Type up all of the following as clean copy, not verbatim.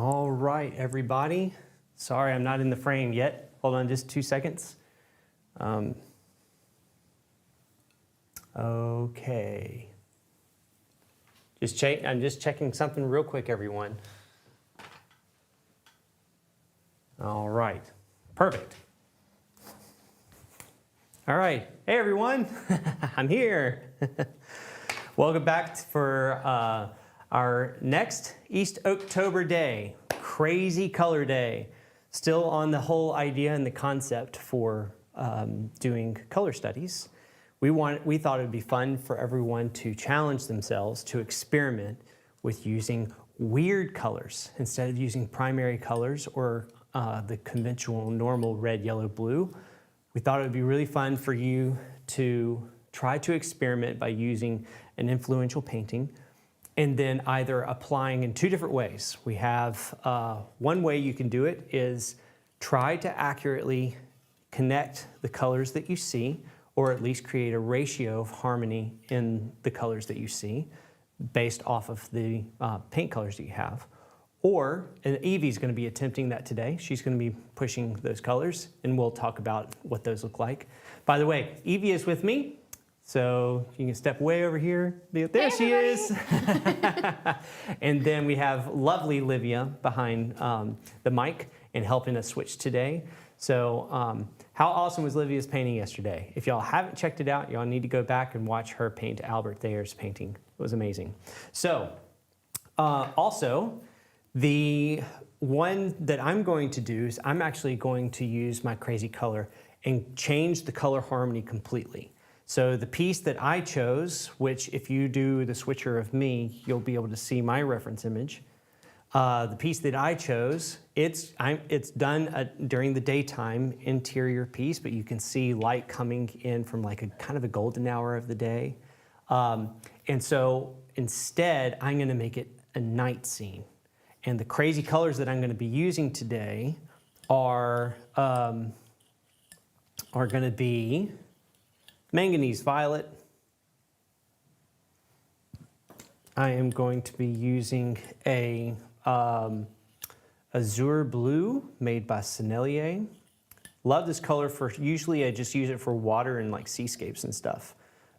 All right, everybody. Sorry, I'm not in the frame yet. Hold on just 2 seconds. Okay. I'm just checking something real quick, everyone. All right, perfect. All right, hey everyone, I'm here. Welcome back for our next East October Day, crazy color day. Still on the whole idea and the concept for doing color studies. We thought it would be fun for everyone to challenge themselves to experiment with using weird colors instead of using primary colors or the conventional normal red, yellow, blue. We thought it would be really fun for you to try to experiment by using an influential painting and then either applying in two different ways. We have one way you can do it is try to accurately connect the colors that you see, or at least create a ratio of harmony in the colors that you see based off of the paint colors that you have. Or, and Evie's going to be attempting that today. She's going to be pushing those colors, and we'll talk about what those look like. By the way, Evie is with me, so you can step way over here. There she is. And then we have lovely Livia behind the mic and helping us switch today. So how awesome was Livia's painting yesterday? If y'all haven't checked it out, y'all need to go back and watch her paint Albert Thayer's painting. It was amazing. So also, the one that I'm going to do is I'm actually going to use my crazy color and change the color harmony completely. So the piece that I chose, which if you do the switcher of me, you'll be able to see my reference image. The piece that I chose, it's done during the daytime interior piece, but you can see light coming in from like a kind of a golden hour of the day. And so instead, I'm going to make it a night scene. And the crazy colors that I'm going to be using today are going to be manganese violet. I am going to be using a azure blue made by Sennelier. Love this color for, usually I just use it for water and like seascapes and stuff,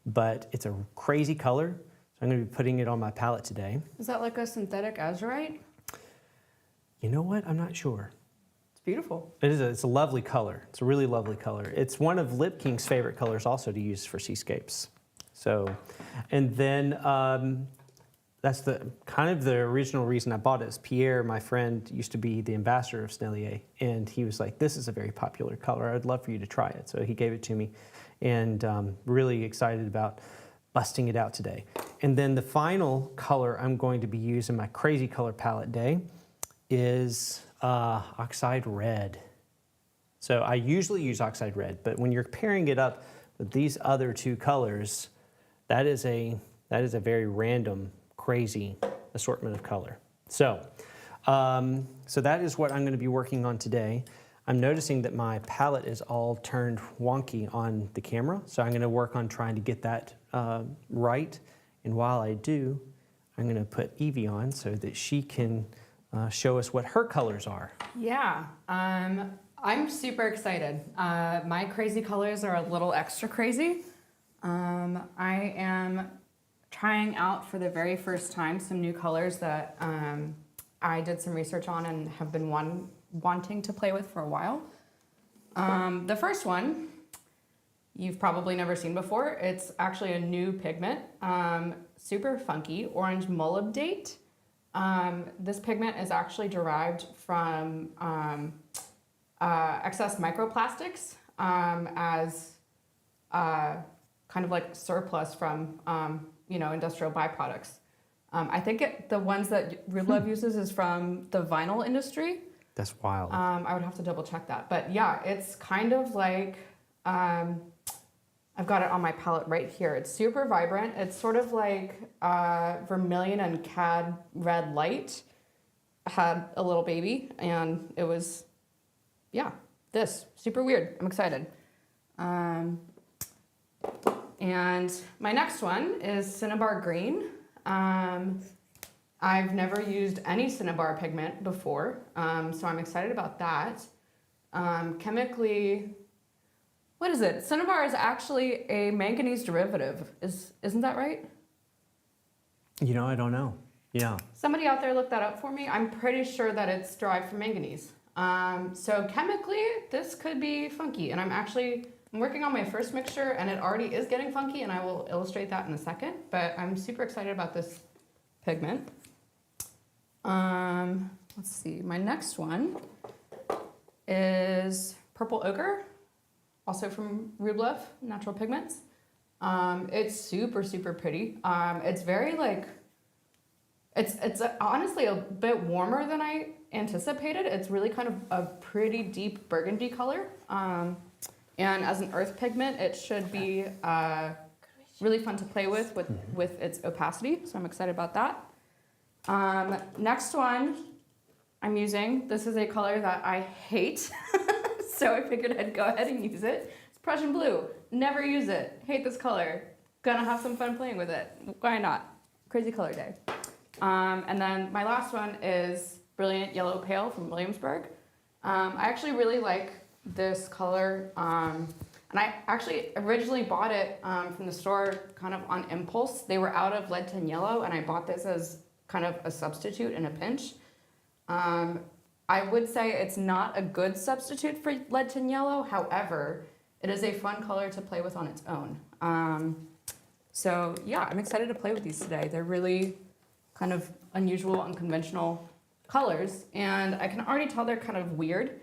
but it's a crazy color. So I'm going to be putting it on my palette today. Is that like a synthetic azurite? You know what? I'm not sure. It's beautiful. It is. It's a lovely color. It's a really lovely color. It's one of Lip King's favorite colors also to use for seascapes. So, and then that's the kind of the original reason I bought it. Is Pierre, my friend, used to be the ambassador of Sennelier, and he was like, "This is a very popular color. I'd love for you to try it." So he gave it to me, and really excited about busting it out today. And then the final color I'm going to be using my crazy color palette day is oxide red. So I usually use oxide red, but when you're pairing it up with these other two colors, that is a very random, crazy assortment of color. So, so that is what I'm going to be working on today. I'm noticing that my palette is all turned wonky on the camera, so I'm going to work on trying to get that right. And while I do, I'm going to put Evie on so that she can show us what her colors are. Yeah, I'm super excited. My crazy colors are a little extra crazy. I am trying out for the very first time some new colors that I did some research on and have been wanting to play with for a while. The first one you've probably never seen before. It's actually a new pigment, super funky, orange molybdate. This pigment is actually derived from excess microplastics as kind of like surplus from industrial byproducts. I think the ones that Rublev uses is from the vinyl industry. That's wild. I would have to double check that, but yeah, it's kind of like I've got it on my palette right here. It's super vibrant. It's sort of like vermilion and cad red light had a little baby, and it was, yeah, this super weird. I'm excited. And my next one is Cinnabar Green. I've never used any cinnabar pigment before, so I'm excited about that. Chemically, what is it? Cinnabar is actually a manganese derivative. Isn't that right? You know, I don't know. Yeah. Somebody out there look that up for me. I'm pretty sure that it's derived from manganese. So chemically, this could be funky. And I'm working on my first mixture and it already is getting funky, and I will illustrate that in a second. But I'm super excited about this pigment. Let's see, my next one is Purple Ochre, also from Rublev Natural Pigments. It's super, super pretty. It's very like, it's honestly a bit warmer than I anticipated. It's really kind of a pretty deep burgundy color. And as an earth pigment, it should be really fun to play with its opacity. So I'm excited about that. Next one I'm using, this is a color that I hate. So I figured I'd go ahead and use it. It's Prussian blue. Never use it. Hate this color. Gonna have some fun playing with it. Why not? Crazy color day. And then my last one is Brilliant Yellow Pale from Williamsburg. I actually really like this color. And I actually originally bought it from the store kind of on impulse. They were out of lead tin yellow, and I bought this as kind of a substitute in a pinch. I would say it's not a good substitute for lead tin yellow. However, it is a fun color to play with on its own. So yeah, I'm excited to play with these today. They're really kind of unusual, unconventional colors, and I can already tell they're kind of weird.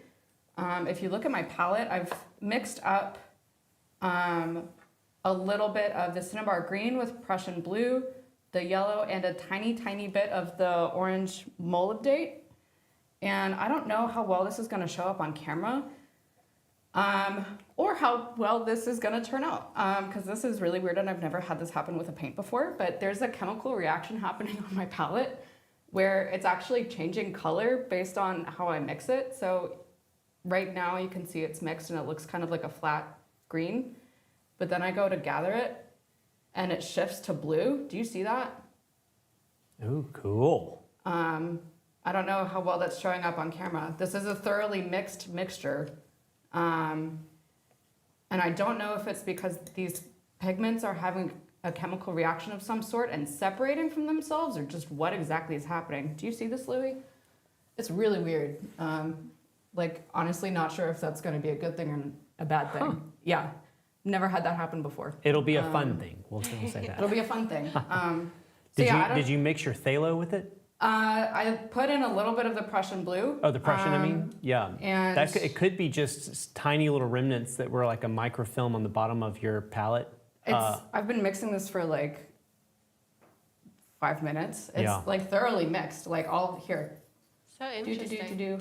If you look at my palette, I've mixed up a little bit of the cinnabar green with Prussian blue, the yellow, and a tiny, tiny bit of the orange molybdate. And I don't know how well this is gonna show up on camera, or how well this is gonna turn out, because this is really weird and I've never had this happen with a paint before, but there's a chemical reaction happening on my palette where it's actually changing color based on how I mix it. So right now you can see it's mixed and it looks kind of like a flat green, but then I go to gather it and it shifts to blue. Do you see that? Oh, cool. I don't know how well that's showing up on camera. This is a thoroughly mixed mixture. And I don't know if it's because these pigments are having a chemical reaction of some sort and separating from themselves, or just what exactly is happening. Do you see this, Louie? It's really weird. Like, honestly, not sure if that's gonna be a good thing or a bad thing. Huh. Yeah, never had that happen before. It'll be a fun thing, we'll say that. It'll be a fun thing. Did you mix your phthalo with it? I put in a little bit of the Prussian blue. Oh, the Prussian, I mean? Yeah. And it could be just tiny little remnants that were like a microfilm on the bottom of your palette. I've been mixing this for like 5 minutes. It's like thoroughly mixed, like all here. So interesting. Do.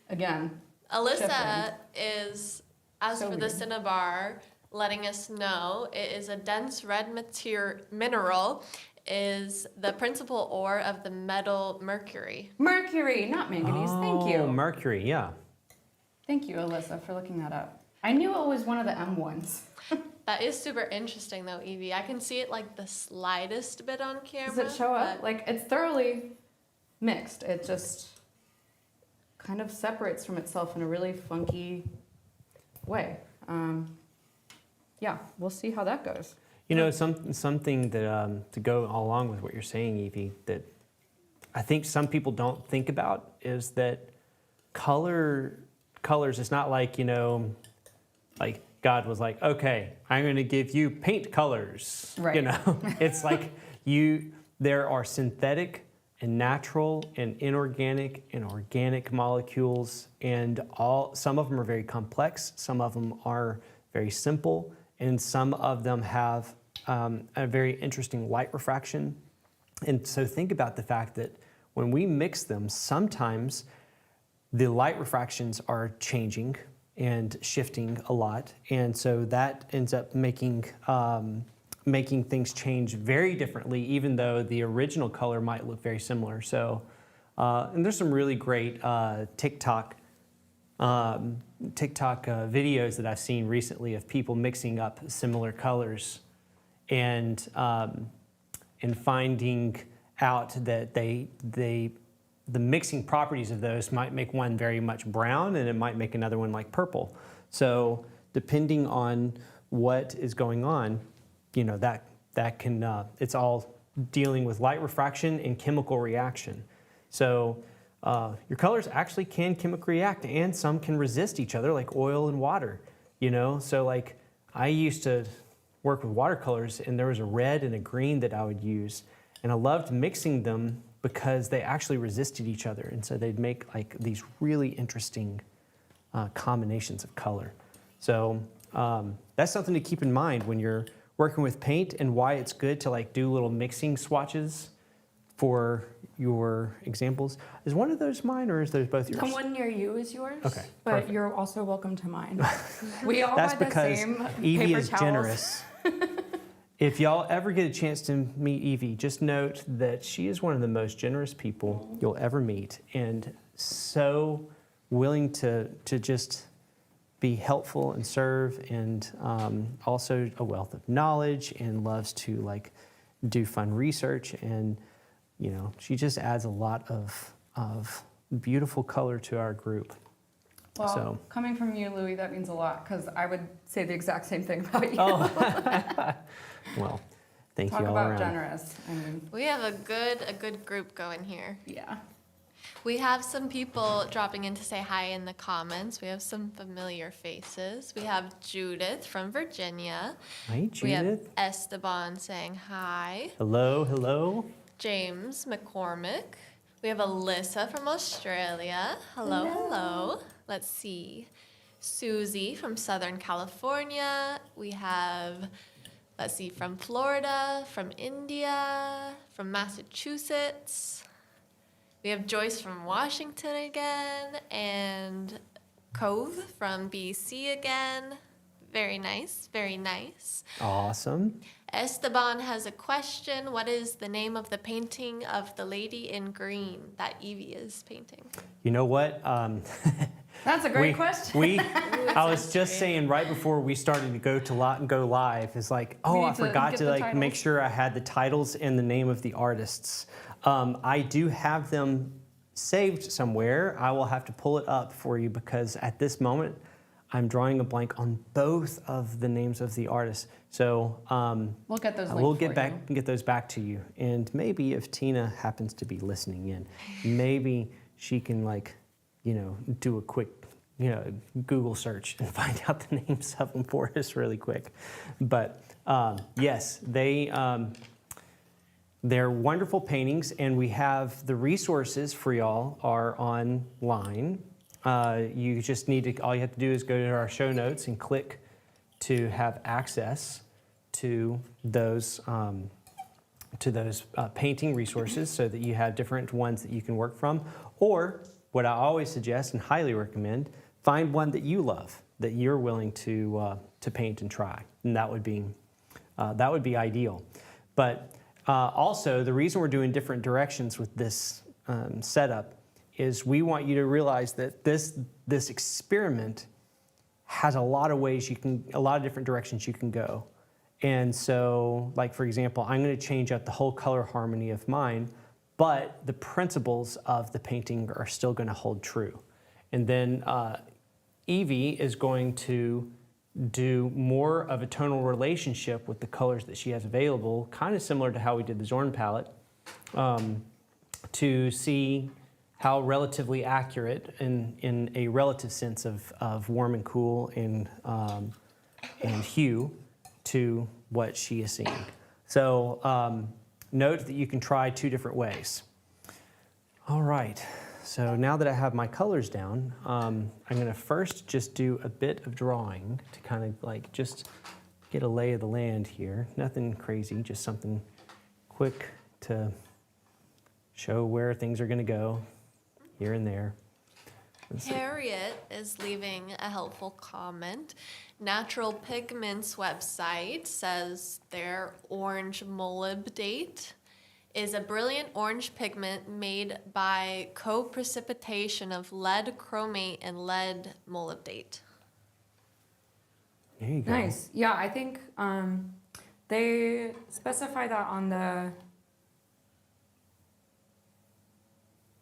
Again. Alyssa is, as So for the weird. cinnabar, letting us know it is a dense red mineral, is the principal ore of the metal mercury. Mercury, not manganese. Thank you. Oh, mercury, yeah. Thank you, Alyssa, for looking that up. I knew it was one of the M ones. That is super interesting though, Evie. I can see it like the slightest bit on camera. Does it show up? but- Like, it's thoroughly mixed. It just kind of separates from itself in a really funky way. Yeah, we'll see how that goes. You know, something that to go along with what you're saying, Evie, that I think some people don't think about is that colors. It's not like, you know, like God was like, okay, I'm going to give you paint colors. Right. You know, it's like there are synthetic and natural and inorganic and organic molecules, and some of them are very complex, some of them are very simple, and some of them have a very interesting light refraction. And so think about the fact that when we mix them, sometimes the light refractions are changing and shifting a lot. And so that ends up making things change very differently, even though the original color might look very similar. So, and there's some really great TikTok videos that I've seen recently of people mixing up similar colors and finding out that the mixing properties of those might make one very much brown, and it might make another one like purple. So depending on what is going on, that can, it's all dealing with light refraction and chemical reaction. So your colors actually can chemically react, and some can resist each other, like oil and water, So like I used to work with watercolors, and there was a red and a green that I would use, and I loved mixing them because they actually resisted each other, and so they'd make like these really interesting combinations of color. So that's something to keep in mind when you're working with paint, and why it's good to like do little mixing swatches for your examples. Is one of those mine, or is those both yours? The one near you is yours. Okay, But perfect. you're also welcome to mine. We all That's buy the because same Evie paper is towels. generous. If y'all ever get a chance to meet Evie, just note that she is one of the most generous people you'll ever meet, and so willing to just be helpful and serve, and also a wealth of knowledge, and loves to like do fun research, and she just adds a lot of beautiful color to our group. Well, So. coming from you, Louis, that means a lot, because I would say the exact same thing about you. Oh, well, thank Talk you all about around. generous. I mean, We have a good group going here. yeah. We have some people dropping in to say hi in the comments. We have some familiar faces. We have Judith from Virginia. Hi, We have Judith. Esteban saying hi. Hello, hello. James McCormick. We have Alyssa from Australia. Hello, hello. Let's see. Susie from Southern California. We have, let's see, from Florida, from India, from Massachusetts. We have Joyce from Washington again, and Cove from BC again. Very nice, very nice. Awesome. Esteban has a question. What is the name of the painting of the lady in green that Evie is painting? You know what? That's a great question. I was just saying right before we started to go live, is like, We oh, need I to forgot get to the like make titles. sure I had the titles and the name of the artists. I do have them saved somewhere. I will have to pull it up for you, because at this moment, I'm drawing a blank on both of the names of the artists. So We'll get those I linked will for get those back to you. And maybe if Tina happens to be listening in, maybe she can do a quick Google search and find out the names of them for us really quick. But yes, they're wonderful paintings, and we have the resources for y'all are online. You just need to, all you have to do is go to our show notes and click to have access to those painting resources, so that you have different ones that you can work from. Or what I always suggest and highly recommend, find one that you love, that you're willing to paint and try, and that would be ideal. But also, the reason we're doing different directions with this setup is we want you to realize that this experiment has a lot of ways a lot of different directions you can go. And so, like for example, I'm going to change up the whole color harmony of mine, but the principles of the painting are still going to hold true. And then Evie is going to do more of a tonal relationship with the colors that she has available, kind of similar to how we did the Zorn palette, to see how relatively accurate in a relative sense of warm and cool and hue to what she is seeing. So note that you can try two different ways. All right, so now that I have my colors down, I'm gonna first just do a bit of drawing to kind of like just get a lay of the land here. Nothing crazy, just something quick to show where things are gonna go here and there. Harriet is leaving a helpful comment. Natural Pigments website says their orange molybdate is a brilliant orange pigment made by co-precipitation of lead chromate and lead molybdate. There you go. Nice. Yeah, I think they specify that on the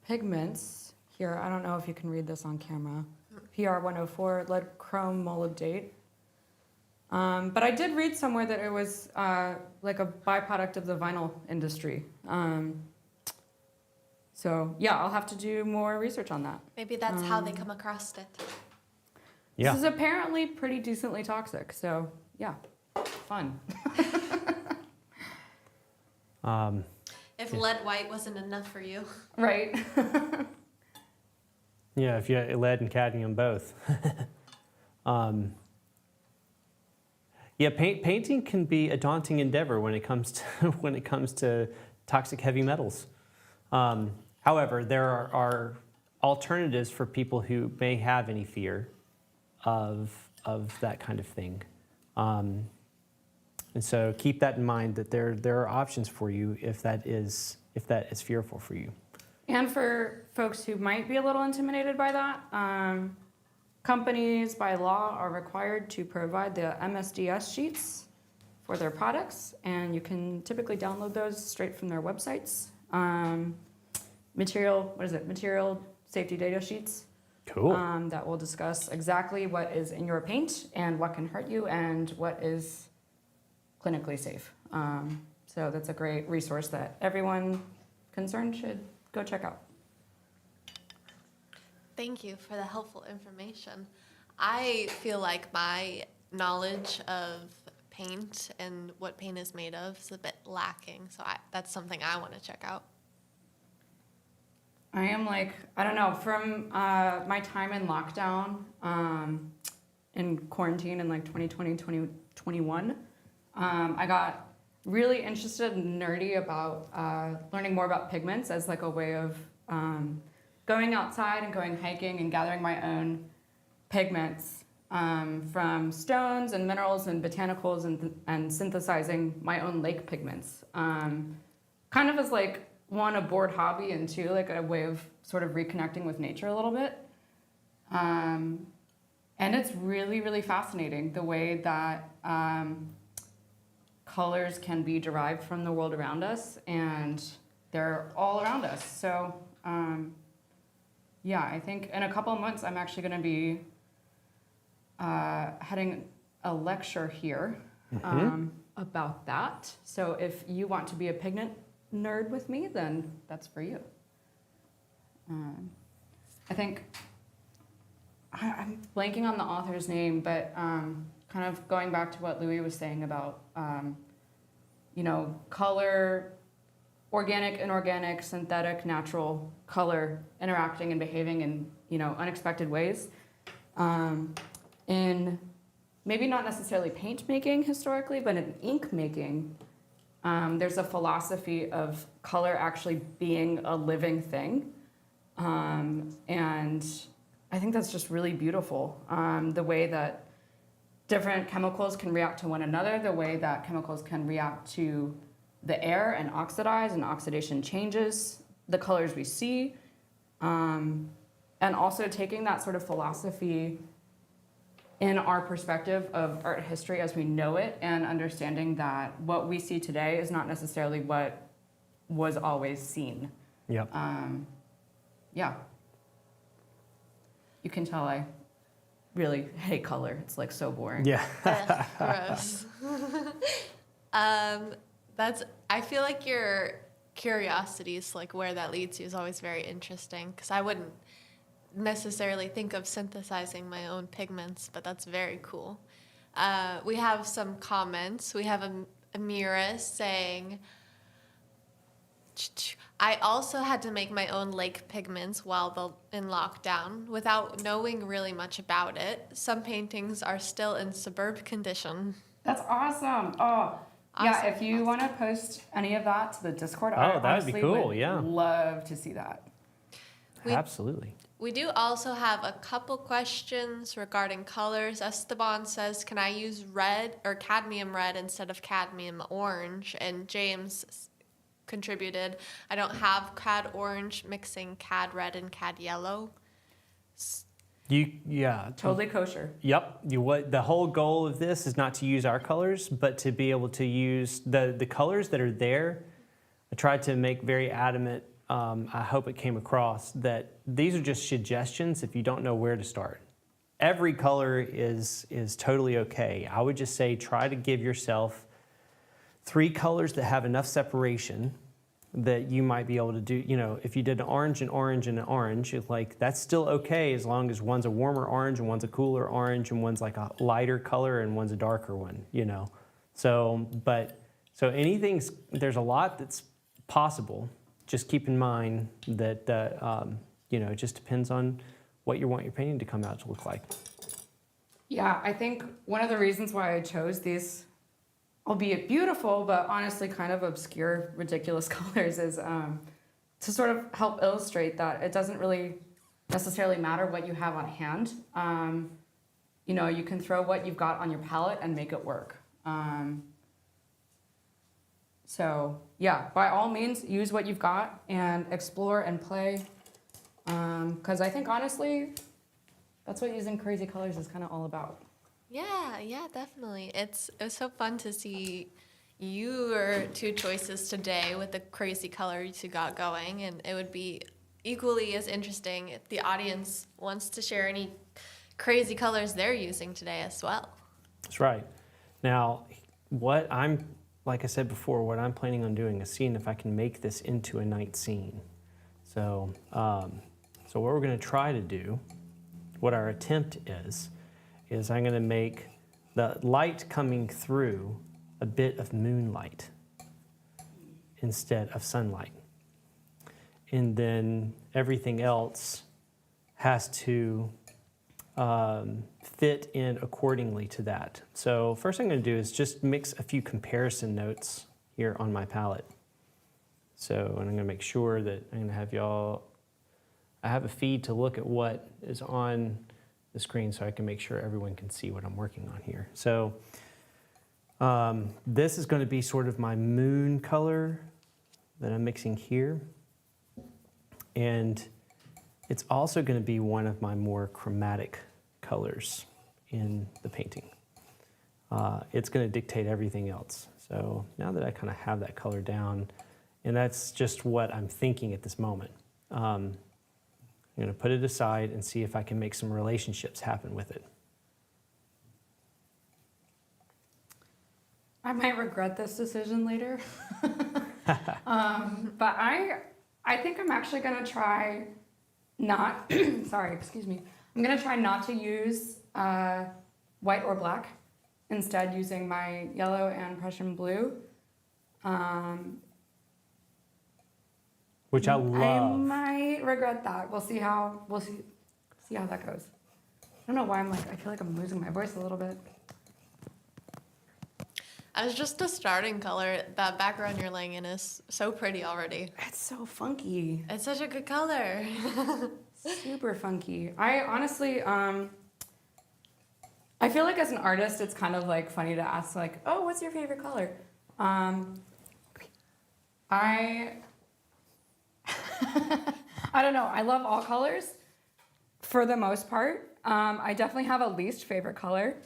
pigments here. I don't know if you can read this on camera. PR104, lead chrome molybdate. But I did read somewhere that it was like a byproduct of the vinyl industry. So yeah, I'll have to do more research on that. Maybe that's how they come across it. Yeah. This is apparently pretty decently toxic, so yeah, fun. If lead white wasn't enough for you. Right. Yeah, if you had lead and cadmium both. Yeah, painting can be a daunting endeavor when it comes to when it comes to toxic heavy metals. However, there are alternatives for people who may have any fear of that kind of thing. And so keep that in mind, that there are options for you if that is fearful for you. And for folks who might be a little intimidated by that, companies by law are required to provide the MSDS sheets for their products, and you can typically download those straight from their websites. Material safety data sheets. Cool. That will discuss exactly what is in your paint and what can hurt you and what is clinically safe. So that's a great resource that everyone concerned should go check out. Thank you for the helpful information. I feel like my knowledge of paint and what paint is made of is a bit lacking, so that's something I want to check out. I am like, I don't know, from my time in lockdown, in quarantine in like 2020, 2021, I got really interested and nerdy about learning more about pigments as like a way of going outside and going hiking and gathering my own pigments from stones and minerals and botanicals and synthesizing my own lake pigments. Kind of as like one, a bored hobby, and two, like a way of sort of reconnecting with nature a little bit. And it's really, really fascinating the way that colors can be derived from the world around us, and they're all around us. So yeah, I think in a couple of months I'm actually going to be heading a lecture here about that. So if you want to be a pigment nerd with me, then that's for you. I think I'm blanking on the author's name, but kind of going back to what Louis was saying about color, organic, inorganic, synthetic, natural color interacting and behaving in unexpected ways. In maybe not necessarily paint making historically, but in ink making, there's a philosophy of color actually being a living thing. And I think that's just really beautiful. The way that different chemicals can react to one another, the way that chemicals can react to the air and oxidize, and oxidation changes the colors we see. And also taking that sort of philosophy in our perspective of art history as we know it, and understanding that what we see today is not necessarily what was always seen. Yep. Yeah. You can tell I really hate color. It's like so boring. Yeah. Ugh, gross. I feel like your curiosities, like where that leads you, is always very interesting, because I wouldn't necessarily think of synthesizing my own pigments, but that's very cool. We have some comments. We have Amira saying, I also had to make my own lake pigments while in lockdown without knowing really much about it. Some paintings are still in superb condition. That's awesome. Oh, yeah, if you want to post any of that to the Discord, I that would be cool, would yeah. love to see that. Absolutely. We do also have a couple questions regarding colors. Esteban says, can I use red or cadmium red instead of cadmium orange? And James contributed, I don't have cad orange, mixing cad red and cad yellow. Totally kosher. Yep. The whole goal of this is not to use our colors, but to be able to use the colors that are there. I tried to make very adamant I hope it came across that these are just suggestions if you don't know where to start. Every color is totally okay. I would just say try to give yourself 3 colors that have enough separation that you might be able to do, you know, if you did an orange and orange and an orange, it's like that's still okay as long as one's a warmer orange and one's a cooler orange and one's like a lighter color and one's a darker one, you know. So there's a lot that's possible. Just keep in mind that, you know, it just depends on what you want your painting to come out to look like. Yeah, I think one of the reasons why I chose these, albeit beautiful, but honestly kind of obscure, ridiculous colors is to sort of help illustrate that it doesn't really necessarily matter what you have on hand. You know, you can throw what you've got on your palette and make it work. So yeah, by all means, use what you've got and explore and play. Because I think honestly, that's what using crazy colors is kind of all about. Yeah, definitely. It was so fun to see your 2 choices today with the crazy colors you got going, and it would be equally as interesting if the audience wants to share any crazy colors they're using today as well. That's right. Now, like I said before, what I'm planning on doing is seeing if I can make this into a night scene. So, so what we're going to try to do, what our attempt is I'm going to make the light coming through a bit of moonlight instead of sunlight. And then everything else has to fit in accordingly to that. So first thing I'm going to do is just mix a few comparison notes here on my palette. So, and I'm going to make sure that I'm going to have y'all, I have a feed to look at what is on the screen so I can make sure everyone can see what I'm working on here. So this is going to be sort of my moon color that I'm mixing here. And it's also going to be one of my more chromatic colors in the painting. It's going to dictate everything else. So now that I kind of have that color down, and that's just what I'm thinking at this moment, I'm going to put it aside and see if I can make some relationships happen with it. I might regret this decision later. But I think I'm actually going to try not, sorry, excuse me. I'm going to try not to use white or black, instead using my yellow and Prussian blue. Which I love. I might regret that. We'll see how that goes. I don't know why I feel like I'm losing my voice a little bit. As just a starting color, that background you're laying in is so pretty already. It's so funky. It's such a good color. Super funky. I honestly, I feel like as an artist, it's kind of like funny to ask like, oh, what's your favorite color? I don't know. I love all colors for the most part. I definitely have a least favorite color.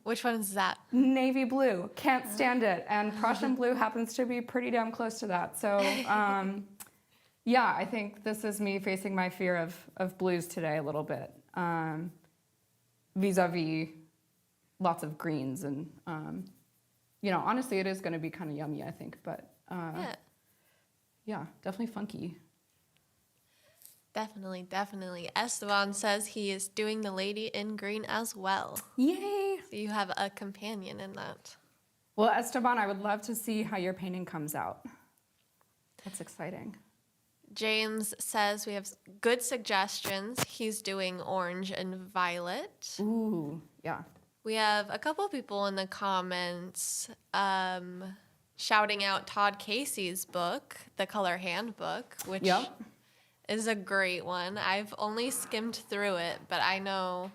Which one is that? Navy blue. Can't stand it. And Prussian blue happens to be pretty damn close to that. So yeah, I think this is me facing my fear of blues today a little bit. Vis-a-vis lots of greens. And, you know, honestly, it is going to be kind of yummy, I think. But yeah, definitely funky. Definitely. Esteban says he is doing the lady in green as well. Yay! So you have a companion in that. Well, Esteban, I would love to see how your painting comes out. That's exciting. James says we have good suggestions. He's doing orange and violet. Ooh, yeah. We have a couple people in the comments shouting out Todd Casey's book, The Color Handbook, which is a great one. I've only skimmed through it, but I know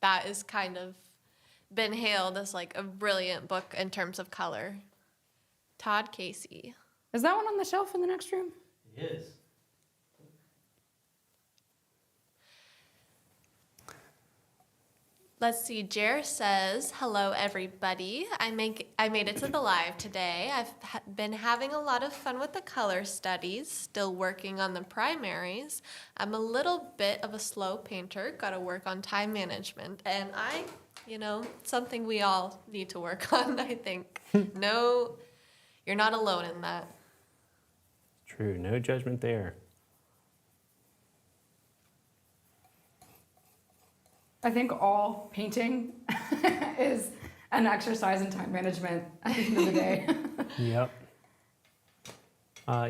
that is kind of been hailed as like a brilliant book in terms of color. Todd Casey. Is that one on the shelf in the next room? It is. Let's see. Jer says, "Hello, everybody. I made it to the live today. I've been having a lot of fun with the color studies. Still working on the primaries. I'm a little bit of a slow painter. Got to work on time management, and something we all need to work on. I think. No, you're not alone in that." True. No judgment there. I think all painting is an exercise in time management at the end of the day. Yep.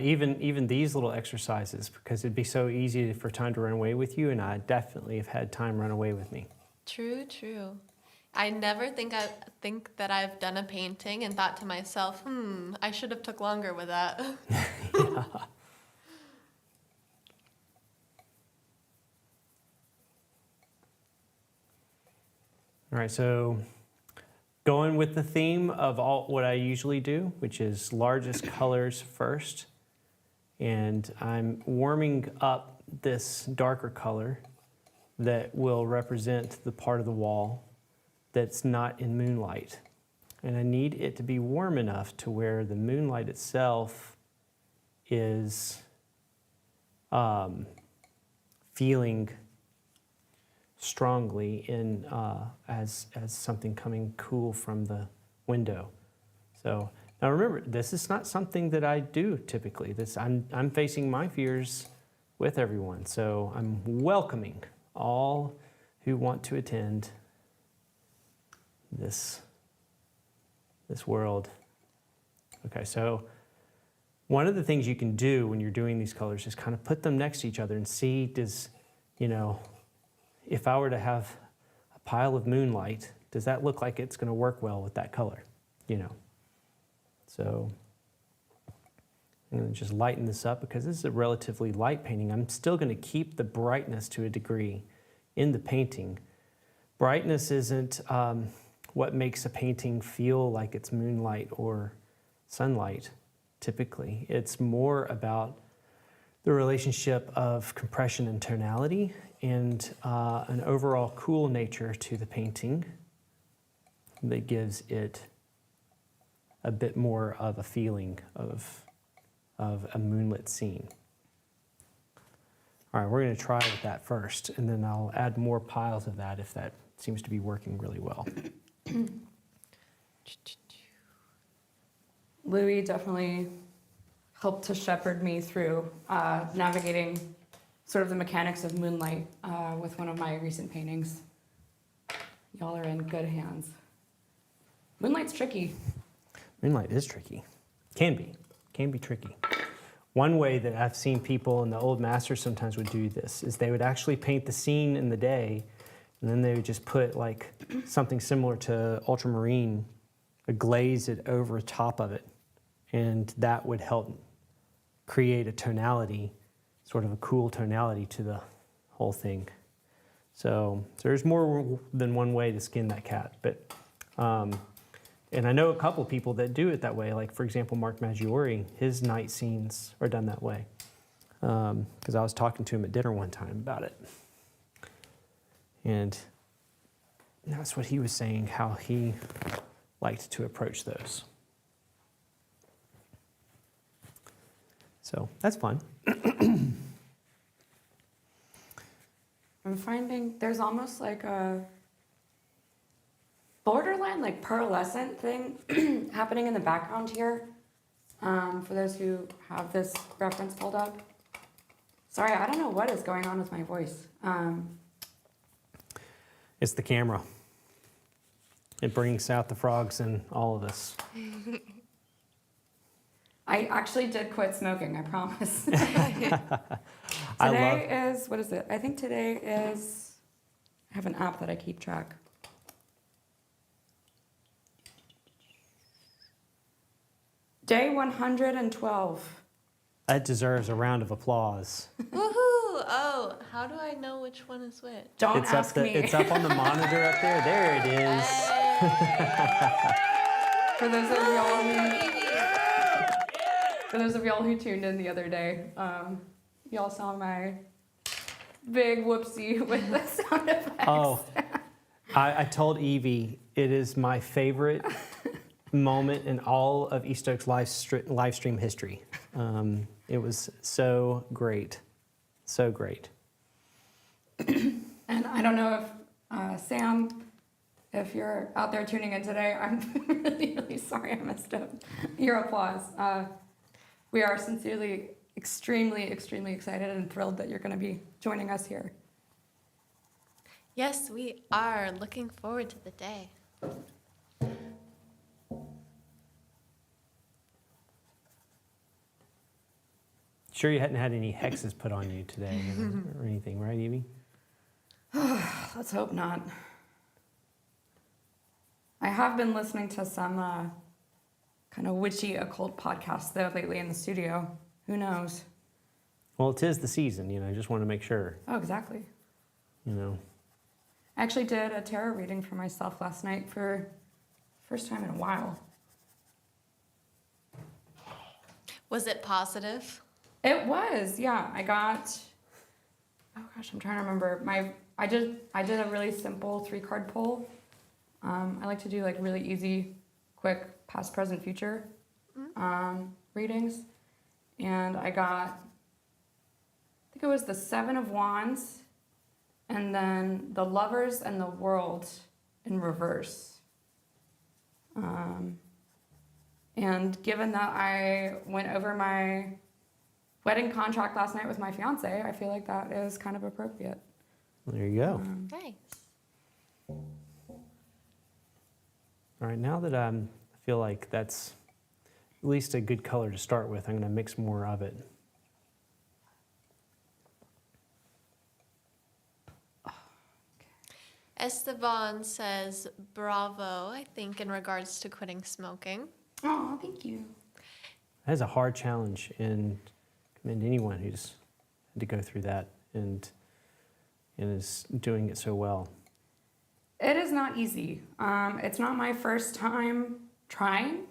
Even these little exercises, because it'd be so easy for time to run away with you, and I definitely have had time run away with me. True. I never think that I've done a painting and thought to myself, I should have took longer with that. Yeah. All right, so going with the theme of what I usually do, which is largest colors first, and I'm warming up this darker color that will represent the part of the wall that's not in moonlight. And I need it to be warm enough to where the moonlight itself is feeling strongly in as something coming cool from the window. So now remember, this is not something that I do typically. I'm facing my fears with everyone. So I'm welcoming all who want to attend this world. Okay, so one of the things you can do when you're doing these colors is kind of put them next to each other and see, if I were to have a pile of moonlight, does that look like it's going to work well with that color? So I'm going to just lighten this up because this is a relatively light painting. I'm still going to keep the brightness to a degree in the painting. Brightness isn't what makes a painting feel like it's moonlight or sunlight, typically. It's more about the relationship of compression and tonality and an overall cool nature to the painting that gives it a bit more of a feeling of a moonlit scene. All right, we're going to try with that first, and then I'll add more piles of that if that seems to be working really well. Louis definitely helped to shepherd me through navigating sort of the mechanics of moonlight with one of my recent paintings. Y'all are in good hands. Moonlight's tricky. Moonlight is tricky. Can be tricky. One way that I've seen people and the old masters sometimes would do this is they would actually paint the scene in the day, and then they would just put like something similar to ultramarine, glaze it over top of it, and that would help create a tonality, sort of a cool tonality to the whole thing. So there's more than one way to skin that cat, but and I know a couple people that do it that way. Like, for example, Mark Maggiore, his night scenes are done that way. Because I was talking to him at dinner one time about it. And that's what he was saying, how he liked to approach those. So that's fun. I'm finding there's almost like a borderline, like pearlescent thing happening in the background here. For those who have this reference pulled up. Sorry, I don't know what is going on with my voice. It's the camera. It brings out the frogs in all of us. I actually did quit smoking, I promise. I Today is, what is it? I think today is, I have an app that I keep track. Day 112. That deserves a round of applause. Woohoo! Oh, how do I know which one is which? Don't It's ask me. It's up on the monitor up there. There it is. For those of y'all who tuned in the other day, y'all saw my big whoopsie with the sound effects. Oh, I told Evie it is my favorite moment in all of East Oaks live stream history. It was so great. So great. And I don't know if, Sam, if you're out there tuning in today, I'm really, really sorry I messed up your applause. We are sincerely, extremely, extremely excited and thrilled that you're going to be joining us here. Yes, we are looking forward to the day. Sure you hadn't had any hexes put on you today or anything, right, Evie? Let's hope not. I have been listening to some kind of witchy occult podcasts, though, lately in the studio. Who knows? Well, it is the season, I just want to make sure, Oh, exactly. I actually did a tarot reading for myself last night for the first time in a while. Was it positive? It was, yeah. I got, oh gosh, I'm trying to remember. I did a really simple 3-card pull. I like to do like really easy, quick past, present, future readings. And I got, I think it was the 7 of Wands, and then the Lovers and the World in reverse. And given that I went over my wedding contract last night with my fiance, I feel like that is kind of appropriate. there you go. Nice. All right, now that I feel like that's at least a good color to start with, I'm going to mix more of it. Esteban says bravo, I think, in regards to quitting smoking. Oh, thank you. That is a hard challenge, and I commend anyone who's had to go through that and is doing it so well. It is not easy. It's not my first time trying.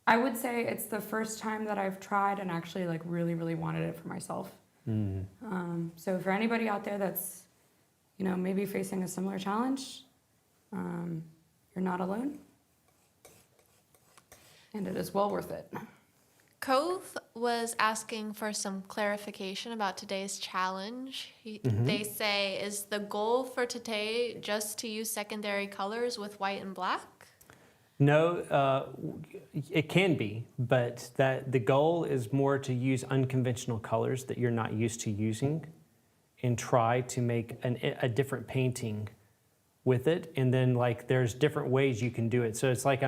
I would say it's the first time that I've tried and actually like really, really wanted it for myself. So for anybody out there that's, maybe facing a similar challenge, you're not alone. And it is well worth it. Koth was asking for some clarification about today's challenge. They say, is the goal for today just to use secondary colors with white and black? No, it can be, but the goal is more to use unconventional colors that you're not used to using and try to make a different painting with it. And then there's different ways you can do it. So it's like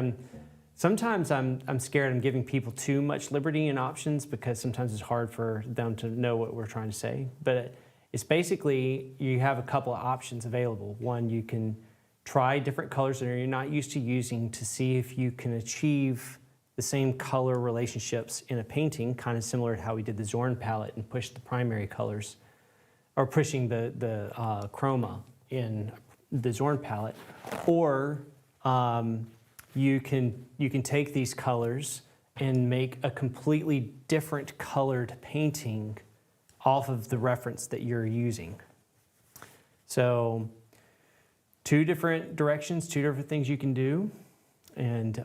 sometimes I'm scared I'm giving people too much liberty and options because sometimes it's hard for them to know what we're trying to say. But it's basically you have a couple of options available. One, you can try different colors that you're not used to using to see if you can achieve the same color relationships in a painting, kind of similar to how we did the Zorn palette and pushed the primary colors, or pushing the chroma in the Zorn palette. Or you can take these colors and make a completely different colored painting off of the reference that you're using. So 2 different directions, 2 different things you can do. And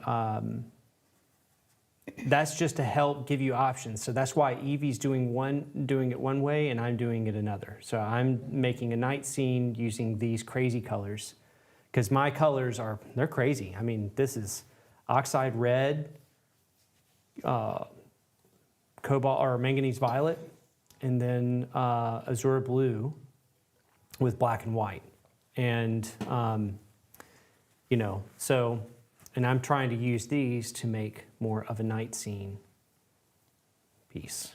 that's just to help give you options. So that's why Evie's doing it one way and I'm doing it another. So I'm making a night scene using these crazy colors because my colors they're crazy. I mean, this is oxide red, cobalt or manganese violet, and then azure blue with black and white. And, and I'm trying to use these to make more of a night scene piece.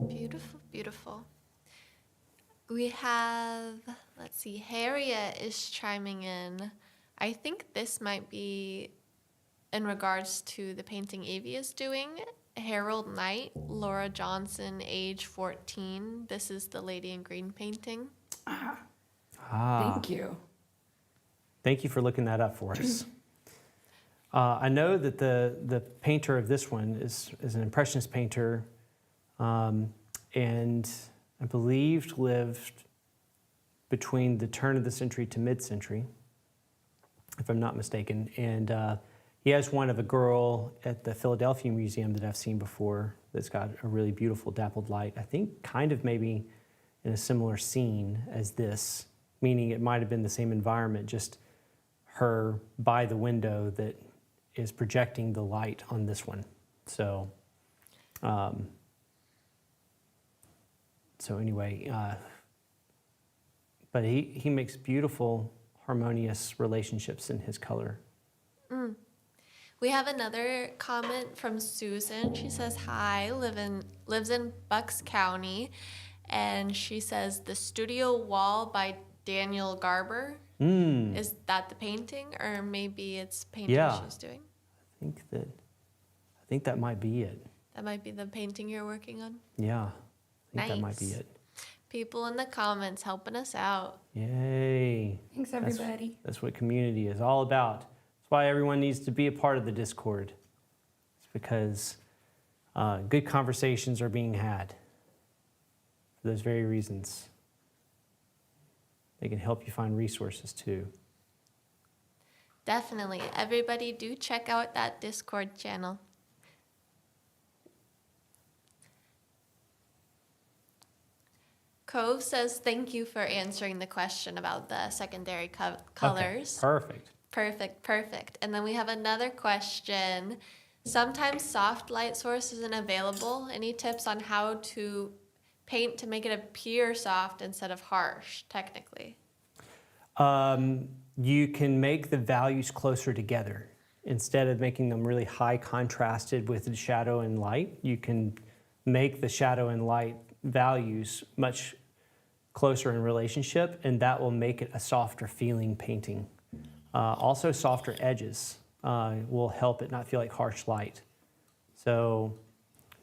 Beautiful, beautiful. We have, let's see, Harriet is chiming in. I think this might be in regards to the painting Evie is doing. Harold Knight, Laura Johnson, age 14. This is the Lady in Green painting. Thank you. Thank you for looking that up for us. I know that the painter of this one is an Impressionist painter, and I believe lived between the turn of the century to mid-century, if I'm not mistaken. And he has one of a girl at the Philadelphia Museum that I've seen before that's got a really beautiful dappled light. I think kind of maybe in a similar scene as this, meaning it might have been the same environment, just her by the window that is projecting the light on this one. So, anyway, but he makes beautiful, harmonious relationships in his color. We have another comment from Susan. She says, hi, lives in Bucks County. And she says, the studio wall by Daniel Garber. Is that the painting? Or maybe it's painting she's doing? I think that might be it. That might be the painting you're working on? Yeah, I think that might be Nice. it. People in the comments helping us out. Yay. Thanks, everybody. That's what community is all about. That's why everyone needs to be a part of the Discord. It's because good conversations are being had for those very reasons. They can help you find resources too. Definitely. Everybody do check out that Discord channel. Cove says, thank you for answering the question about the secondary colors. Okay, perfect. Perfect. And then we have another question. Sometimes soft light source isn't available. Any tips on how to paint to make it appear soft instead of harsh, technically? You can make the values closer together. Instead of making them really high contrasted with the shadow and light, you can make the shadow and light values much closer in relationship, and that will make it a softer feeling painting. Also, softer edges will help it not feel like harsh light. So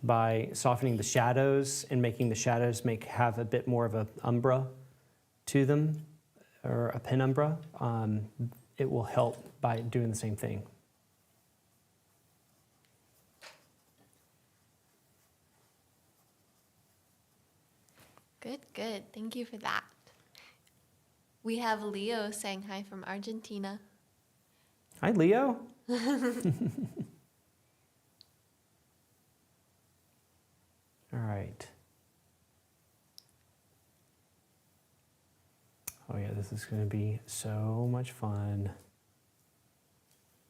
by softening the shadows and making the shadows have a bit more of an umbra to them, or a penumbra, it will help by doing the same thing. Good. Thank you for that. We have Leo saying hi from Argentina. Hi, Leo. All right. Oh yeah, this is going to be so much fun.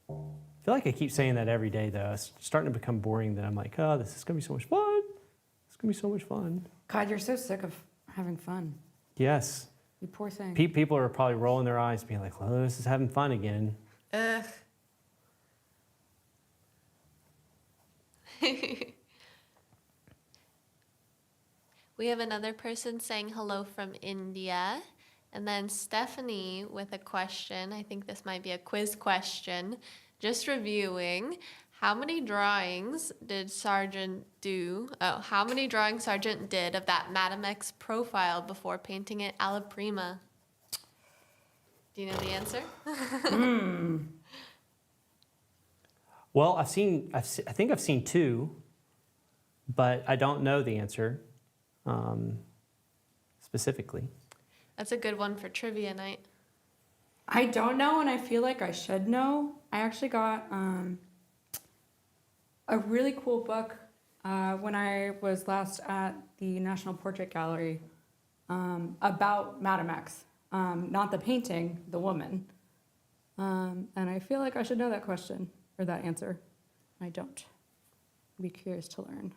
I feel like I keep saying that every day, though. It's starting to become boring that I'm like, oh, this is going to be so much fun. It's going to be so much fun. God, you're so sick of having fun. Yes. You poor thing. People are probably rolling their eyes being like, well, this is having fun again. Ugh. We have another person saying hello from India. And then Stephanie with a question. I think this might be a quiz question. Just reviewing. How many drawings did Sargent do? Oh, how many drawings Sargent did of that Madame X profile before painting it alla prima? Do you know the answer? Well, I think I've seen two, but I don't know the answer specifically. That's a good one for trivia night. I don't know, and I feel like I should know. I actually got a really cool book when I was last at the National Portrait Gallery about Madame X. Not the painting, the woman. And I feel like I should know that question, or that answer. I don't. I'd be curious to learn.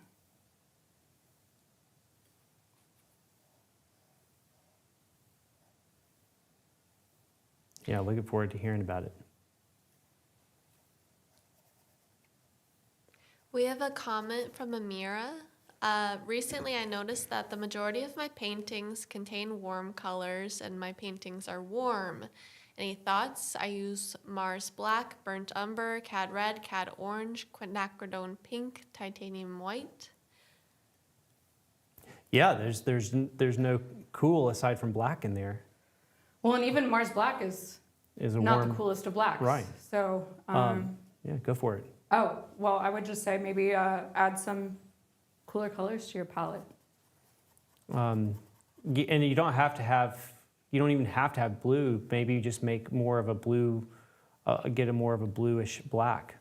Yeah, looking forward to hearing about it. We have a comment from Amira. Recently, I noticed that the majority of my paintings contain warm colors, and my paintings are warm. Any thoughts? I use Mars Black, Burnt Umber, Cad Red, Cad Orange, Quinacridone Pink, Titanium White. Yeah, there's no cool aside from black in there. Well, and even Mars Black is a not warm, the coolest of blacks. Right. So, Yeah, go for it. Oh, well, I would just say maybe add some cooler colors to your palette. And you don't have to have, you don't even have to have blue. Maybe you just make more of a blue, get a more of a bluish black.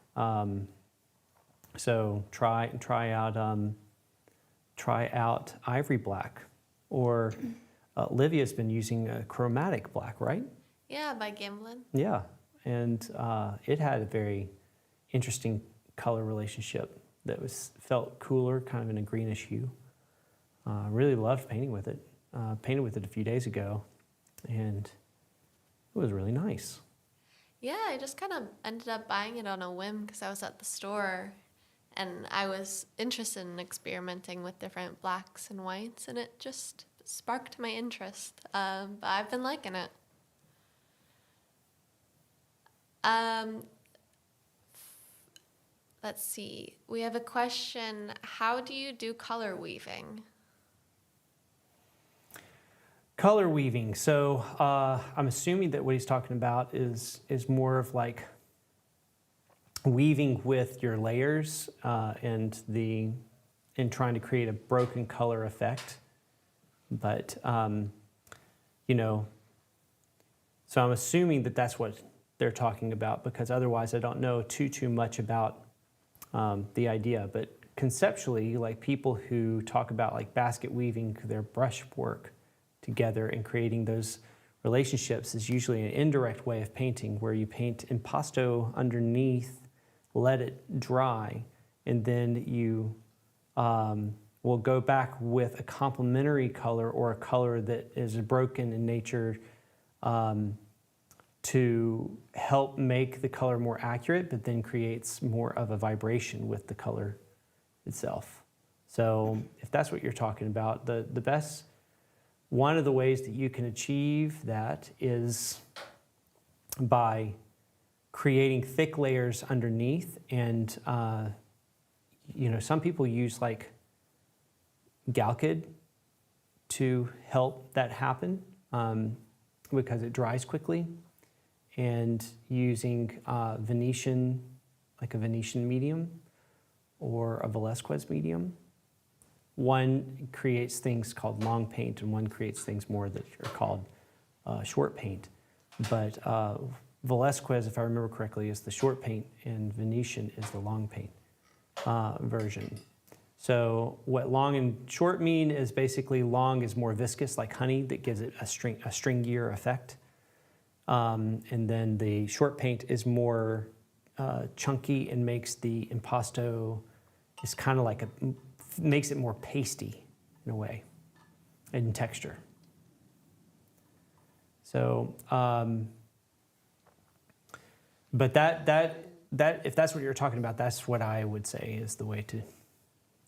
So try out ivory black, or Livia's been using a chromatic black, right? Yeah, by Gimlin. Yeah, and it had a very interesting color relationship that felt cooler, kind of in a greenish hue. Really loved painting with it. Painted with it a few days ago, and it was really nice. Yeah, I just kind of ended up buying it on a whim because I was at the store and I was interested in experimenting with different blacks and whites, and it just sparked my interest. But I've been liking it. Let's see. We have a question. How do you do color weaving? Color weaving. So I'm assuming that what he's talking about is more of like weaving with your layers and trying to create a broken color effect. But you know, so I'm assuming that that's what they're talking about, because otherwise I don't know too much about the idea. But conceptually, like people who talk about like basket weaving their brush work together and creating those relationships is usually an indirect way of painting, where you paint impasto underneath, let it dry, and then you will go back with a complementary color or a color that is broken in nature to help make the color more accurate, but then creates more of a vibration with the color itself. So if that's what you're talking about, the best, one of the ways that you can achieve that is by creating thick layers underneath. And you know, some people use like Galkid to help that happen because it dries quickly. And using Venetian, like a Venetian medium or a Velasquez medium. One creates things called long paint, and one creates things more that are called short paint. But Velasquez, if I remember correctly, is the short paint, and Venetian is the long paint version. So what long and short mean is basically long is more viscous, like honey, that gives it a stringier effect. And then the short paint is more chunky and makes the impasto, is kind of like makes it more pasty in a way, in texture. So, but that if that's what you're talking about, that's what I would say is the way to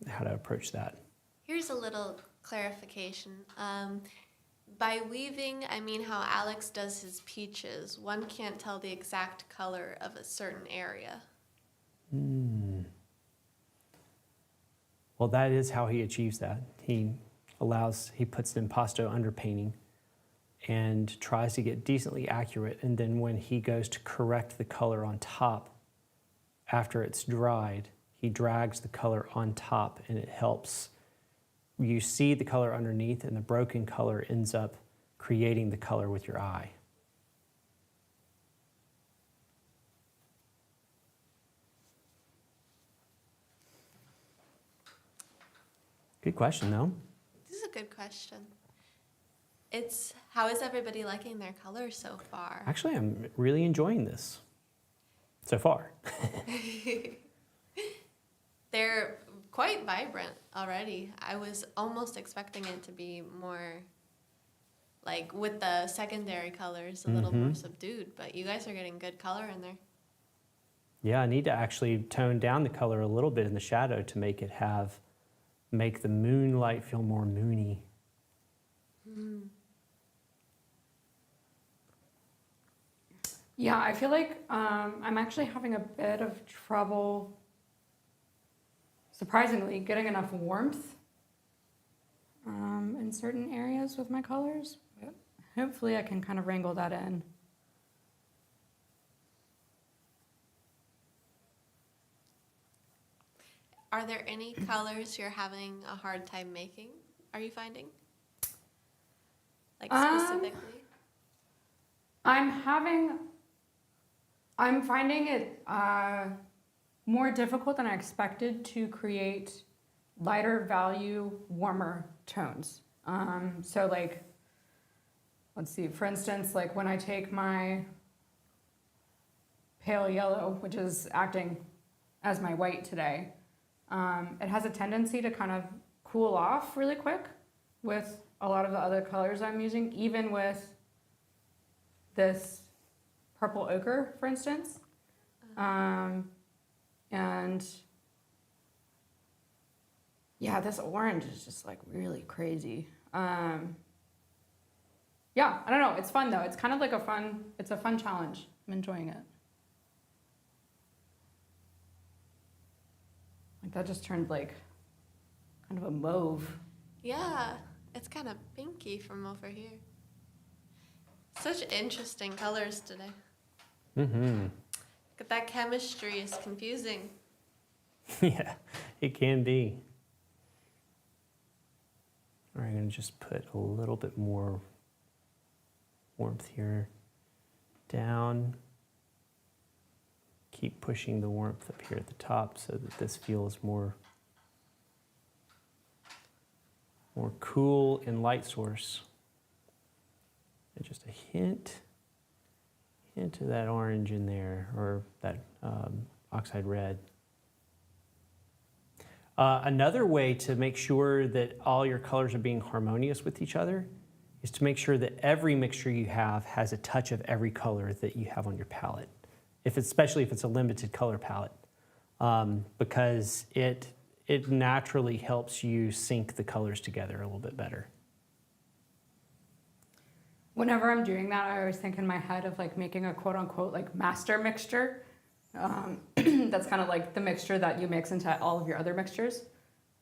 how to approach that. Here's a little clarification. By weaving, I mean how Alex does his peaches. One can't tell the exact color of a certain area. Well, that is how he achieves that. He puts the impasto under painting and tries to get decently accurate. And then when he goes to correct the color on top, after it's dried, he drags the color on top, and it helps. You see the color underneath, and the broken color ends up creating the color with your eye. Good question, though. This is a good question. How is everybody liking their colors so far? Actually, I'm really enjoying this so far. They're quite vibrant already. I was almost expecting it to be more, like with the secondary colors, a little more subdued, but you guys are getting good color in there. Yeah, I need to actually tone down the color a little bit in the shadow to make the moonlight feel more moony. Yeah, I feel like I'm actually having a bit of trouble, surprisingly, getting enough warmth in certain areas with my colors. But hopefully I can kind of wrangle that in. Are there any colors you're having a hard time making? Are you finding? Like specifically? I'm finding it more difficult than I expected to create lighter value, warmer tones. So like, let's see, for instance, like when I take my pale yellow, which is acting as my white today, it has a tendency to kind of cool off really quick with a lot of the other colors I'm using, even with this purple ochre, for instance. And yeah, this orange is just like really crazy. Yeah, I don't know. It's fun though. It's kind of like it's a fun challenge. I'm enjoying it. Like that just turned like kind of a mauve. Yeah, it's kind of pinky from over here. Such interesting colors today. Mm-hmm. But that chemistry is confusing. Yeah, it can be. All right, I'm going to just put a little bit more warmth here down. Keep pushing the warmth up here at the top so that this feels more cool and light source. And just a hint of that orange in there, or that oxide red. Another way to make sure that all your colors are being harmonious with each other is to make sure that every mixture you have has a touch of every color that you have on your palette, especially if it's a limited color palette, because it naturally helps you sync the colors together a little bit better. Whenever I'm doing that, I always think in my head of like making a quote unquote like master mixture. That's kind of like the mixture that you mix into all of your other mixtures.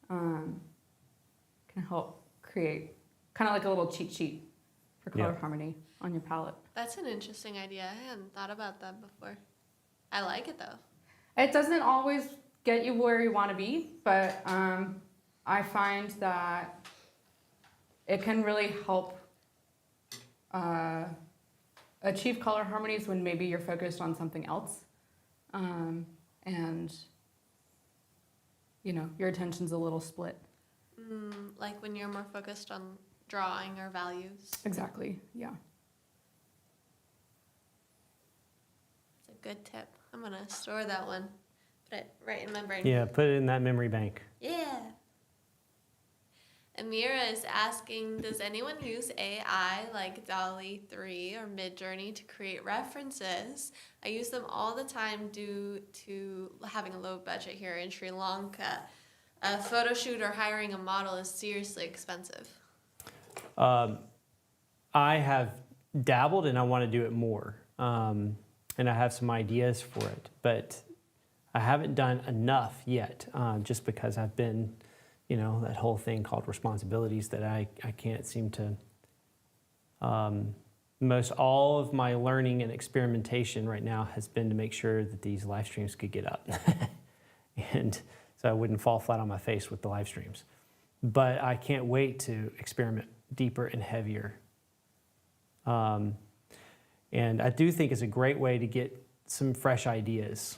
Can help create kind of like a little cheat sheet for color harmony on your palette. That's an interesting idea. I hadn't thought about that before. I like it though. It doesn't always get you where you want to be, but I find that it can really help achieve color harmonies when maybe you're focused on something else. And, you know, your attention's a little split. Like when you're more focused on drawing or values. Exactly, yeah. It's a good tip. I'm going to store that one. Put it right in my brain. Yeah, put it in that memory bank. Yeah. Amira is asking, does anyone use AI like DALL-E 3 or Midjourney to create references? I use them all the time due to having a low budget here in Sri Lanka. A photo shoot or hiring a model is seriously expensive. I have dabbled and I want to do it more. And I have some ideas for it, but I haven't done enough yet, just because I've been, you know, that whole thing called responsibilities that I can't seem to, most all of my learning and experimentation right now has been to make sure that these live streams could get up. And so I wouldn't fall flat on my face with the live streams. But I can't wait to experiment deeper and heavier. And I do think it's a great way to get some fresh ideas.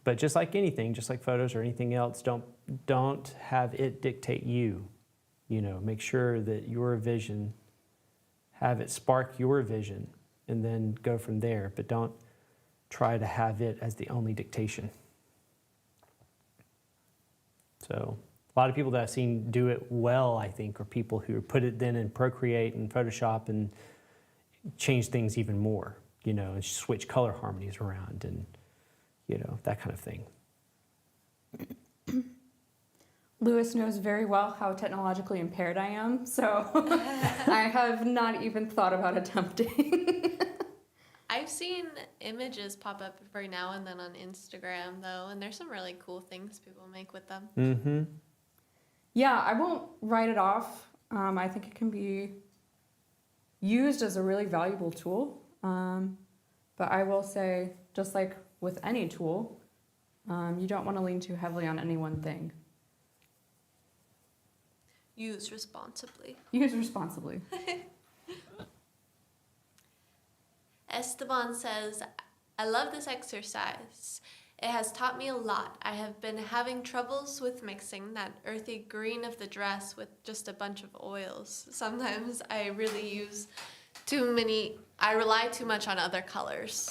But just like anything, just like photos or anything else, don't have it dictate you. You know, make sure that your vision, have it spark your vision, and then go from there. But don't try to have it as the only dictation. So a lot of people that I've seen do it well, I think, are people who put it then in Procreate and Photoshop and change things even more, you know, and switch color harmonies around and, you know, that kind of thing. Lewis knows very well how technologically impaired I am, so I have not even thought about attempting. I've seen images pop up every now and then on Instagram, though, and there's some really cool things people make with them. Mm-hmm. Yeah, I won't write it off. I think it can be used as a really valuable tool. But I will say, just like with any tool, You don't want to lean too heavily on any one thing. Use responsibly. Use responsibly. Esteban says, I love this exercise. It has taught me a lot. I have been having troubles with mixing that earthy green of the dress with just a bunch of oils. Sometimes I really use I rely too much on other colors.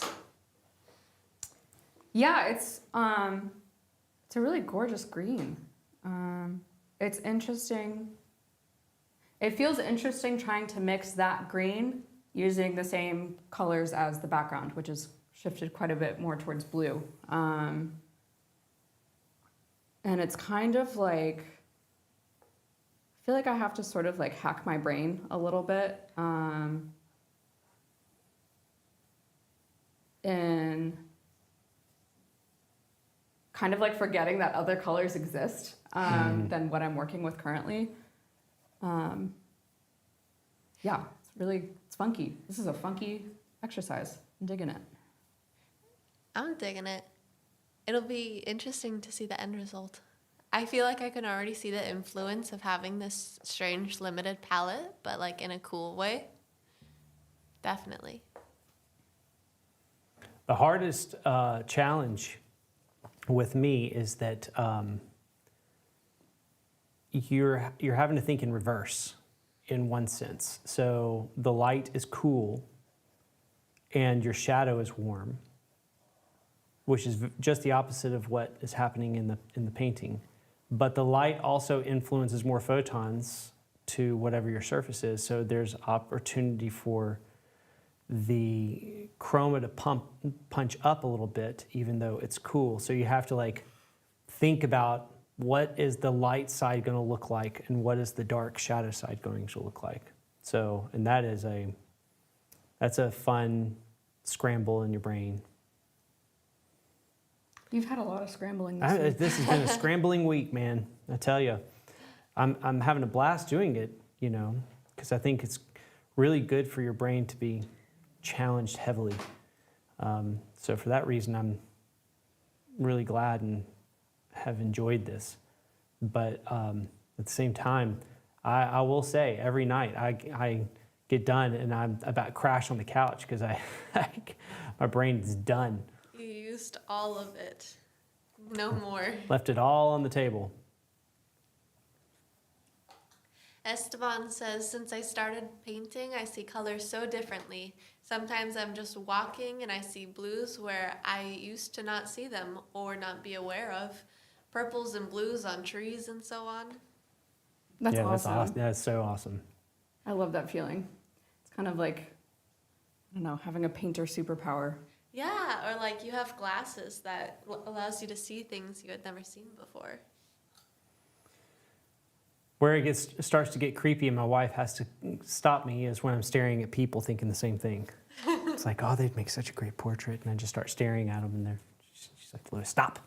Yeah, it's a really gorgeous green. It's interesting. It feels interesting trying to mix that green using the same colors as the background, which is shifted quite a bit more towards blue. And it's kind of like, I feel like I have to sort of like hack my brain a little bit. And kind of like forgetting that other colors exist than what I'm working with currently. Yeah, it's funky. This is a funky exercise. I'm digging it. I'm digging it. It'll be interesting to see the end result. I feel like I can already see the influence of having this strange limited palette, but like in a cool way. Definitely. The hardest challenge with me is that you're having to think in reverse in one sense. So the light is cool and your shadow is warm, which is just the opposite of what is happening in the painting. But the light also influences more photons to whatever your surface is. So there's opportunity for the chroma to punch up a little bit, even though it's cool. So you have to like think about what is the light side going to look like and what is the dark shadow side going to look like. So, and that's a fun scramble in your brain. You've had a lot of scrambling this week. This has been a scrambling week, man. I tell you, I'm having a blast doing it, because I think it's really good for your brain to be challenged heavily. So for that reason, I'm really glad and have enjoyed this. But at the same time, I will say every night I get done and I'm about crash on the couch because my brain is done. You used all of it. No more. Left it all on the table. Esteban says, since I started painting, I see colors so differently. Sometimes I'm just walking and I see blues where I used to not see them or not be aware of. Purples and blues on trees and so on. That's awesome. That's so awesome. I love that feeling. It's kind of like, I don't know, having a painter superpower. Yeah, or like you have glasses that allows you to see things you had never seen before. Where it starts to get creepy and my wife has to stop me is when I'm staring at people thinking the same thing. It's like, oh, they'd make such a great portrait. And I just start staring at them and she's like, Louis, stop.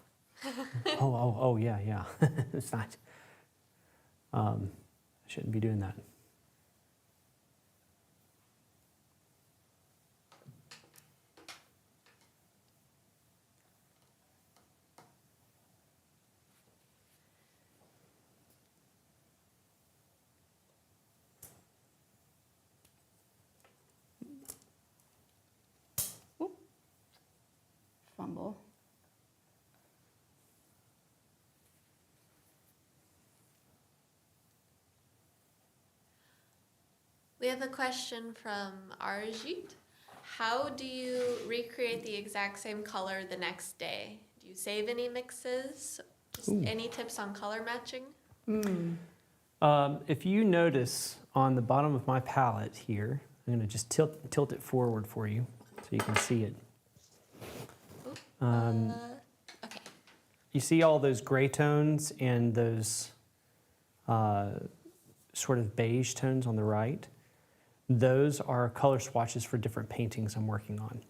oh, yeah. It's not. I shouldn't be doing that. Fumble. We have a question from Arjit. How do you recreate the exact same color the next day? Do you save any mixes? Just any tips on color matching? If you notice on the bottom of my palette here, I'm going to just tilt it forward for you so you can see it. Okay. You see all those gray tones and those sort of beige tones on the right? Those are color swatches for different paintings I'm working on.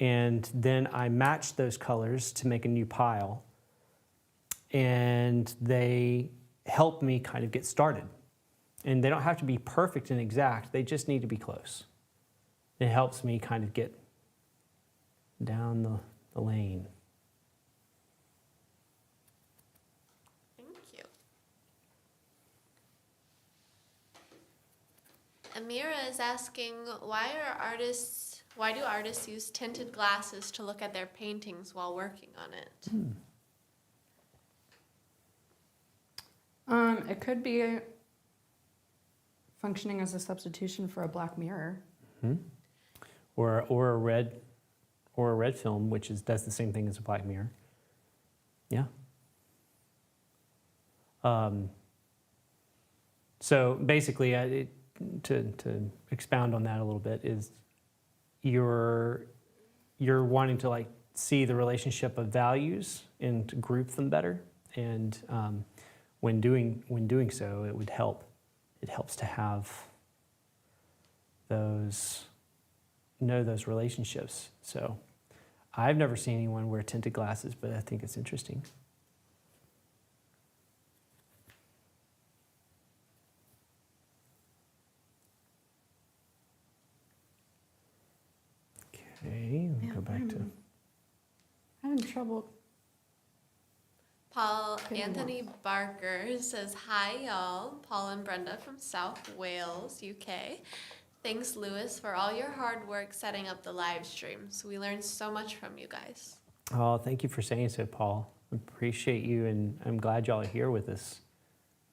And then I match those colors to make a new pile. And they help me kind of get started. And they don't have to be perfect and exact, they just need to be close. It helps me kind of get down the lane. Amira is asking, why do artists use tinted glasses to look at their paintings while working on it? It could be functioning as a substitution for a black mirror. Or a red film, which does the same thing as a black mirror. Yeah. So basically, to expound on that a little bit, is you're wanting to like see the relationship of values and to group them better, and when doing so, it would help. It helps to have know those relationships. So I've never seen anyone wear tinted glasses, but I think it's interesting. Okay, we'll go back to... Having trouble. Paul Good Anthony Barker says, hi y'all, Paul and Brenda from South Wales, UK. Thanks, Lewis, for all your hard work setting up the live streams. We learned so much from you guys. Oh, thank you for saying so, Paul. Appreciate you, and I'm glad y'all are here with us.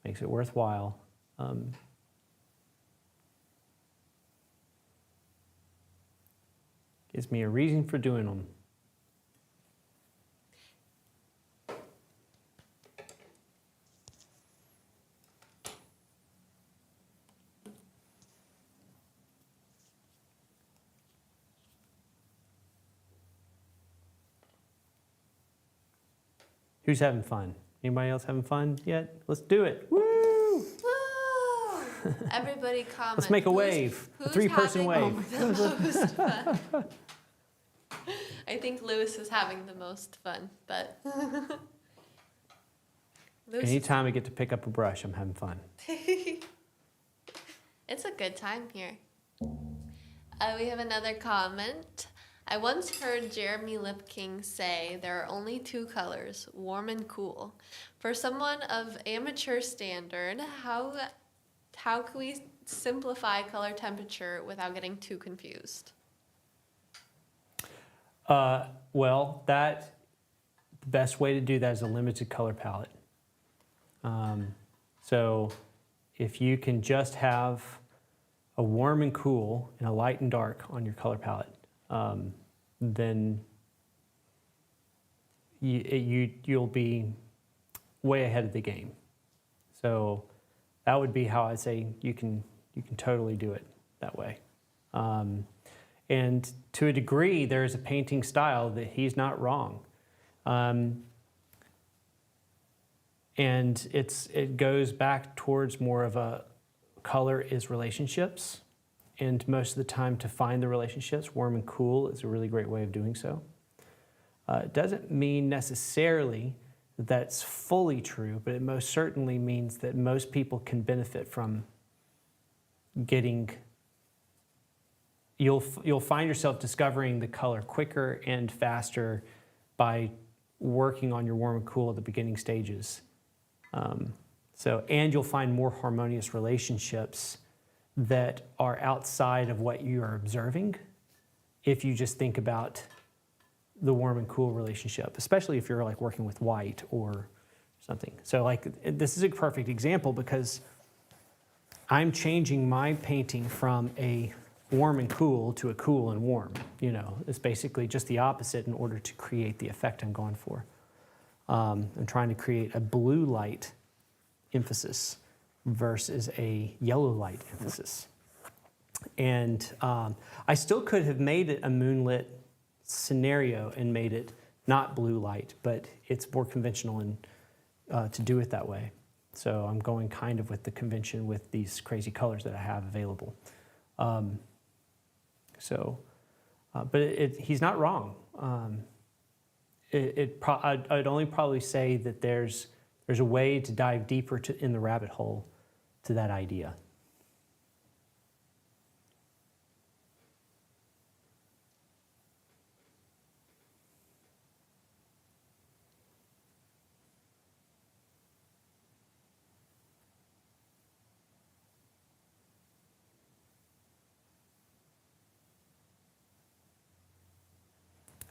Makes it worthwhile. Gives me a reason for doing them. Who's having fun? Anybody else having fun yet? Let's do it. Woo! Woo! Everybody comment. Let's make a wave. A three-person wave. Having the most fun? I think Lewis is having the most fun, but Lewis Anytime I get to pick up a brush, I'm having fun. It's a good time here. We have another comment. I once heard Jeremy Lipking say there are only two colors, warm and cool. For someone of amateur standard, how can we simplify color temperature without getting too confused? Well, the best way to do that is a limited color palette. So if you can just have a warm and cool and a light and dark on your color palette, then you'll be way ahead of the game. So that would be how I'd say you can totally do it that way. And to a degree, there's a painting style that he's not wrong. And it goes back towards more of a color is relationships. And most of the time to find the relationships, warm and cool is a really great way of doing so. It doesn't mean necessarily that that's fully true, but it most certainly means that most people can benefit from getting, you'll find yourself discovering the color quicker and faster by working on your warm and cool at the beginning stages. And you'll find more harmonious relationships that are outside of what you are observing if you just think about the warm and cool relationship, especially if you're like working with white or something. So like this is a perfect example because I'm changing my painting from a warm and cool to a cool and warm. You know, it's basically just the opposite in order to create the effect I'm going for. I'm trying to create a blue light emphasis versus a yellow light emphasis. And I still could have made it a moonlit scenario and made it not blue light, but it's more conventional to do it that way. So I'm going kind of with the convention with these crazy colors that I have available. But he's not wrong. I'd only probably say that there's a way to dive deeper in the rabbit hole to that idea.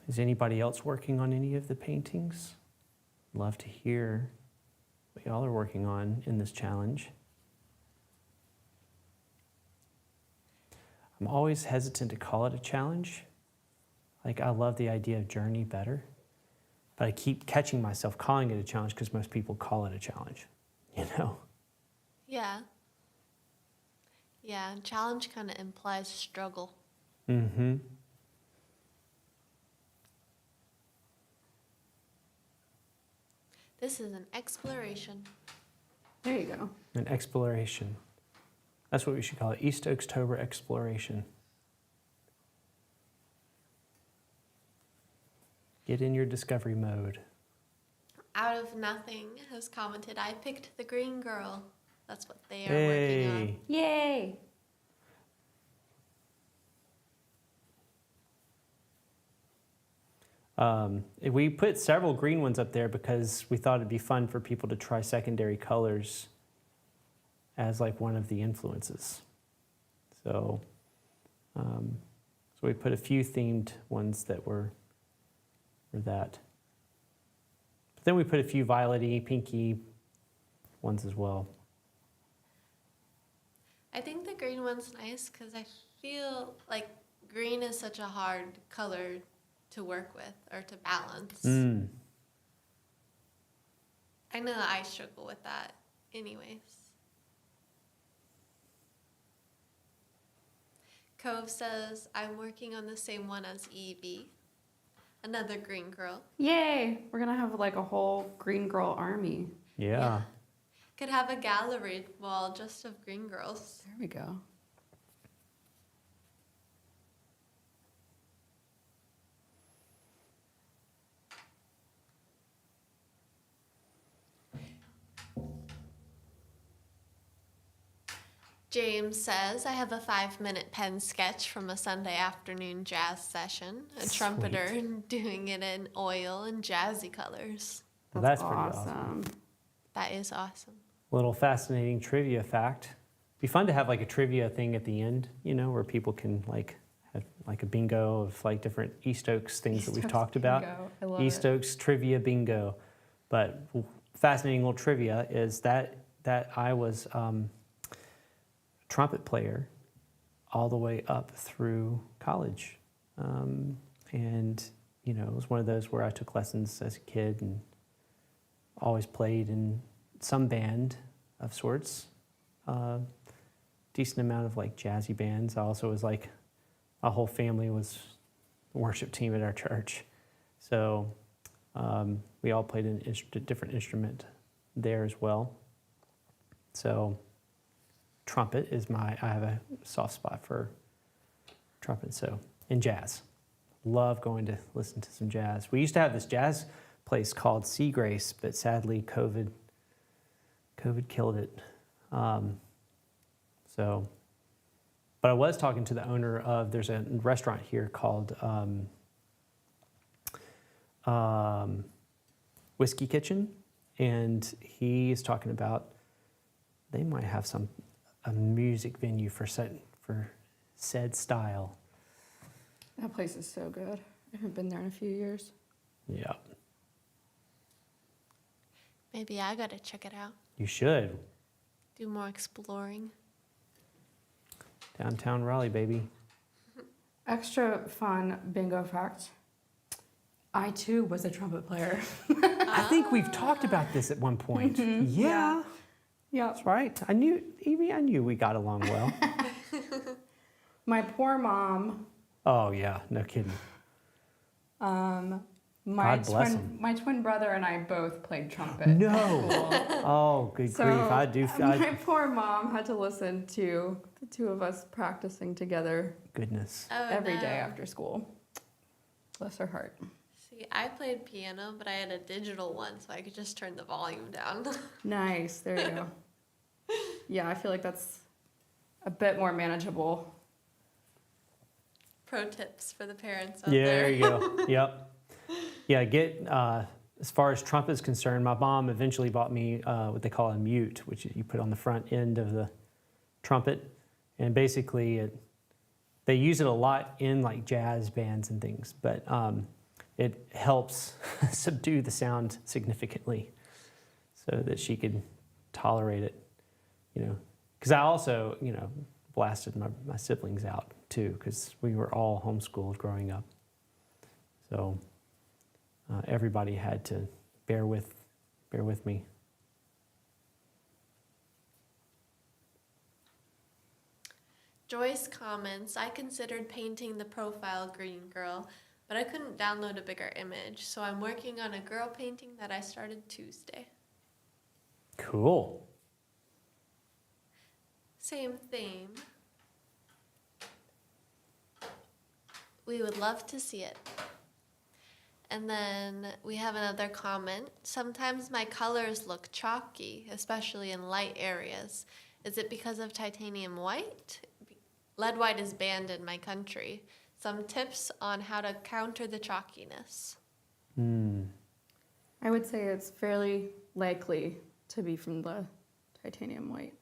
Is anybody else working on any of the paintings? Love to hear what y'all are working on in this challenge. I'm always hesitant to call it a challenge. Like, I love the idea of journey better, but I keep catching myself calling it a challenge because most people call it a challenge, you know? Yeah. Yeah, and challenge kind of implies struggle. Mm-hmm. This is an exploration. There you go. An exploration. That's what we should call it, East Oaktober exploration. Get in your discovery mode. Out of Nothing has commented, I picked the green girl. That's what they are working on. Hey, Yay! we put several green ones up there because we thought it'd be fun for people to try secondary colors as like one of the influences. So we put a few themed ones that were that. But then we put a few violet-y, pinky ones as well. I think the green one's nice because I feel like green is such a hard color to work with or to balance. Mm. I know I struggle with that anyways. Cove says, I'm working on the same one as Evie. Another green girl. Yay! We're gonna have like a whole green girl army. Yeah. Could have a gallery wall just of green girls. There we go. James says, I have a 5-minute pen sketch from a Sunday afternoon jazz session. A trumpeter doing it in oil and jazzy colors. Well, that's pretty awesome. That is awesome. Little fascinating trivia fact. Be fun to have like a trivia thing at the end, you know, where people can like have like a bingo of like different East Oaks things that we've talked about. I love East it. Oaks trivia bingo. But fascinating little trivia is that I was trumpet player all the way up through college. And, you know, it was one of those where I took lessons as a kid and always played in some band of sorts. Decent amount of like jazzy bands. I also was like, a whole family was the worship team at our church. So we all played a different instrument there as well. So trumpet is I have a soft spot for trumpet, so, and jazz. Love going to listen to some jazz. We used to have this jazz place called Sea Grace, but sadly COVID killed it. But I was talking to the owner of, there's a restaurant here called Whiskey Kitchen, and he is talking about they might have a music venue for said style. That place is so good. I haven't been there in a few years. Yeah, Maybe I gotta check it out. you should. Do more exploring. Downtown Raleigh, baby. Extra fun bingo fact. I too was a trumpet player. I think we've talked about this at one point. Yeah, Yeah. that's right. I knew, Evie, I knew we got along well. My poor mom. Oh yeah, no kidding. My God bless him. my twin brother and I both played trumpet. No. at school. Oh, good So grief! my poor mom had to listen to the two of us practicing together Goodness. Oh, every no. day after school. Bless her heart. See, I played piano, but I had a digital one, so I could just turn the volume down. Nice. There you go. Yeah, I feel like that's a bit more manageable. Pro tips for the parents out Yeah, there. there you go. Yep. Yeah, as far as trumpet is concerned, my mom eventually bought me what they call a mute, which you put on the front end of the trumpet. And basically, they use it a lot in like jazz bands and things. But it helps subdue the sound significantly so that she could tolerate it, you know. Because I also, you know, blasted my siblings out too, because we were all homeschooled growing up. So everybody had to bear with me. Joyce comments, I considered painting the profile green girl, but I couldn't download a bigger image, so I'm working on a girl painting that I started Tuesday. Cool. Same theme. We would love to see it. And then we have another comment. Sometimes my colors look chalky, especially in light areas. Is it because of titanium white? Lead white is banned in my country. Some tips on how to counter the chalkiness. I would say it's fairly likely to be from the titanium white.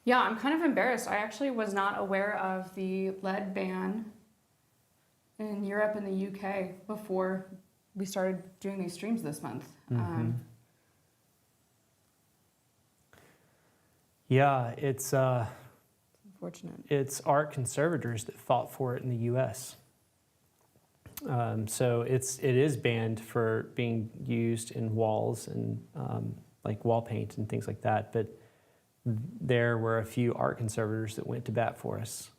Yeah, I'm kind of embarrassed. I actually was not aware of the lead ban in Europe and the UK before we started doing these streams this month. Yeah, it's Unfortunate. it's art conservators that fought for it in the U.S. So it is banned for being used in walls and like wall paint and things like that. But there were a few art conservators that went to bat for us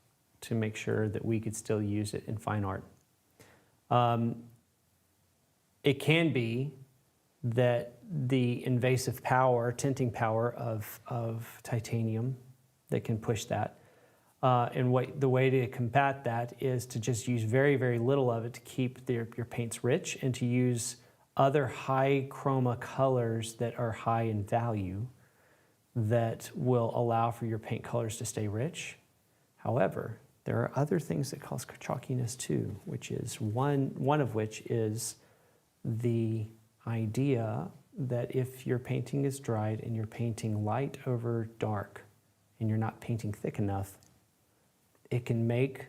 to make sure that we could still use it in fine art. It can be that the invasive power, tinting power of titanium that can push that. And the way to combat that is to just use very, very little of it to keep your paints rich, and to use other high chroma colors that are high in value that will allow for your paint colors to stay rich. However, there are other things that cause chalkiness too, which is one of which is the idea that if your painting is dried and you're painting light over dark and you're not painting thick enough, it can make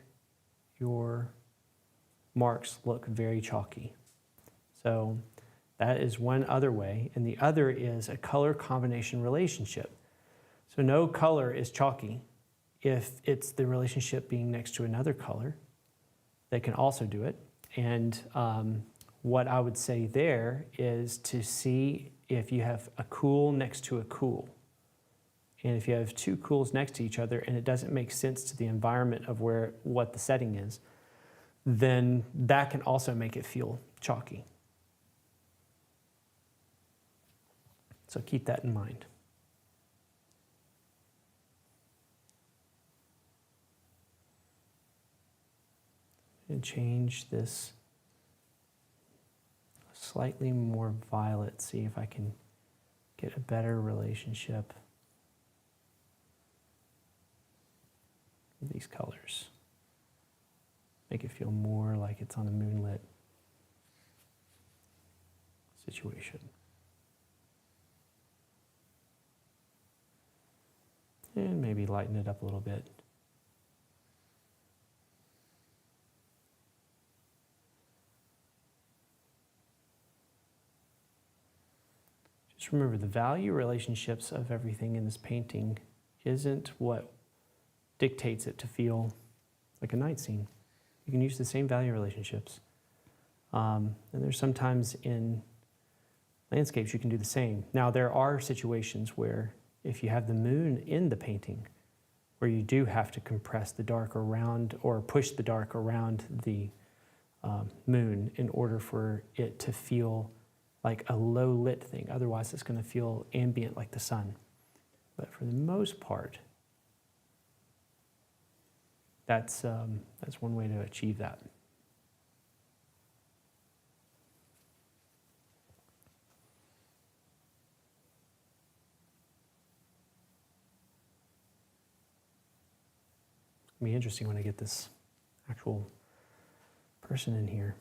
your marks look very chalky. So that is one other way. And the other is a color combination relationship. So no color is chalky if it's the relationship being next to another color that can also do it. And what I would say there is to see if you have a cool next to a cool. And if you have two cools next to each other and it doesn't make sense to the environment of what the setting is, then that can also make it feel chalky. So keep that in mind. And change this slightly more violet, see if I can get a better relationship with these colors. Make it feel more like it's on a moonlit situation. And maybe lighten it up a little bit. Just remember, the value relationships of everything in this painting isn't what dictates it to feel like a night scene. You can use the same value relationships. And there's sometimes in landscapes you can do the same. Now there are situations where if you have the moon in the painting, where you do have to compress the dark around or push the dark around the moon in order for it to feel like a low lit thing. Otherwise it's going to feel ambient like the sun. But for the most part, that's one way to achieve that. It'll be interesting when I get this actual person in here.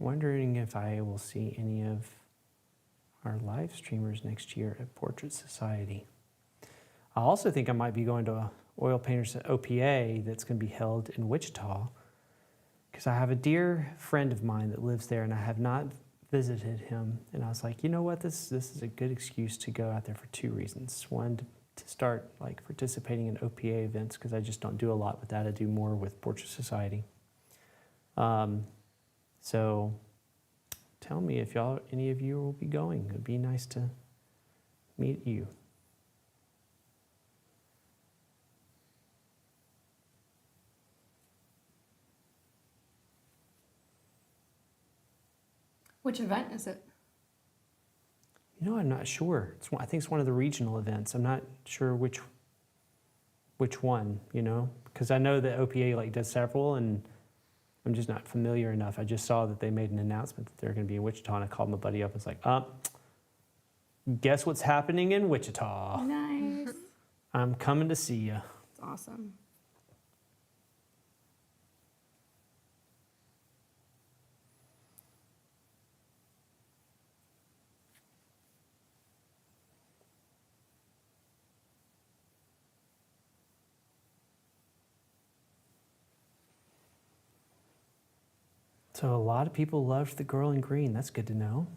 wondering if I will see any of our live streamers next year at Portrait Society. I also think I might be going to a Oil Painters OPA that's going to be held in Wichita, because I have a dear friend of mine that lives there and I have not visited him. And I was like, you know what, this is a good excuse to go out there for two reasons. One, to start like participating in OPA events, because I just don't do a lot with that. I do more with Portrait Society. So tell me if any of you will be going. It'd be nice to meet you. Which event is it? You know, I'm not sure. I think it's one of the regional events. I'm not sure which one, you know, because I know that OPA like does several, and I'm just not familiar enough. I just saw that they made an announcement that they're going to be in Wichita, and I called my buddy up and was like, guess what's happening in Wichita? Nice. I'm coming to see you. It's awesome. So a lot of people loved the girl in green. That's good to know.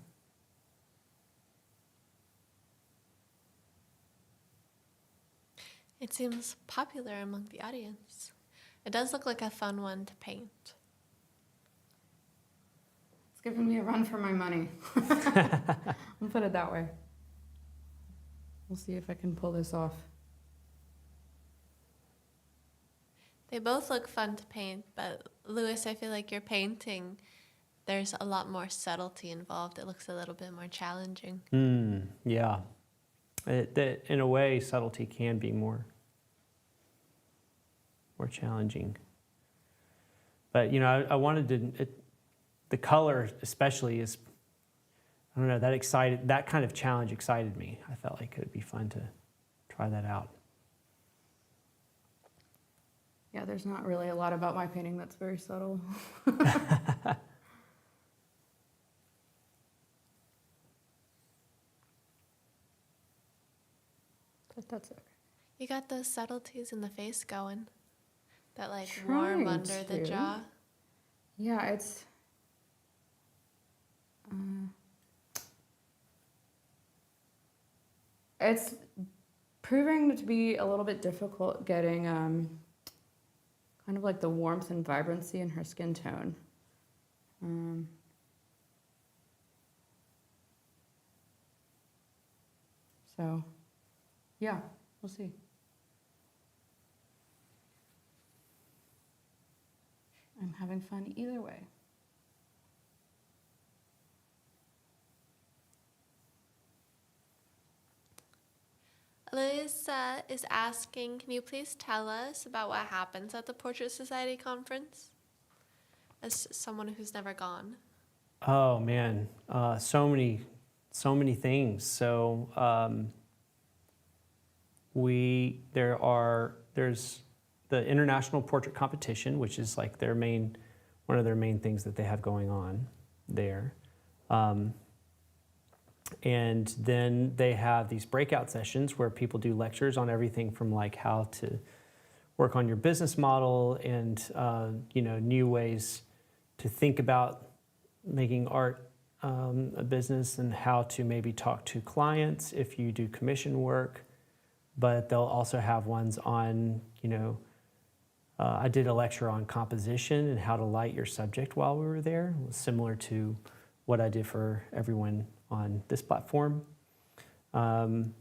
It seems popular among the audience. It does look like a fun one to paint. It's giving me a run for my money. I'll put it that way. We'll see if I can pull this off. They both look fun to paint, but Lewis, I feel like your painting, there's a lot more subtlety involved. It looks a little bit more challenging. Yeah. In a way, subtlety can be more challenging. But, you know, I wanted to, the color especially is, I don't know, that kind of challenge excited me. I felt like it would be fun to try that out. Yeah, there's not really a lot about my painting that's very subtle. But that's okay. You got those subtleties in the face going. That like warm under the jaw. Yeah, it's proving to be a little bit difficult getting kind of like the warmth and vibrancy in her skin tone. So, yeah, we'll see. I'm having fun either way. Alyssa is asking, can you please tell us about what happens at the Portrait Society conference? As someone who's never gone. Oh man, so many things. So there's the International Portrait Competition, which is like one of their main things that they have going on there. And then they have these breakout sessions where people do lectures on everything from like how to work on your business model and new ways to think about making art a business, and how to maybe talk to clients if you do commission work. But they'll also have ones on, I did a lecture on composition and how to light your subject while we were there. It was similar to what I did for everyone on this platform. And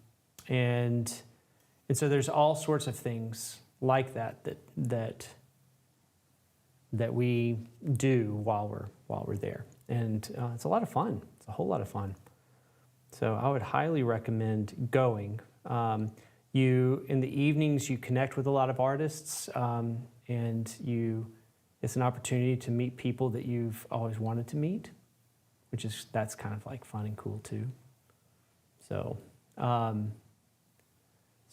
so there's all sorts of things like that we do while we're there. And it's a lot of fun. It's a whole lot of fun. So I would highly recommend going. In the evenings, you connect with a lot of artists, and it's an opportunity to meet people that you've always wanted to meet, that's kind of like fun and cool too. So,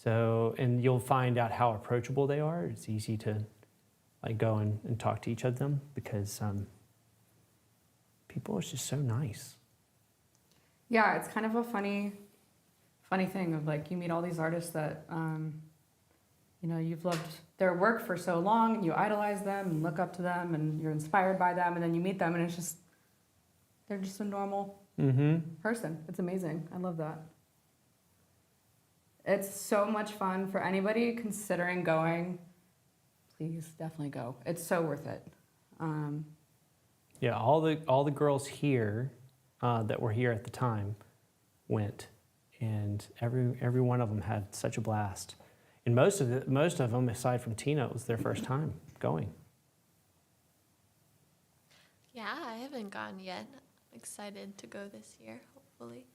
and you'll find out how approachable they are. It's easy to like go and talk to each of them, because People are just so nice. Yeah, it's kind of a funny thing of like you meet all these artists that you know, you've loved their work for so long, and you idolize them and look up to them, and you're inspired by them, and then you meet them, and it's just they're just a normal person. It's amazing. I love that. It's so much fun for anybody considering going. Please definitely go. It's so worth it. Yeah, all the girls here that were here at the time went, and every one of them had such a blast. And most of them, aside from Tina, it was their first time going. Yeah, I haven't gone yet. I'm excited to go this year, hopefully.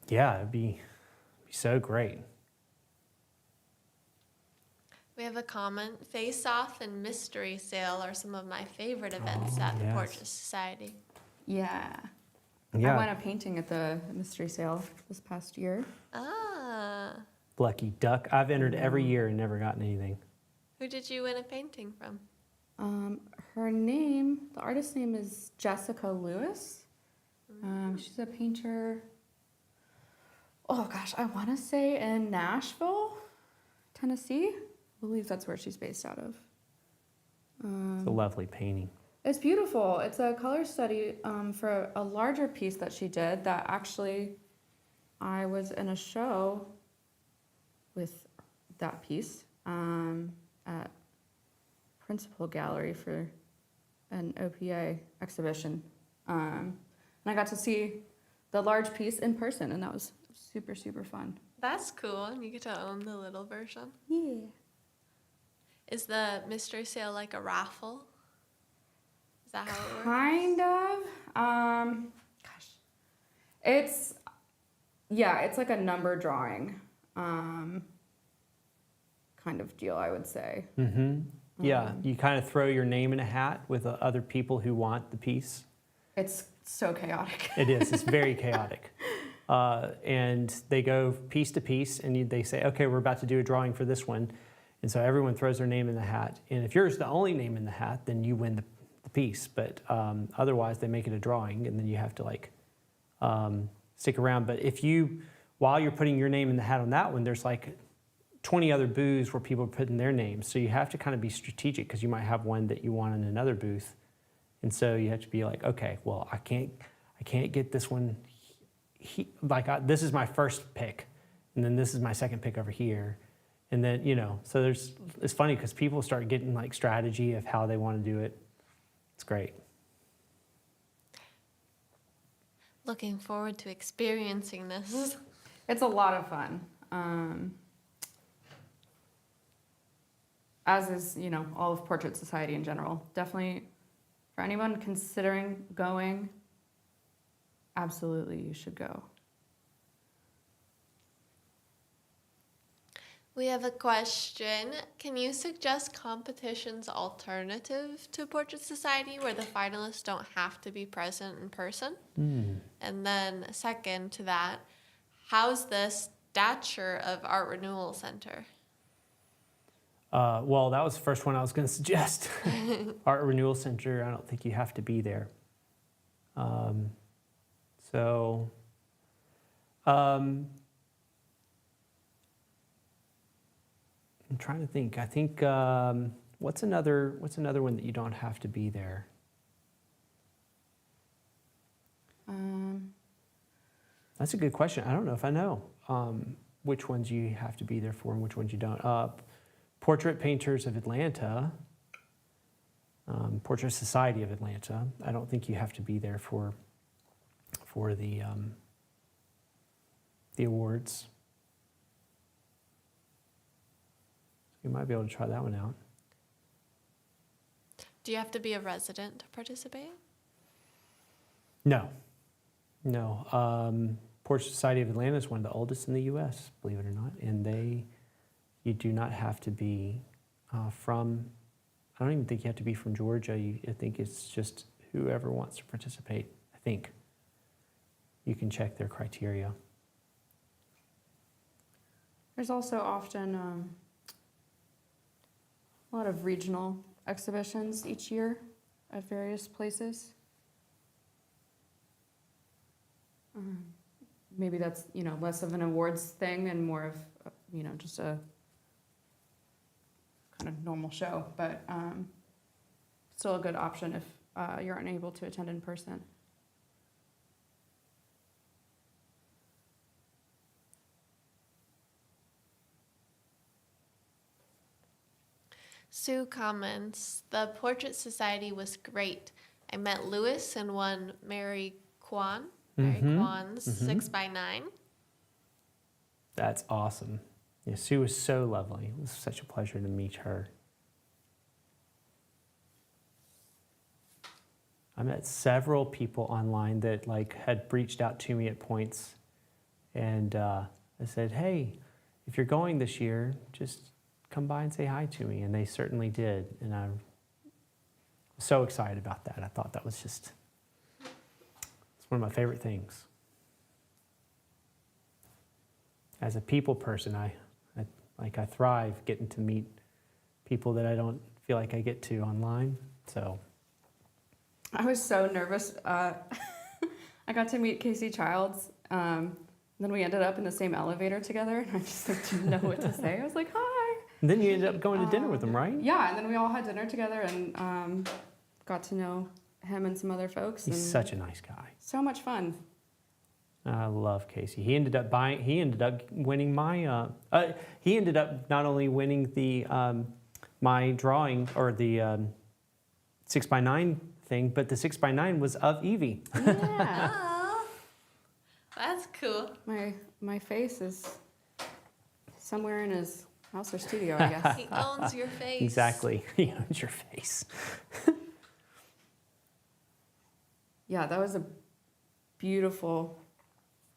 Yeah, it'd be so great. We have a comment. Face Off and Mystery Sale are some of my favorite events at the yes. Portrait Society. Yeah. Yeah, I went a painting at the mystery sale this past year. Ah. lucky duck. I've entered every year and never gotten anything. Who did you win a painting from? Her name, the artist's name is Jessica Lewis. She's a painter. Oh gosh, I want to say in Nashville, Tennessee. I believe that's where she's based out of. It's a lovely painting. It's beautiful. It's a color study for a larger piece that she did that actually I was in a show with that piece at Principal Gallery for an OPA exhibition. And I got to see the large piece in person, and that was super, super fun. That's cool. And you get to own the little version. Yeah. Is the mystery sale like a raffle? Is that how it works? Kind of. Gosh. It's like a number drawing kind of deal, I would say. Mm-hmm. Yeah, you kind of throw your name in a hat with other people who want the piece. It's so chaotic. It is. It's very chaotic. And they go piece to piece, and they say, okay, we're about to do a drawing for this one. And so everyone throws their name in the hat. And if yours is the only name in the hat, then you win the piece. But otherwise, they make it a drawing, and then you have to stick around. But while you're putting your name in the hat on that one, there's like 20 other booths where people are putting their names. So you have to kind of be strategic, because you might have one that you want in another booth. And so you have to be like, okay, well, I can't get this one. This is my first pick, and then this is my second pick over here. And then, so it's funny because people start getting like strategy of how they want to do it. It's great. Looking forward to experiencing this. It's a lot of fun. As is, all of Portrait Society in general. Definitely, for anyone considering going, absolutely you should go. We have a question. Can you suggest competitions alternative to Portrait Society where the finalists don't have to be present in person? And then second to that, how's the stature of Art Renewal Center? Well, that was the first one I was going to suggest. Art Renewal Center, I don't think you have to be there. I'm trying to think. I think what's another one that you don't have to be there? That's a good question. I don't know if I know which ones you have to be there for and which ones you don't. Portrait Painters of Atlanta, Portrait Society of Atlanta. I don't think you have to be there for the awards. You might be able to try that one out. Do you have to be a resident to participate? No. Portrait Society of Atlanta is one of the oldest in the U.S., believe it or not, and you do not have to be from. I don't even think you have to be from Georgia. I think it's just whoever wants to participate. I think you can check their criteria. There's also often a lot of regional exhibitions each year at various places. Maybe that's, less of an awards thing and more of, just a kind of normal show, but still a good option if you're unable to attend in person. Sue comments, the Portrait Society was great. I met Lewis and won Mary Kwan's 6x9. That's awesome. Yeah, Sue was so lovely. It was such a pleasure to meet her. I met several people online that had reached out to me at points, and I said, "Hey, if you're going this year, just come by and say hi to me." And they certainly did, and I was so excited about that. I thought that was it's one of my favorite things. As a people person, I thrive getting to meet people that I don't feel like I get to online. So I was so nervous. I got to meet Casey Childs. Then we ended up in the same elevator together, and I just didn't know what to say. I was like, "Hi." and then you ended up going to dinner with them, right? Yeah, and then we all had dinner together and got to know him and some other folks. He's and such a nice guy. so much fun. I love Casey. He ended up winning my. He ended up not only winning the my drawing or the 6x9 thing, but the 6x9 was of Evie. Yeah. Oh, that's cool. My face is somewhere in his house or studio, I guess. He owns your face. Exactly. He owns your face. Yeah, that was a beautiful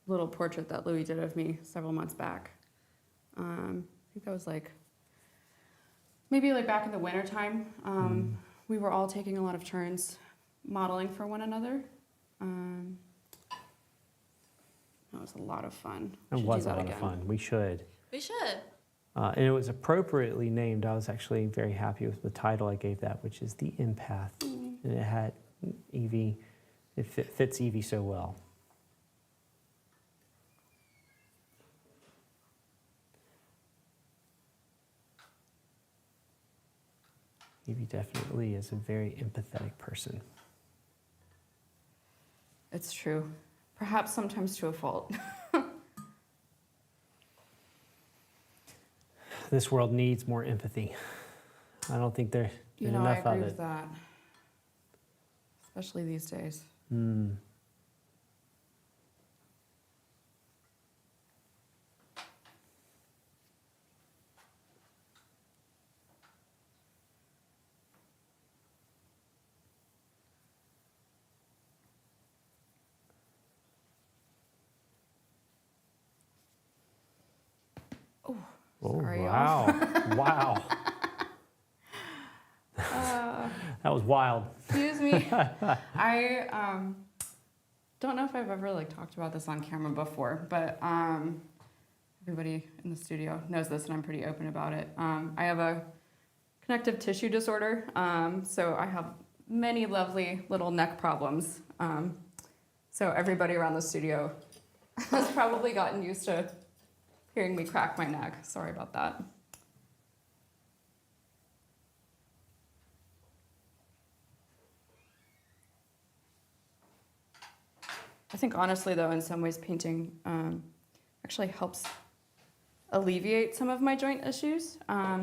little portrait that Louis did of me several months back. I think that was maybe back in the wintertime. We were all taking a lot of turns modeling for one another. That was a lot of fun. It Should was do a that lot again. of fun. We should. We should. And it was appropriately named. I was actually very happy with the title I gave that, which is The Empath. And it had Evie. It fits Evie so well. Evie definitely is a very empathetic person. It's true. Perhaps sometimes to a fault. This world needs more empathy. I don't think there's I enough agree of with it. that. Especially these days. Oh, Sorry, y'all. wow. Wow. That was wild. Excuse me. I don't know if I've ever talked about this on camera before, but everybody in the studio knows this, and I'm pretty open about it. I have a connective tissue disorder, so I have many lovely little neck problems. So everybody around the studio has probably gotten used to hearing me crack my neck. Sorry about that. I think honestly though, in some ways painting actually helps alleviate some of my joint issues,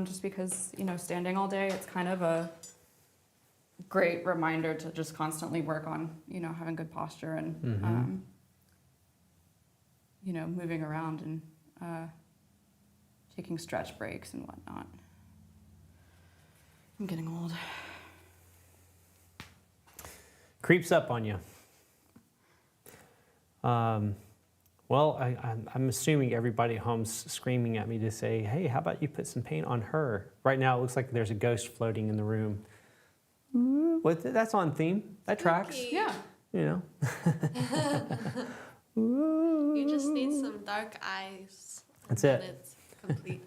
just because, standing all day, it's kind of a great reminder to just constantly work on, having good posture and, moving around and taking stretch breaks and whatnot. I'm getting old. Creeps up on you. Well, I'm assuming everybody at home's screaming at me to say, "Hey, how about you put some paint on her?" Right now, it looks like there's a ghost floating in the room. That's on theme. That tracks. Spooky. Yeah. You just need some dark eyes. That's and it. then it's complete.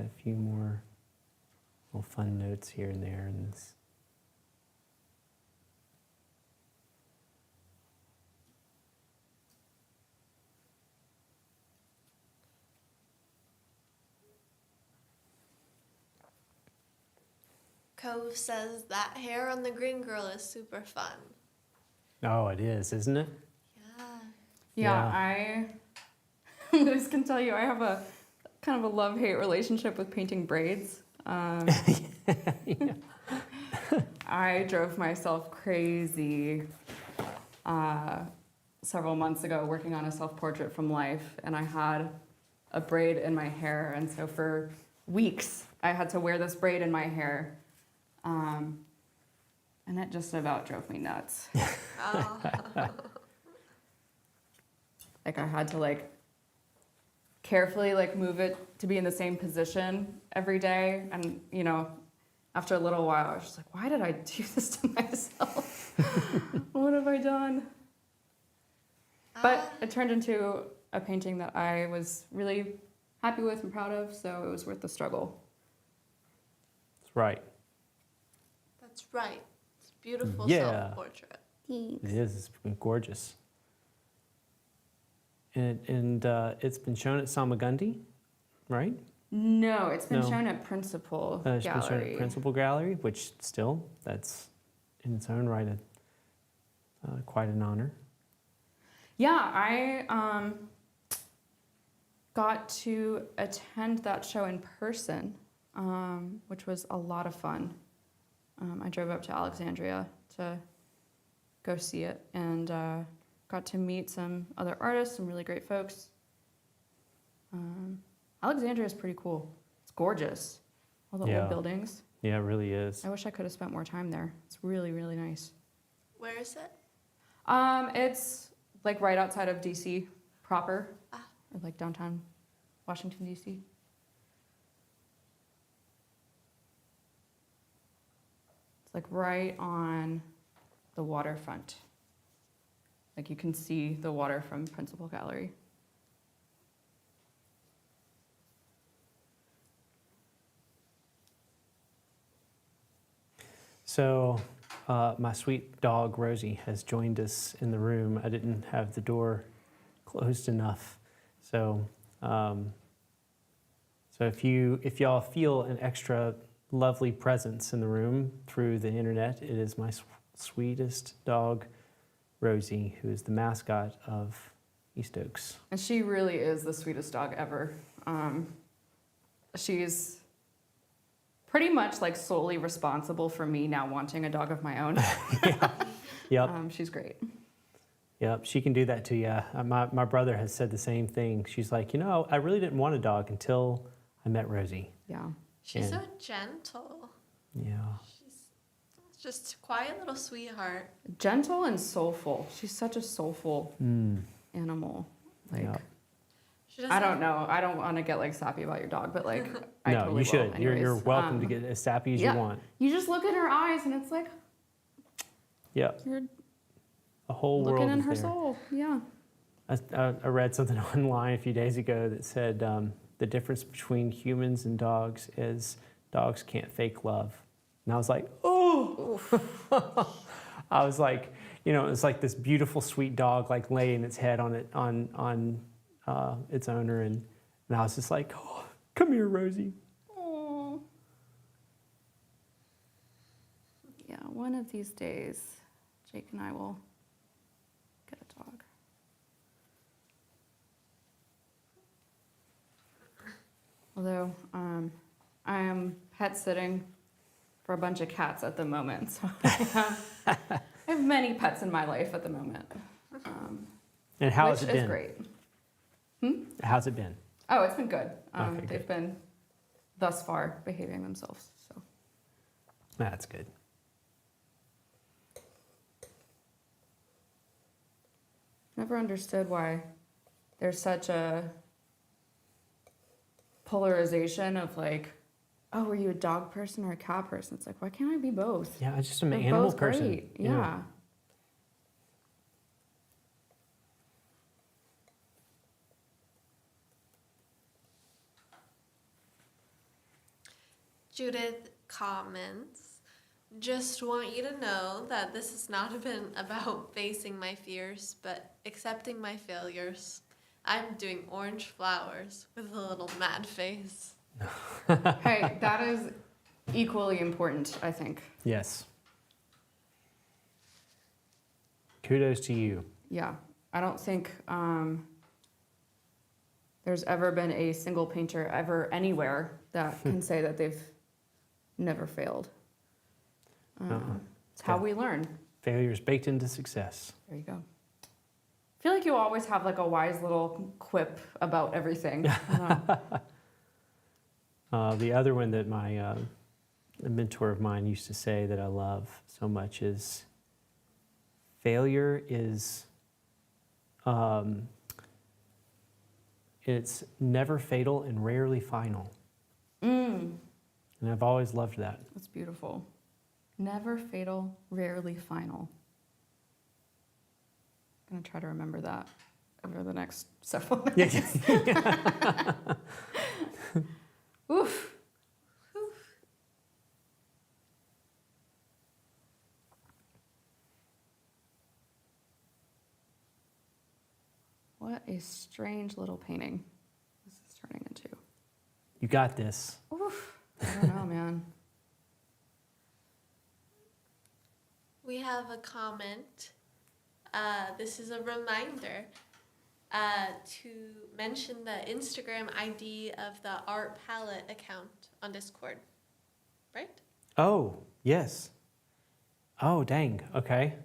Got a few more little fun notes here and there in this. Cove says that hair on the green girl is super fun. Oh, it is, isn't it? Yeah. I Liz can tell you I have a kind of a love-hate relationship with painting braids. I drove myself crazy several months ago working on a self-portrait from life, and I had a braid in my hair, and so for weeks I had to wear this braid in my hair, and it just about drove me nuts. Like I had to carefully move it to be in the same position every day, and after a little while I was just like, why did I do this to myself? What have I done? But it turned into a painting that I was really happy with and proud of, so it was worth the struggle. That's right. That's right. It's a beautiful Yeah. self-portrait. It is. It's been gorgeous. And it's been shown at Samagundi, right? No, it's been No. shown at Principal It's been shown Gallery. at Principal Gallery, which still, that's in its own right quite an honor. Yeah, I got to attend that show in person, which was a lot of fun. I drove up to Alexandria to go see it, and got to meet some other artists, some really great folks. Alexandria is pretty cool. It's gorgeous. All the Yeah. old buildings. Yeah, it really is. I wish I could have spent more time there. It's really, really nice. Where is it? It's right outside of DC proper, Ah. or downtown Washington, DC. It's right on the waterfront. You can see the water from Principal Gallery. So my sweet dog Rosie has joined us in the room. I didn't have the door closed enough, so if y'all feel an extra lovely presence in the room through the internet, it is my sweetest dog Rosie, who is the mascot of East Oaks. And she really is the sweetest dog ever. She's pretty much solely responsible for me now wanting a dog of my own. Yep. She's great. Yep, she can do that to you. My brother has said the same thing. She's like, I really didn't want a dog until I met Rosie. Yeah. She's And- so gentle. Yeah. She's just a quiet little sweetheart. Gentle and soulful. She's such a soulful animal. Yeah. She doesn't I don't know. I don't want to get sappy about your dog, but I No, totally you should. will. You're Anyways, welcome to get as sappy as yeah. you want. You just look in her eyes, and it's like Yeah, you're a whole looking world in is her there. soul. Yeah. I read something online a few days ago that said the difference between humans and dogs is dogs can't fake love. And I was like, oh! I was like, it's like this beautiful, sweet dog laying its head on its owner, and I was just like, oh, come here, Rosie. Aww. Yeah, one of these days, Jake and I will get a dog. Although I am pet sitting for a bunch of cats at the moment, so I have many pets in my life at the moment. And how which has it is been? great. How's it been? Oh, it's been good. Okay, good. They've been thus far behaving themselves. So That's good. never understood why there's such a polarization of oh, are you a dog person or a cat person? It's why can't I be both? Yeah, I just am They're an animal both person. great. Yeah. Judith comments, just want you to know that this has not been about facing my fears, but accepting my failures. I'm doing orange flowers with a little mad face. Hey, that is equally important, I think. Yes. Kudos to you. Yeah, I don't think there's ever been a single painter ever anywhere that can say that they've never failed. It's how we learn. Failure is baked into success. There you go. I feel like you always have like a wise little quip about everything. The other one that a mentor of mine used to say that I love so much is failure is, it's never fatal and rarely final. And I've always loved that. That's beautiful. Never fatal, rarely final. I'm gonna try to remember that over the next several minutes. Oof. What a strange little painting this is turning into. You got this. Oof. I don't know, man. We have a comment. This is a reminder to mention the Instagram ID of the Art Palette account on Discord, right? Oh, yes. Oh, dang. Okay.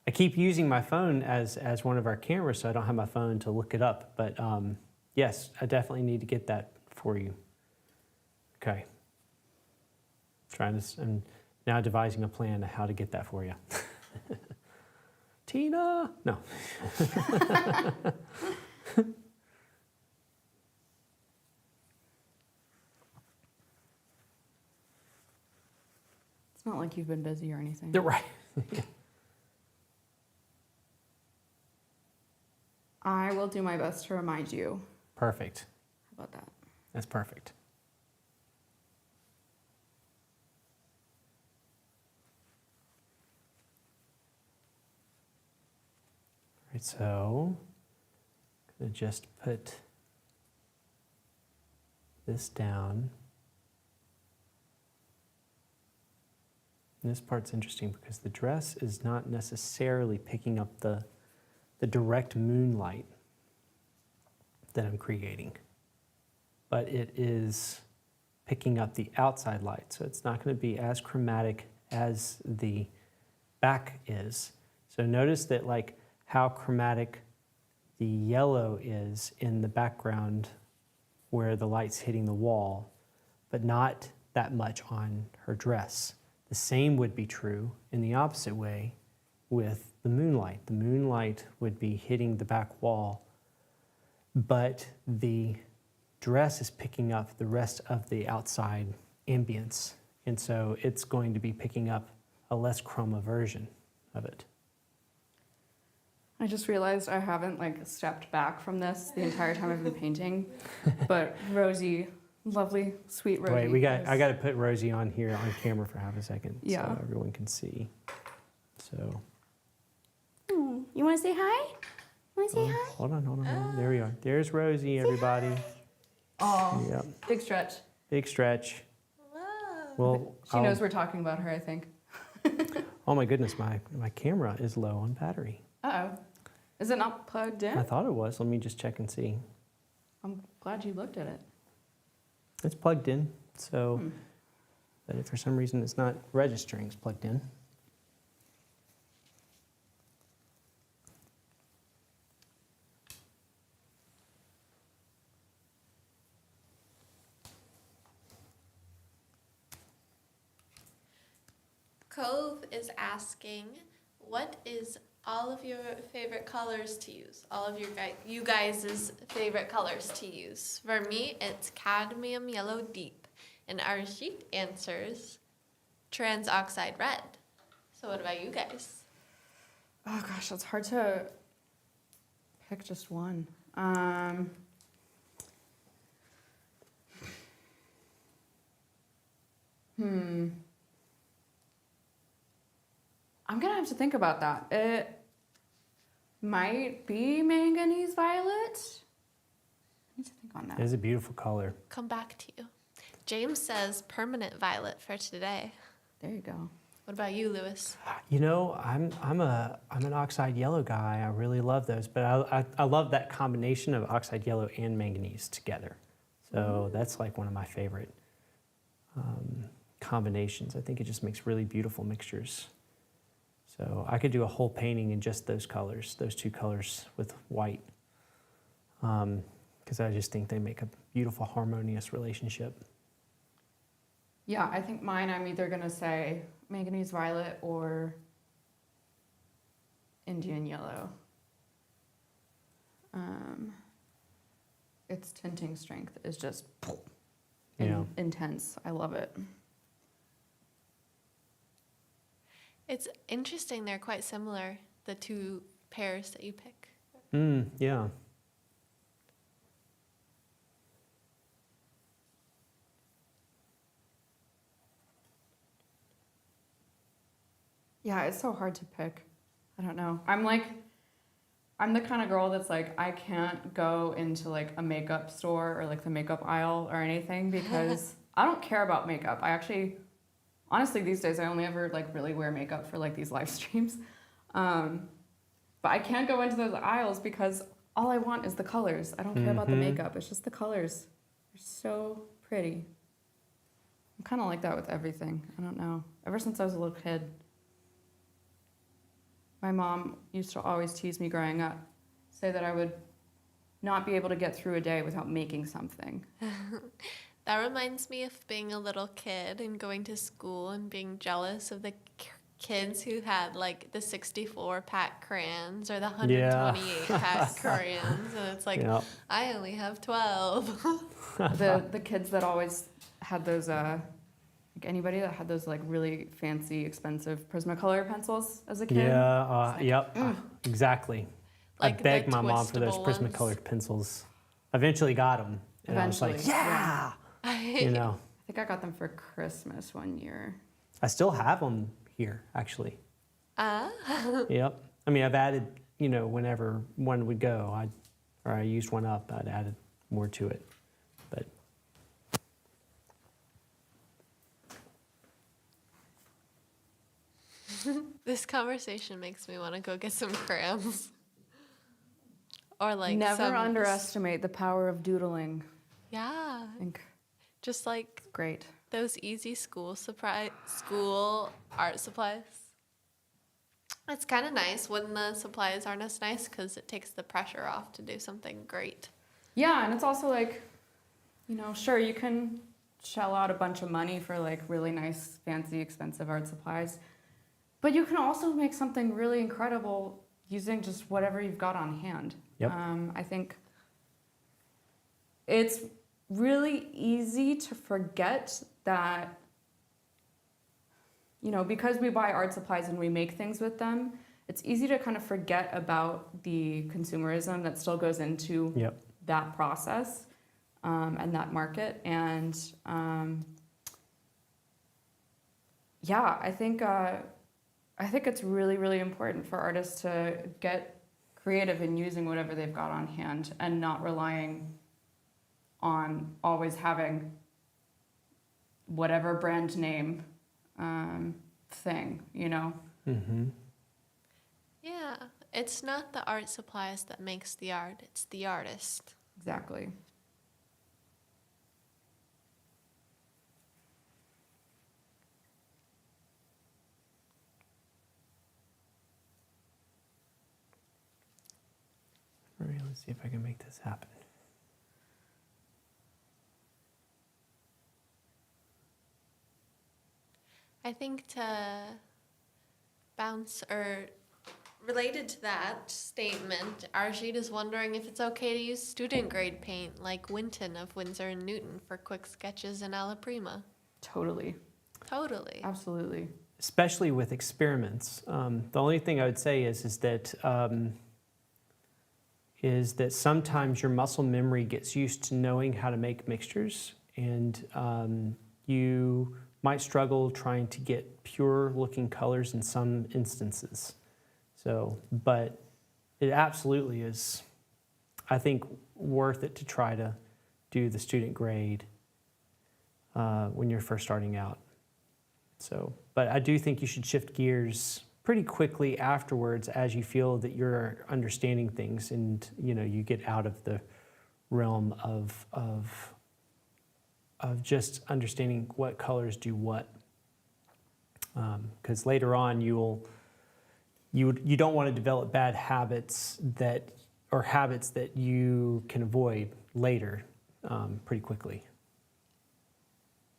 I keep using my phone as one of our cameras, so I don't have my phone to look it up. But yes, I definitely need to get that for you. Okay. I'm now devising a plan of how to get that for you. Tina! No. It's not like you've been busy or anything. You're right. I will do my best to remind you. Perfect. How about that? That's perfect. All right, so I'm going to just put this down. And this part's interesting because the dress is not necessarily picking up the direct moonlight that I'm creating, but it is picking up the outside light. So it's not going to be as chromatic as the back is. So notice that like how chromatic the yellow is in the background where the light's hitting the wall, but not that much on her dress. The same would be true in the opposite way with the moonlight. The moonlight would be hitting the back wall, but the dress is picking up the rest of the outside ambience. And so it's going to be picking up a less chroma version of it. I just realized I haven't like stepped back from this the entire time I've been painting, but Rosie, lovely, sweet Rosie. Wait, I got to put Rosie on here on camera for half a second so everyone can see. So. You want to say hi? Want to say hi? Hold on. There we are. There's Rosie, everybody. Oh, Yep. big stretch. Big stretch. Wow. Well, She knows we're talking about her, I think. oh my goodness, my camera is low on battery. Uh-oh. Is it not plugged in? I thought it was. Let me just check and see. I'm glad you looked at it. It's plugged in, so, but if for some reason it's not registering, it's plugged in. Cove is asking, what is all of your favorite colors to use? All of you guys' favorite colors to use. For me, it's cadmium yellow deep. And Arshit answers trans oxide red. So what about you guys? Oh gosh, that's hard to pick just one. I'm gonna have to think about that. It might be manganese violet. I need to think on that. It is a beautiful color. Come back to you. James says permanent violet for today. There you go. What about you, Lewis? You know, I'm an oxide yellow guy. I really love those, but I love that combination of oxide yellow and manganese together. So that's like one of my favorite combinations. I think it just makes really beautiful mixtures. So I could do a whole painting in just those colors, those two colors with white, because I just think they make a beautiful, harmonious relationship. Yeah, I think mine, I'm either gonna say manganese violet or Indian yellow. Its tinting strength is just Yeah. intense. I love it. It's interesting. They're quite similar, the two pairs that you pick. Yeah. Yeah, it's so hard to pick. I don't know. I'm the kind of girl that's like, I can't go into like a makeup store or like the makeup aisle or anything because I don't care about makeup. I actually, honestly, these days I only ever like really wear makeup for like these live streams. But I can't go into those aisles because all I want is the colors. I don't care about the makeup. It's just the colors. They're so pretty. I'm kind of like that with everything. I don't know. Ever since I was a little kid, my mom used to always tease me growing up, say that I would not be able to get through a day without making something. That reminds me of being a little kid and going to school and being jealous of the kids who had like the 64 pack crayons or the 128 pack crayons, and it's like, Yeah. I only have 12. The kids that always had those, like anybody that had those like really fancy, expensive Prismacolor pencils as a kid. Yeah, yep, exactly. Like I begged the my mom for those twistable ones. Prismacolor pencils. Eventually got them. And I was like, Eventually, yeah! You know, I think I got them for Christmas one year. I still have them here, actually. Ah. Yep. I mean, I've added, you know, whenever one would go, I used one up, I'd added more to it. But This conversation makes me want to go get some crayons. Or like Never some, underestimate the power of doodling. Yeah. I think Just like it's great. those easy school art supplies. It's kind of nice when the supplies aren't as nice because it takes the pressure off to do something great. Yeah, and it's also like, you know, sure, you can shell out a bunch of money for like really nice, fancy, expensive art supplies, but you can also make something really incredible using just whatever you've got on hand. Yep. I think it's really easy to forget that, you know, because we buy art supplies and we make things with them, it's easy to kind of forget about the consumerism that still goes into yep. that process and that market. And yeah, I think it's really, really important for artists to get creative in using whatever they've got on hand and not relying on always having whatever brand name thing, you know? Mm-hmm. Yeah, it's not the art supplies that makes the art, it's the artist. Exactly. All right, let's see if I can make this happen. I think to bounce or related to that statement, Arjit is wondering if it's okay to use student grade paint like Winton of Winsor & Newton for quick sketches in Alla Prima. Totally. Totally. Absolutely. Especially with experiments. The only thing I would say is that sometimes your muscle memory gets used to knowing how to make mixtures, and you might struggle trying to get pure looking colors in some instances. So, but it absolutely is, I think, worth it to try to do the student grade when you're first starting out. So, but I do think you should shift gears pretty quickly afterwards as you feel that you're understanding things and you get out of the realm of just understanding what colors do what. Because later on you don't want to develop bad habits that you can avoid later pretty quickly.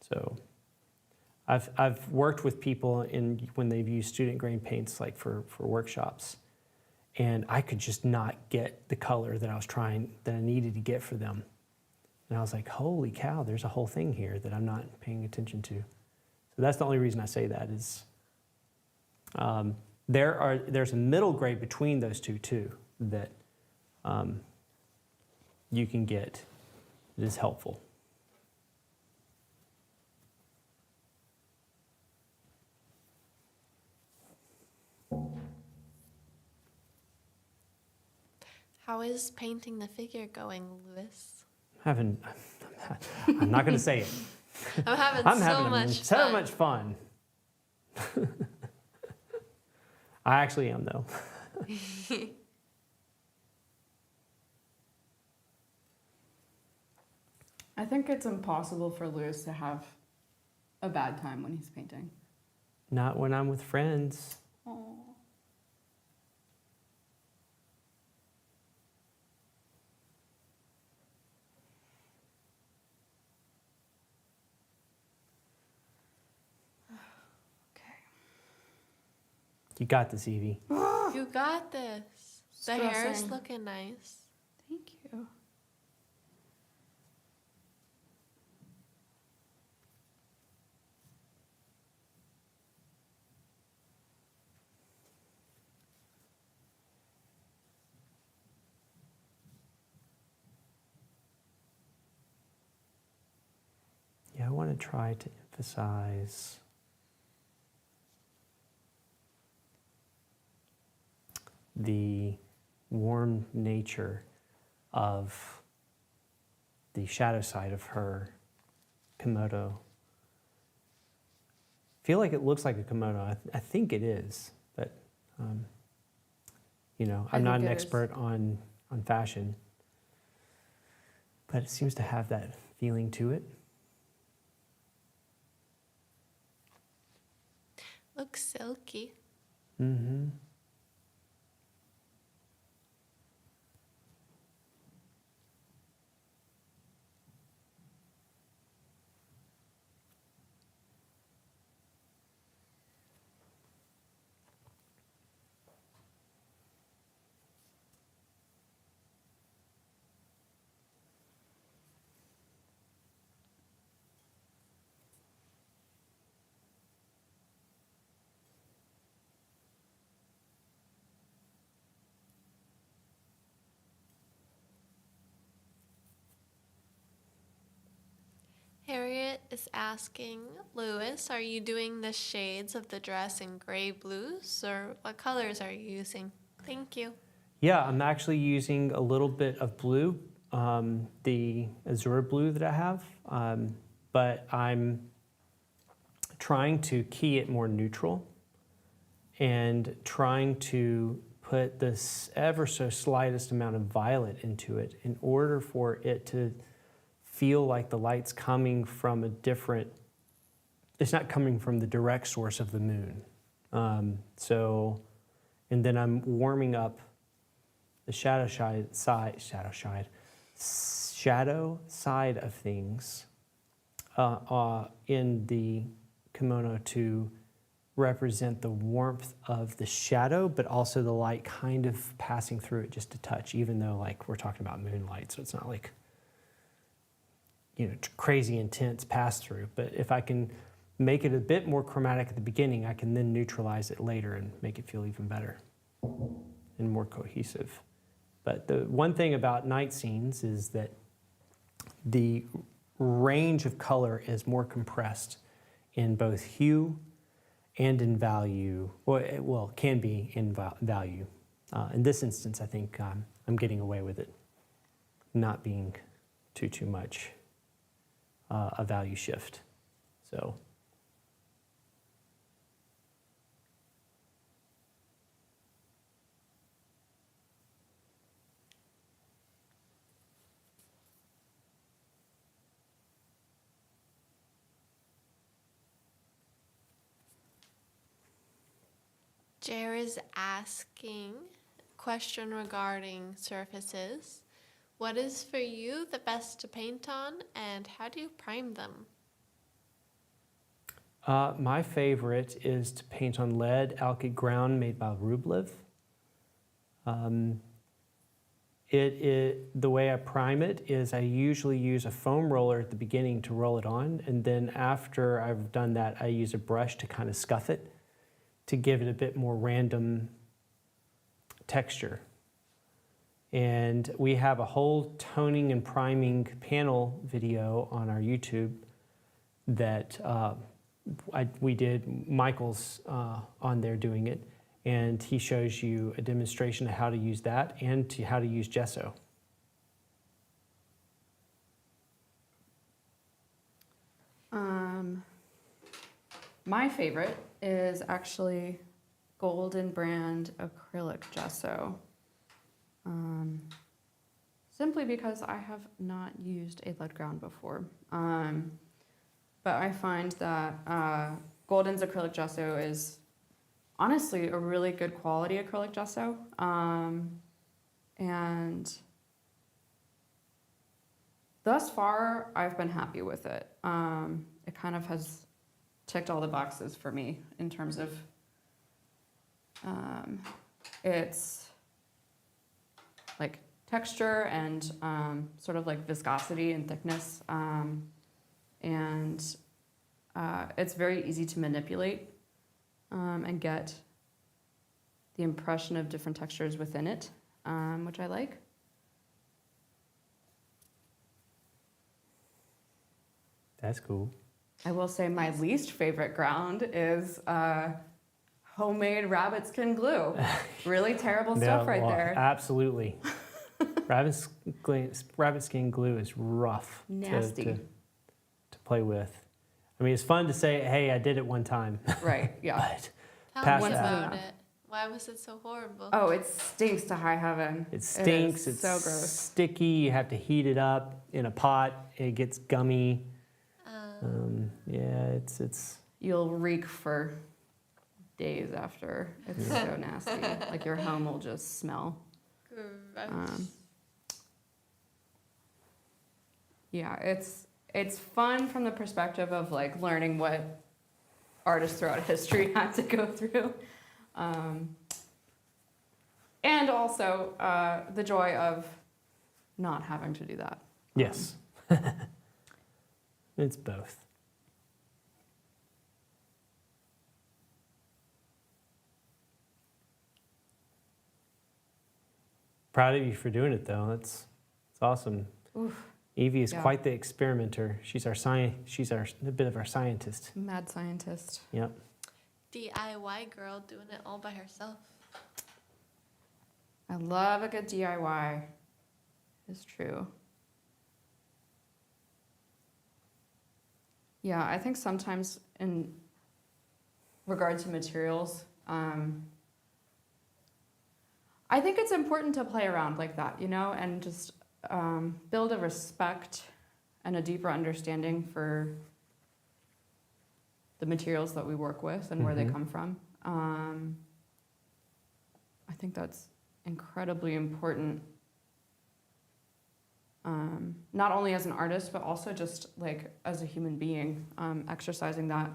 So I've worked with people when they've used student grade paints like for workshops, and I could just not get the color that I needed to get for them. And I was like, holy cow, there's a whole thing here that I'm not paying attention to. So that's the only reason I say that is there's a middle grade between those two too that you can get that is helpful. How is painting the figure going, Lewis? I'm not going to say it. I'm having so much fun. I actually am, though. I think it's impossible for Lewis to have a bad time when he's painting. Not when I'm with friends. Aww. You got this, Evie. You got this. The hair is Stressing. looking nice. Thank you. Yeah, I want to try to emphasize the warm nature of the shadow side of her Komodo. I feel like it looks like a Komodo. I think it is, but I'm not an expert on fashion, but it seems to have that feeling to it. Looks silky. Mm-hmm. Harriet is asking, Lewis, are you doing the shades of the dress in gray blues, or what colors are you using? Thank you. Yeah, I'm actually using a little bit of blue, the azure blue that I have, but I'm trying to key it more neutral and trying to put this ever so slightest amount of violet into it in order for it to feel like the light's coming from it's not coming from the direct source of the moon. And then I'm warming up the shadow side of things in the kimono to represent the warmth of the shadow, but also the light kind of passing through it just a touch, even though like we're talking about moonlight, so it's not like crazy intense pass through. But if I can make it a bit more chromatic at the beginning, I can then neutralize it later and make it feel even better and more cohesive. But the one thing about night scenes is that the range of color is more compressed in both hue and in value. Well, it can be in value. In this instance, I think I'm getting away with it, not being too much a value shift. So. Jer is asking a question regarding surfaces. What is for you the best to paint on, and how do you prime them? My favorite is to paint on lead alkyd ground made by Rublev. The way I prime it is I usually use a foam roller at the beginning to roll it on, and then after I've done that, I use a brush to kind of scuff it to give it a bit more random texture. And we have a whole toning and priming panel video on our YouTube that we did. Michael's on there doing it, and he shows you a demonstration of how to use that and how to use gesso. My favorite is actually Golden Brand acrylic gesso. Simply because I have not used a lead ground before. But I find that Golden's acrylic gesso is honestly a really good quality acrylic gesso. And thus far, I've been happy with it. It kind of has ticked all the boxes for me in terms of its like texture and sort of like viscosity and thickness, and it's very easy to manipulate and get the impression of different textures within it, which I like. That's cool. I will say my least favorite ground is homemade rabbit skin glue. Really terrible stuff right there. Absolutely. rabbit skin glue is rough. Nasty. To play with. I mean, it's fun to say, hey, I did it one time. Right, yeah. But Tell past me that. about it. Why was it so horrible? Oh, it stinks to high heaven. It stinks. It is It's so gross. sticky. You have to heat it up in a pot. It gets gummy. Yeah, it's. You'll reek for days after. It's so nasty. Like your home will just smell. Gross. Yeah, it's fun from the perspective of like learning what artists throughout history had to go through. And also the joy of not having to do that. Yes. It's both. Proud of you for doing it, though. It's awesome. Oof. Evie is Yeah. quite the experimenter. She's a bit of our scientist. Mad scientist. Yep. DIY girl doing it all by herself. I love a good DIY. It's true. Yeah, I think sometimes in regard to materials, I think it's important to play around like that, you know, and just build a respect and a deeper understanding for the materials that we work with and where they come from. I think that's incredibly important, not only as an artist, but also just like as a human being, exercising that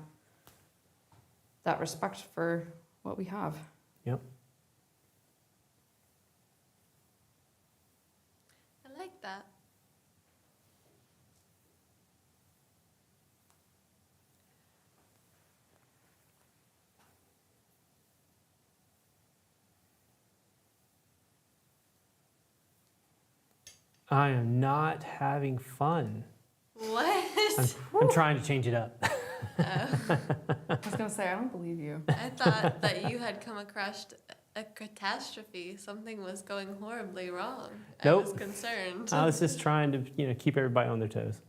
respect for what we have. Yep. I like that. I am not having fun. What? I'm trying to change it up. I was gonna say I don't believe you. I thought that you had come across a catastrophe. Something was going horribly wrong. Nope. I was concerned. I was just trying to keep everybody on their toes.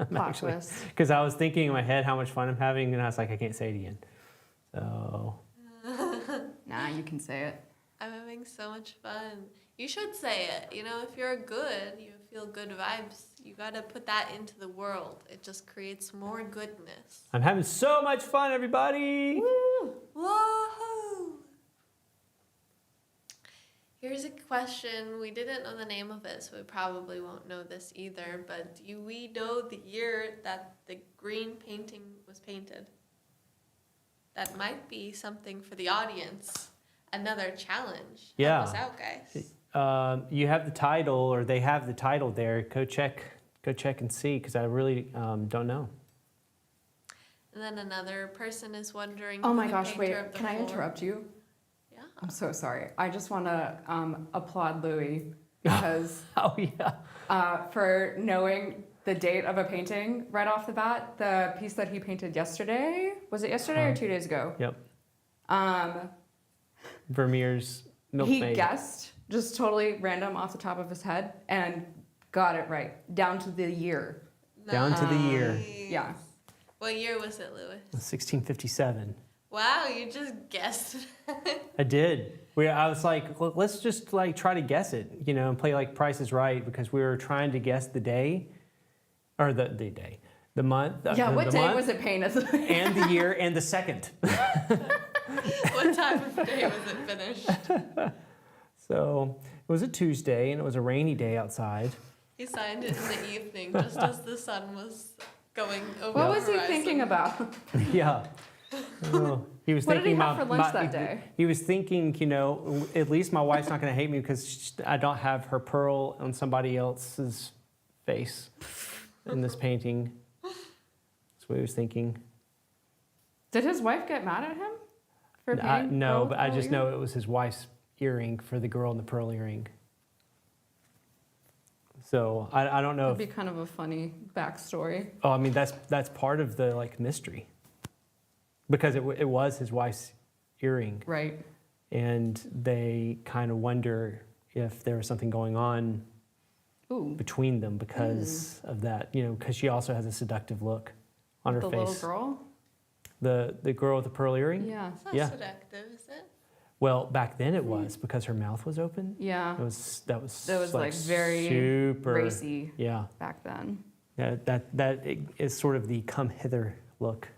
Plot twist. Because I was thinking in my head how much fun I'm having, and I was like, I can't say it again. So Nah, you can say it. I'm having so much fun. You should say it. You know, if you're good, you feel good vibes. You gotta put that into the world. It just creates more goodness. I'm having so much fun, everybody. Woo! Woohoo! Here's a question. We didn't know the name of it, so we probably won't know this either. But do we know the year that the green painting was painted? That might be something for the audience. Another challenge. Yeah. Help us out, guys. You have the title, or they have the title there. Go check and see, because I really don't know. And then another person is wondering. Oh who my the gosh, painter wait, of the can I floor- interrupt you? Yeah. I'm so sorry. I just want to applaud Louis because Oh yeah. for knowing the date of a painting right off the bat. The piece that he painted yesterday, was it yesterday or 2 days ago? Yep. Um, Vermeer's he Milkmaid. guessed just totally random off the top of his head and got it right down to the year. Down to the year. Nice. Yeah. What year was it, Louis? 1657. Wow, you just guessed. I did. I was like, let's just like try to guess it, and play like Price is Right, because we were trying to guess the day, or the day, the month. Yeah, what the day month, was it painted? and the year and the second. What time of day was it finished? So it was a Tuesday, and it was a rainy day outside. He signed it in the evening, just as the sun was going over What the was he horizon. thinking about? Yeah. Oh, he was What did thinking he have about for lunch that day? He was thinking, at least my wife's not going to hate me because I don't have her pearl on somebody else's face in this painting. That's what he was thinking. Did his wife get mad at him for painting? No, pearl but I just earlier? know it was his wife's earring for the girl in the pearl earring. So I don't know. That'd be kind of a funny backstory. Oh, I mean that's part of the like mystery, because it was his wife's earring, Right. and they kind of wonder if there was something going on Ooh. between them because of that. Because she also has a seductive look on her The face. little girl? The girl with the pearl earring. Yeah. It's not Yeah. seductive, is it? Well, back then it was, because her mouth was open. Yeah. That was like very super racy Yeah. back then. Yeah, that is sort of the come hither look.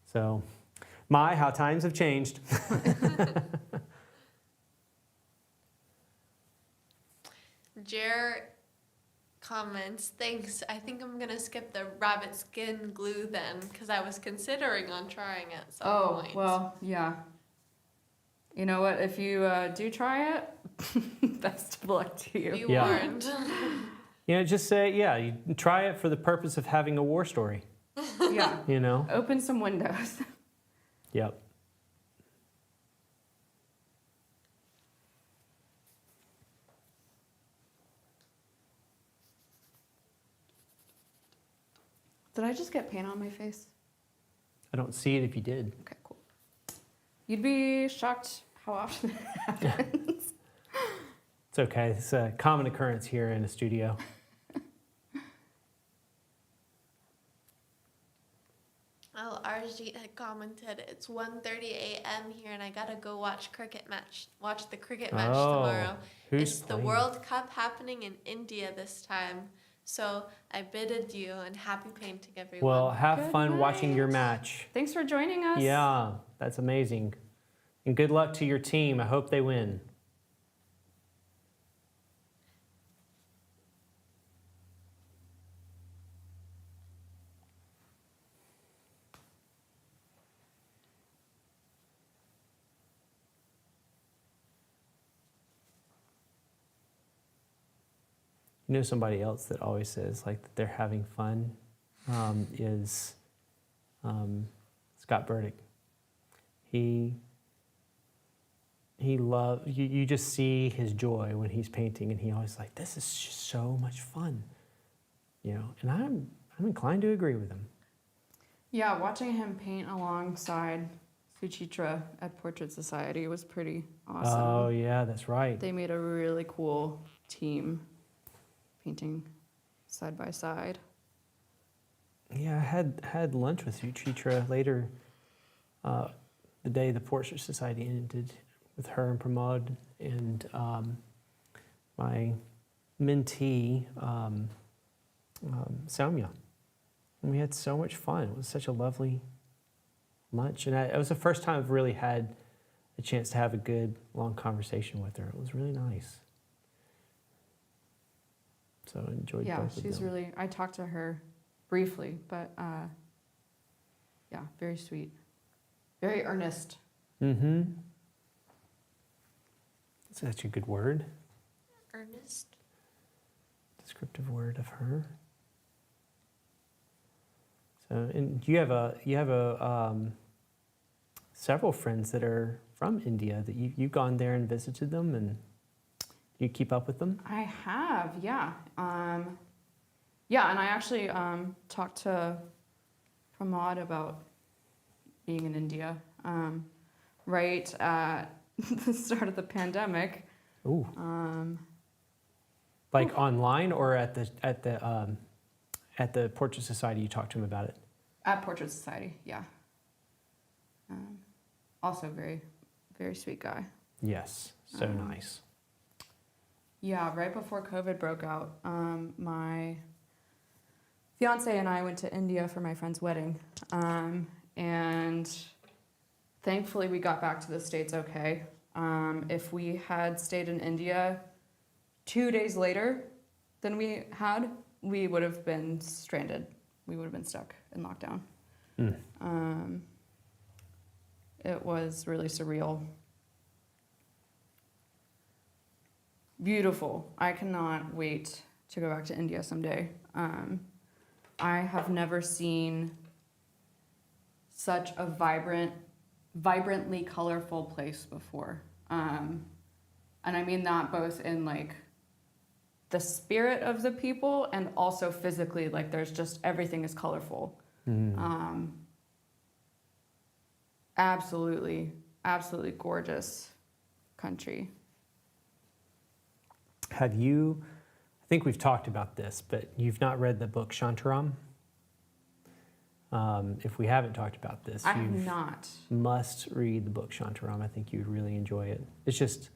So, how times have changed. Jer comments, thanks. I think I'm gonna skip the rabbit skin glue then, because I was considering on trying it at some Oh, point. well, yeah. You know what? If you do try it, best of luck to you. Be Yeah. warned. Just say, you try it for the purpose of having a war story. Yeah. Open some windows. Yep. Did I just get paint on my face? I don't see it if you did. Okay, cool. You'd be shocked how often it happens. It's okay. It's a common occurrence here in the studio. Oh, Arjit had commented, it's 1:30 a.m. here and I gotta go watch the cricket match tomorrow. Who's It's the playing? World Cup happening in India this time. So I bid adieu and happy painting, everyone. Well, have Good fun watching your night. match. Thanks for joining us. Yeah, that's amazing. And good luck to your team. I hope they win. Somebody else that always says like that they're having fun is Scott Burdick. He loves, you just see his joy when he's painting, and he always like, this is just so much fun. and I'm inclined to agree with him. Yeah, watching him paint alongside Suchitra at Portrait Society was pretty awesome. Oh yeah, that's right. They made a really cool team painting side by side. Yeah, I had lunch with Suchitra later, the day the Portrait Society ended, with her and Pramod and my mentee, Soumya. And we had so much fun. It was such a lovely lunch. And it was the first time I've really had a chance to have a good, long conversation with her. It was really nice. So I enjoyed Yeah, both of she's them. really, I talked to her briefly, but yeah, very sweet. Very earnest. Mm-hmm. Such a good word. Ernest. Descriptive word of her. So, and you have several friends that are from India that you've gone there and visited them, and you keep up with them. I have, yeah. Yeah, and I actually talked to Pramod about being in India right at the start of the pandemic. Ooh. Like online or at the Portrait Society, you talked to him about it. At Portrait Society, yeah. Also very, very sweet guy. Yes, so nice. Yeah, right before COVID broke out, my fiance and I went to India for my friend's wedding. And thankfully we got back to the States okay. If we had stayed in India 2 days later than we had, we would have been stranded. We would have been stuck in lockdown. It was really surreal. Beautiful. I cannot wait to go back to India someday. I have never seen such a vibrantly colorful place before. And I mean that both in like the spirit of the people and also physically, like there's just everything is colorful. Absolutely gorgeous country. Have you, I think we've talked about this, but you've not read the book Shantaram? If we haven't talked about this, I have not. must read the book Shantaram. I think you'd really enjoy it. It's just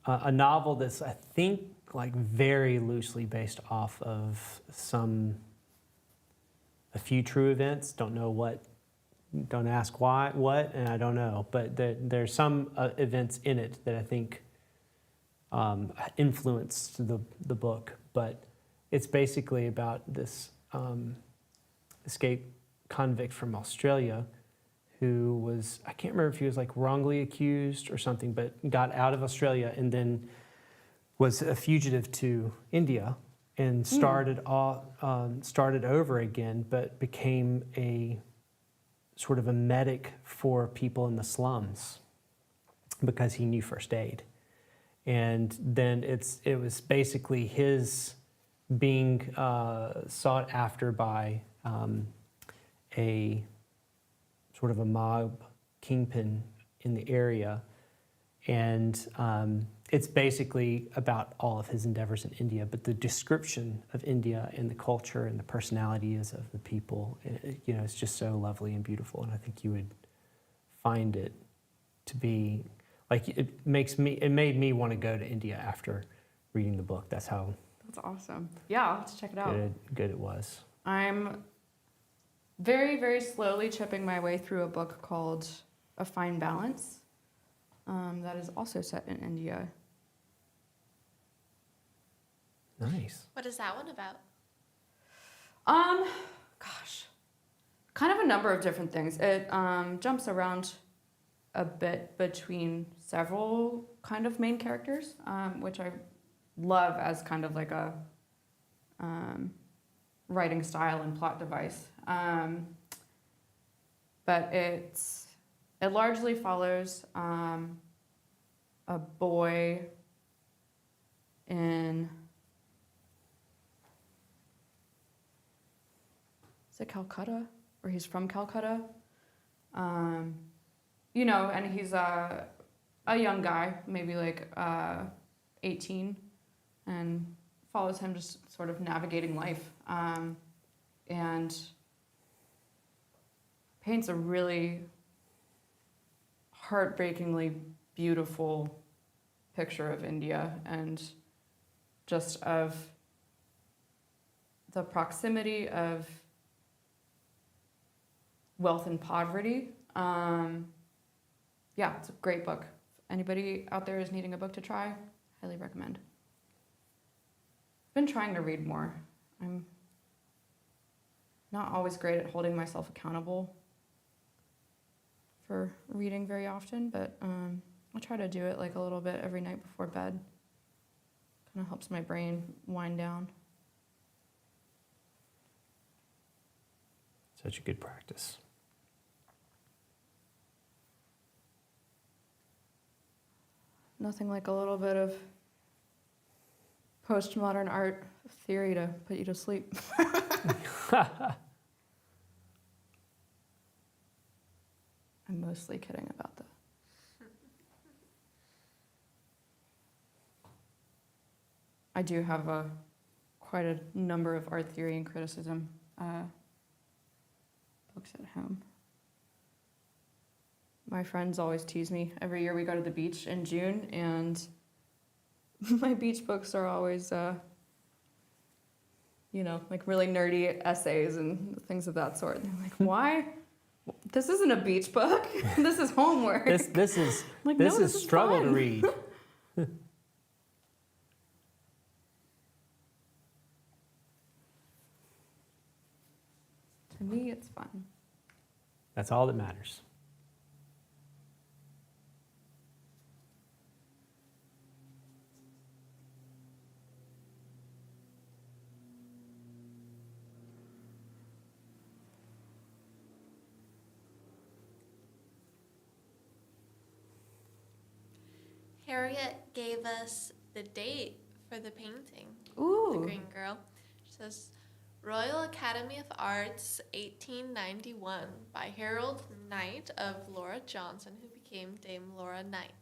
a novel that's, I think, like very loosely based off of a few true events. Don't know what, don't ask why, what, and I don't know. But there's some events in it that I think influenced the book. But it's basically about this escaped convict from Australia who was, I can't remember if he was like wrongly accused or something, but got out of Australia and then was a fugitive to India and started over again, but became a sort of a medic for people in the slums because he knew first aid. And then it was basically his being sought after by a sort of a mob kingpin in the area. And it's basically about all of his endeavors in India, but the description of India and the culture and the personalities of the people, it's just so lovely and beautiful. And I think you would find it to be, like, it made me want to go to India after reading the book. That's how That's awesome. Yeah, I'll have to check it out. good it was. I'm very, very slowly chipping my way through a book called A Fine Balance that is also set in India. Nice. What is that one about? Gosh, kind of a number of different things. It jumps around a bit between several kind of main characters, which I love as kind of like a writing style and plot device. But it largely follows a boy in is it Calcutta? Or he's from Calcutta. You know, and he's a young guy, maybe like 18, and follows him just sort of navigating life. And paints a really heartbreakingly beautiful picture of India and just of the proximity of wealth and poverty. Yeah, it's a great book. If anybody out there is needing a book to try, highly recommend. I've been trying to read more. I'm not always great at holding myself accountable for reading very often, but I try to do it like a little bit every night before bed. Kind of helps my brain wind down. Such a good practice. Nothing like a little bit of postmodern art theory to put you to sleep. I'm mostly kidding about that. I do have quite a number of art theory and criticism books at home. My friends always tease me. Every year we go to the beach in June, and my beach books are always, like really nerdy essays and things of that sort. And they're like, why? This isn't a beach book. This is homework. This is like, this no, is struggle to fun. read. To me, it's fun. That's all that matters. Harriet gave us the date for the painting. Ooh. The Green Girl. She says, Royal Academy of Arts, 1891, by Harold Knight of Laura Johnson, who became Dame Laura Knight.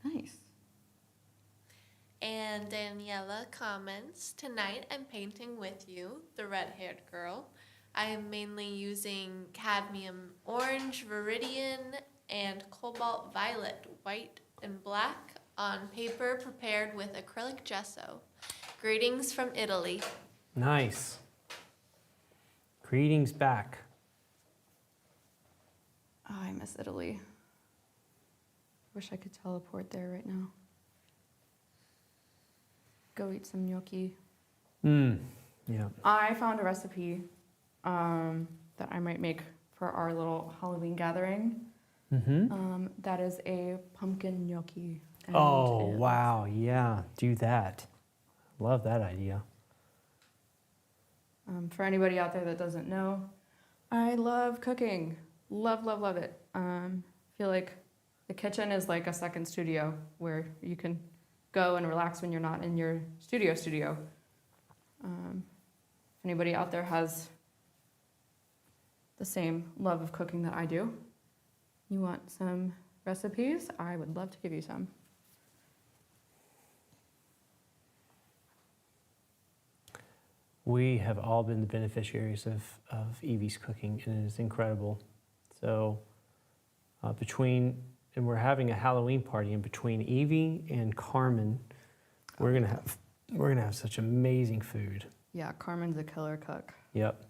Nice. And Daniela comments, tonight I'm painting with you, the red-haired girl. I am mainly using cadmium orange, viridian, and cobalt violet, white and black on paper prepared with acrylic gesso. Greetings from Italy. Nice. Greetings back. Oh, I miss Italy. Wish I could teleport there right now. Go eat some gnocchi. Yeah. I found a recipe that I might make for our little Halloween gathering. Mm-hmm. That is a pumpkin gnocchi. And Oh, it- wow. Yeah, do that. Love that idea. For anybody out there that doesn't know, I love cooking. Love, love, love it. Feel like the kitchen is like a second studio where you can go and relax when you're not in your studio. If anybody out there has the same love of cooking that I do, you want some recipes, I would love to give you some. We have all been the beneficiaries of Evie's cooking, and it is incredible. So and we're having a Halloween party, and between Evie and Carmen, we're gonna have such amazing food. Yeah, Carmen's a killer cook. Yep.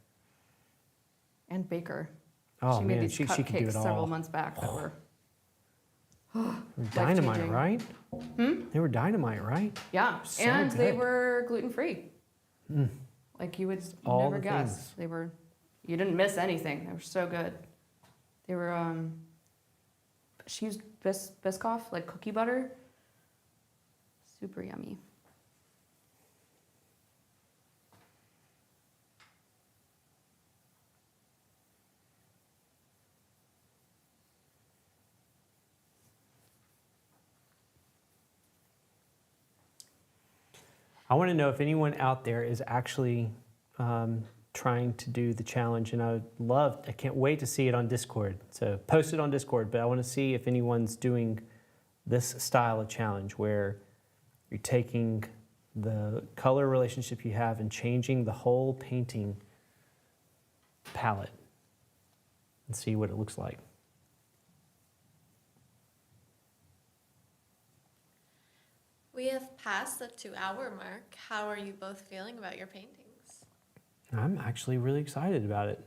And baker. Oh she made man, these she could do cupcakes it several all. months back that were Dynamite, life-changing. right? They were dynamite, right? Yeah, So and they good. were gluten-free. Mm. Like you would All never the guess. things. They were, you didn't miss anything. They were so good. They were, she used Biscoff, like cookie butter. Super yummy. I want to know if anyone out there is actually trying to do the challenge, and I can't wait to see it on Discord. So post it on Discord, but I want to see if anyone's doing this style of challenge where you're taking the color relationship you have and changing the whole painting palette and see what it looks like. We have passed the 2-hour mark. How are you both feeling about your paintings? I'm actually really excited about it.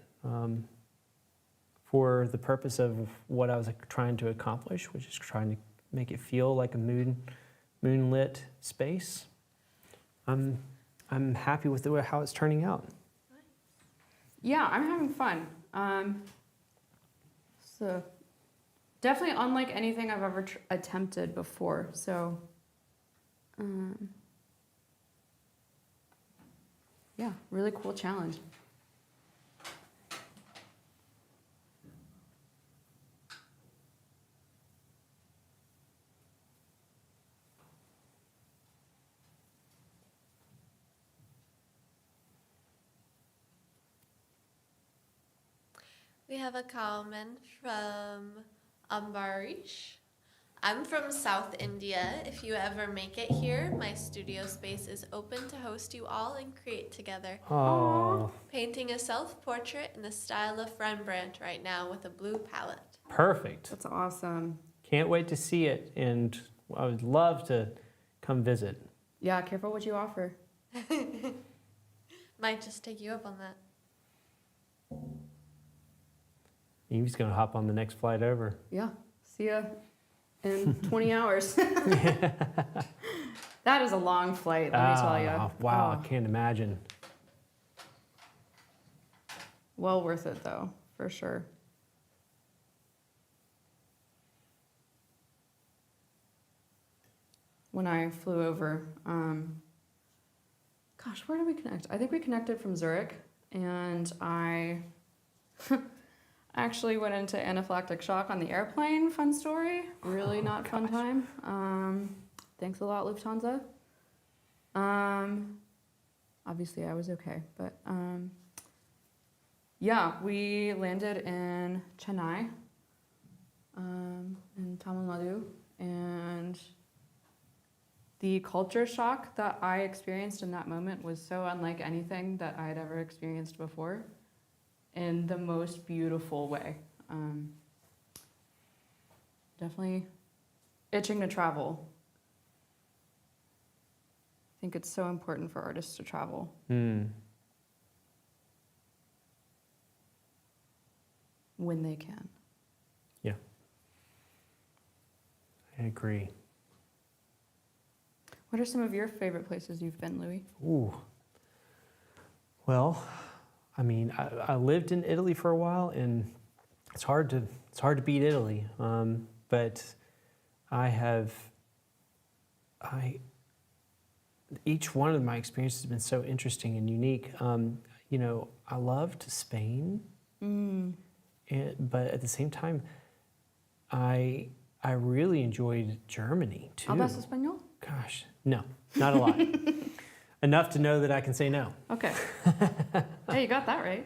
For the purpose of what I was trying to accomplish, which is trying to make it feel like a moonlit space. I'm happy with how it's turning out. Yeah, I'm having fun. So definitely unlike anything I've ever attempted before. So, yeah, really cool challenge. We have a comment from Ambarish. I'm from South India. If you ever make it here, my studio space is open to host you all and create together. Oh, Painting a self-portrait in the style of Rembrandt right now with a blue palette. perfect. That's awesome. Can't wait to see it, and I would love to come visit. Yeah, careful what you offer. Might just take you up on that. Evie's gonna hop on the next flight over. Yeah, see ya in 20 hours. That is a long flight, let me tell you. Wow, I can't imagine. Well worth it though, for sure. When I flew over, gosh, where did we connect? I think we connected from Zurich, and I actually went into anaphylactic shock on the airplane. Fun story. Really not fun time. Thanks a lot, Lufthansa. Obviously I was okay, but yeah, we landed in Chennai, in Tamil Nadu, and the culture shock that I experienced in that moment was so unlike anything that I had ever experienced before, in the most beautiful way. Definitely itching to travel. I think it's so important for artists to travel. When they can. Yeah, I agree. What are some of your favorite places you've been, Louis? Ooh. Well, I mean, I lived in Italy for a while, and it's hard to beat Italy. But each one of my experiences has been so interesting and unique. You know, I loved Spain, but at the same time, I really enjoyed Germany too. ¿Hablas español? Gosh, no, not a lot. Enough to know that I can say no. Okay. Hey, you got that right.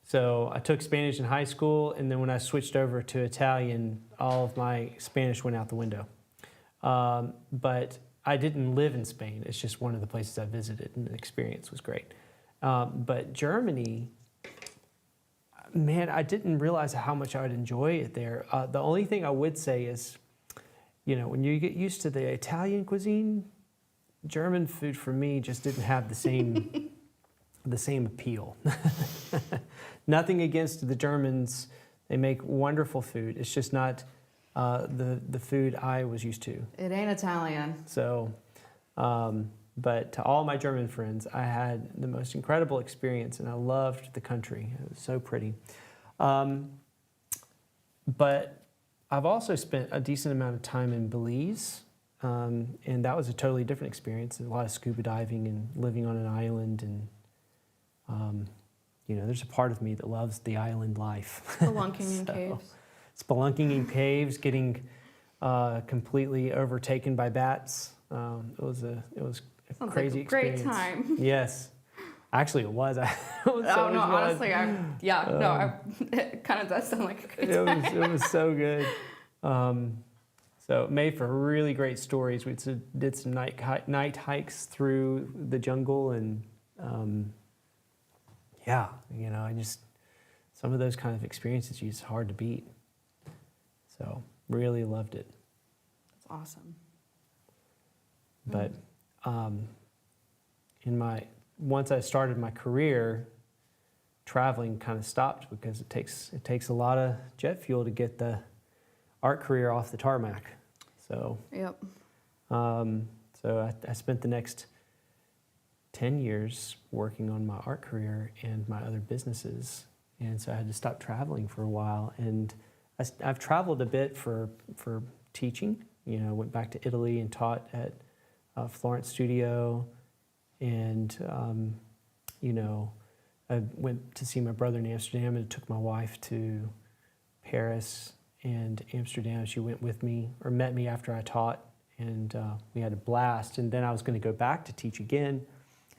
So I took Spanish in high school, and then when I switched over to Italian, all of my Spanish went out the window. But I didn't live in Spain. It's just one of the places I visited, and the experience was great. But Germany, man, I didn't realize how much I would enjoy it there. The only thing I would say is, you know, when you get used to the Italian cuisine, German food for me just didn't have the same the same appeal. Nothing against the Germans; they make wonderful food. It's just not the food I was used to. It ain't Italian. So, but to all my German friends, I had the most incredible experience, and I loved the country. It was so pretty. But I've also spent a decent amount of time in Belize, and that was a totally different experience. A lot of scuba diving and living on an island, and you know, there's a part of me that loves the island life. Spelunking in caves. Spelunking in caves, getting completely overtaken by bats. It was a Sounds crazy like a great experience. time. Yes, Actually, it was. Oh no, honestly, it kind of does sound like a good time. It was so good. So it made for really great stories. We did some night hikes through the jungle, and yeah, you know, some of those kind of experiences it's hard to beat. So really loved it. That's awesome. But once I started my career, traveling kind of stopped because it takes a lot of jet fuel to get the art career off the tarmac. So Yep. so I spent the next 10 years working on my art career and my other businesses, and so I had to stop traveling for a while. And I've traveled a bit for teaching. You know, went back to Italy and taught at Florence Studio, and you know, I went to see my brother in Amsterdam and took my wife to Paris and Amsterdam. She went with me, or met me after I taught, and we had a blast. And then I was going to go back to teach again,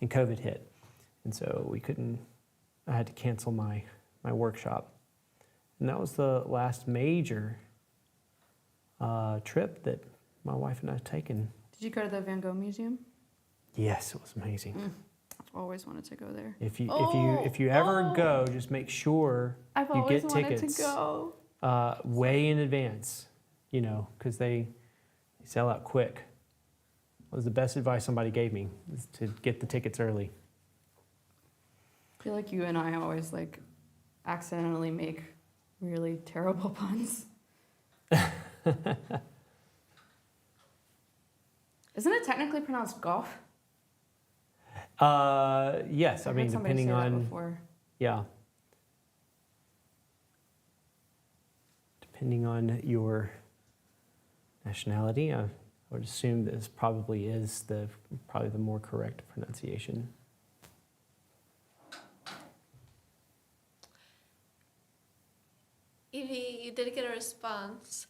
and COVID hit, and so I had to cancel my workshop. And that was the last major trip that my wife and I had taken. Did you go to the Van Gogh Museum? Yes, it was amazing. I've always wanted to go there. If you ever go, just make sure I've you always get wanted tickets to go. way in advance, you know, because they sell out quick. That was the best advice somebody gave me, is to get the tickets early. I feel like you and I always like accidentally make really terrible puns. Isn't it technically pronounced golf? Yes, I mean, heard somebody depending say that on, before. yeah. Depending on your nationality, I would assume this probably is the more correct pronunciation. Evie, you did get a response.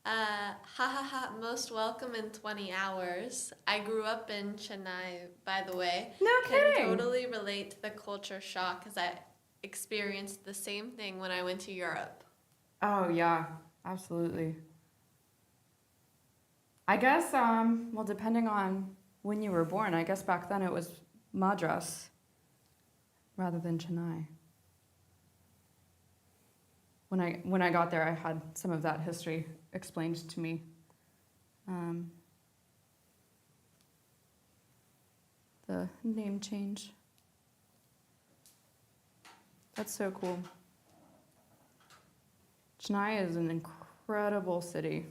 Ha ha ha, most welcome in 20 hours. I grew up in Chennai, by the way. No kidding. Can totally relate to the culture shock, because I experienced the same thing when I went to Europe. Oh yeah, absolutely. I guess, well, depending on when you were born, I guess back then it was Madras rather than Chennai. When I got there, I had some of that history explained to me. The name change. That's so cool. Chennai is an incredible city.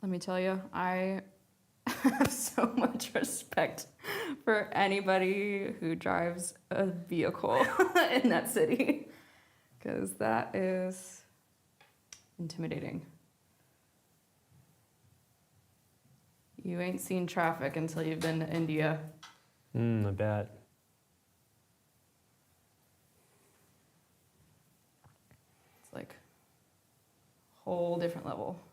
Let me tell you, I have so much respect for anybody who drives a vehicle in that city, because that is intimidating. You ain't seen traffic until you've been to India. I bet. It's like a whole different level.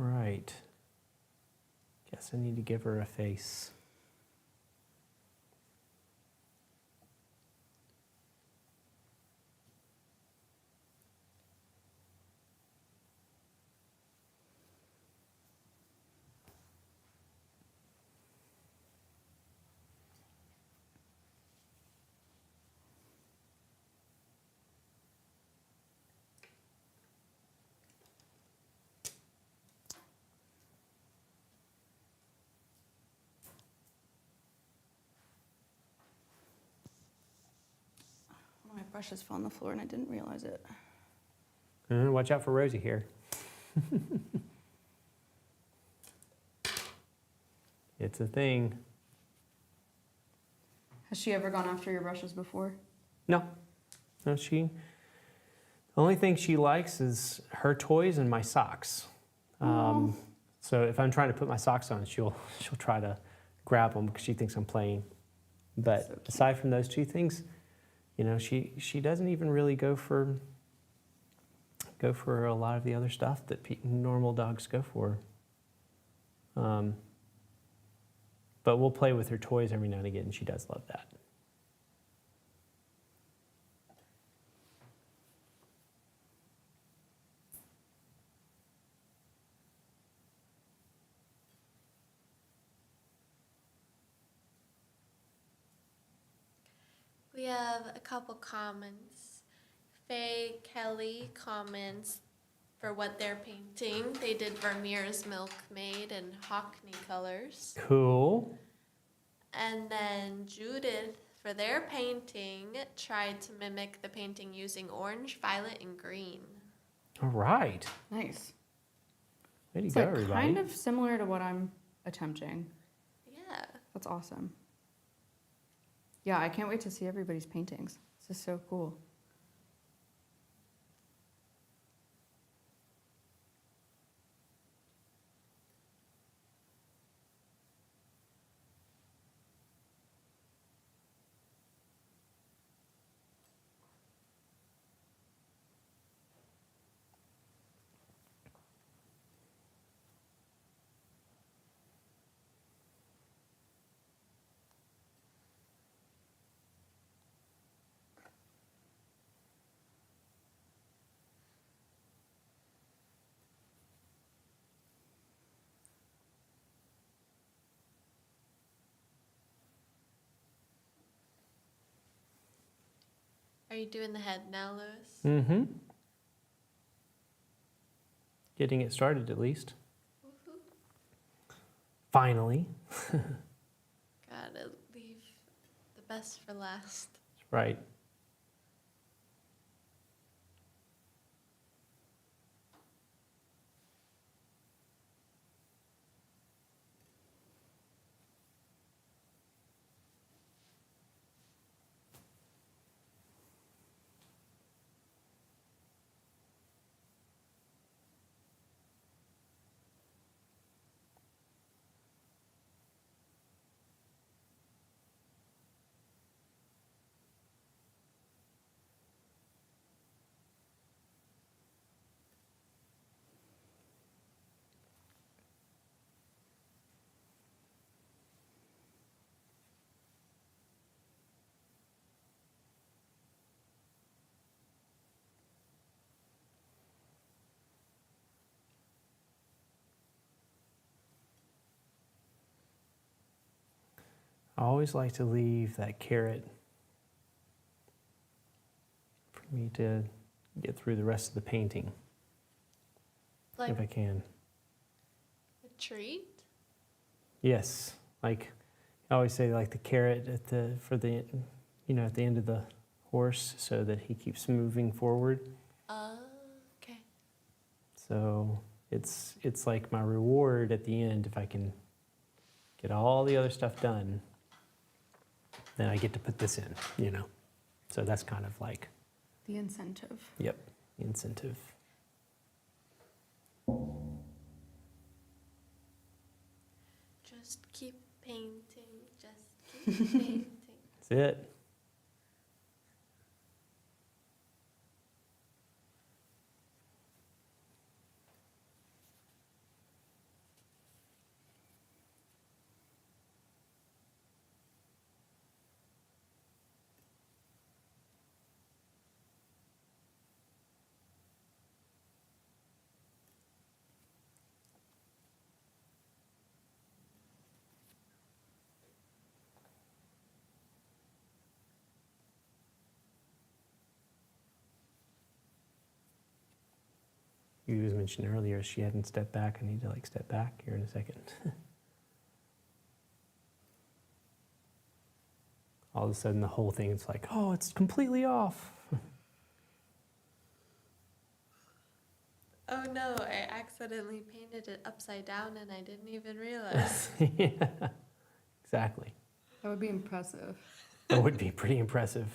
Right. Guess I need to give her a face. My brushes fell on the floor and I didn't realize it. Watch out for Rosie here. It's a thing. Has she ever gone after your brushes before? No, the only thing she likes is her toys and my socks. So if I'm trying to put my socks on, she'll try to grab them because she thinks I'm playing. But So cute. aside from those two things, you know, she doesn't even really go for a lot of the other stuff that normal dogs go for. But we'll play with her toys every now and again, and she does love that. We have a couple comments. Faye Kelly comments for what they're painting. They did Vermeer's Milkmaid and Hockney colors. Cool. And then Judith, for their painting, tried to mimic the painting using orange, violet, and green. All right. Nice. Way to It's go, like everybody. kind of similar to what I'm attempting. Yeah. That's awesome. Yeah, I can't wait to see everybody's paintings. This is so cool. Are you doing the head now, Lewis? Mm-hmm. Getting it started at least. Woohoo. Finally. Gotta leave the best for last. Right. I always like to leave that carrot for me to get through the rest of the painting, Like if I can. a treat? Yes, like I always say, like the carrot at the at the end of the horse, so that he keeps moving forward. Okay. So it's like my reward at the end if I can get all the other stuff done. Then I get to put this in, you know. So that's kind of like, The incentive. yep, the incentive. Just keep painting. Just keep painting. That's it. You was mentioning earlier she hadn't stepped back. I need to like step back here in a second. All of a sudden the whole thing is like, oh, it's completely off. Oh no, I accidentally painted it upside down and I didn't even realize. Yeah, exactly. That would be impressive. That would be pretty impressive.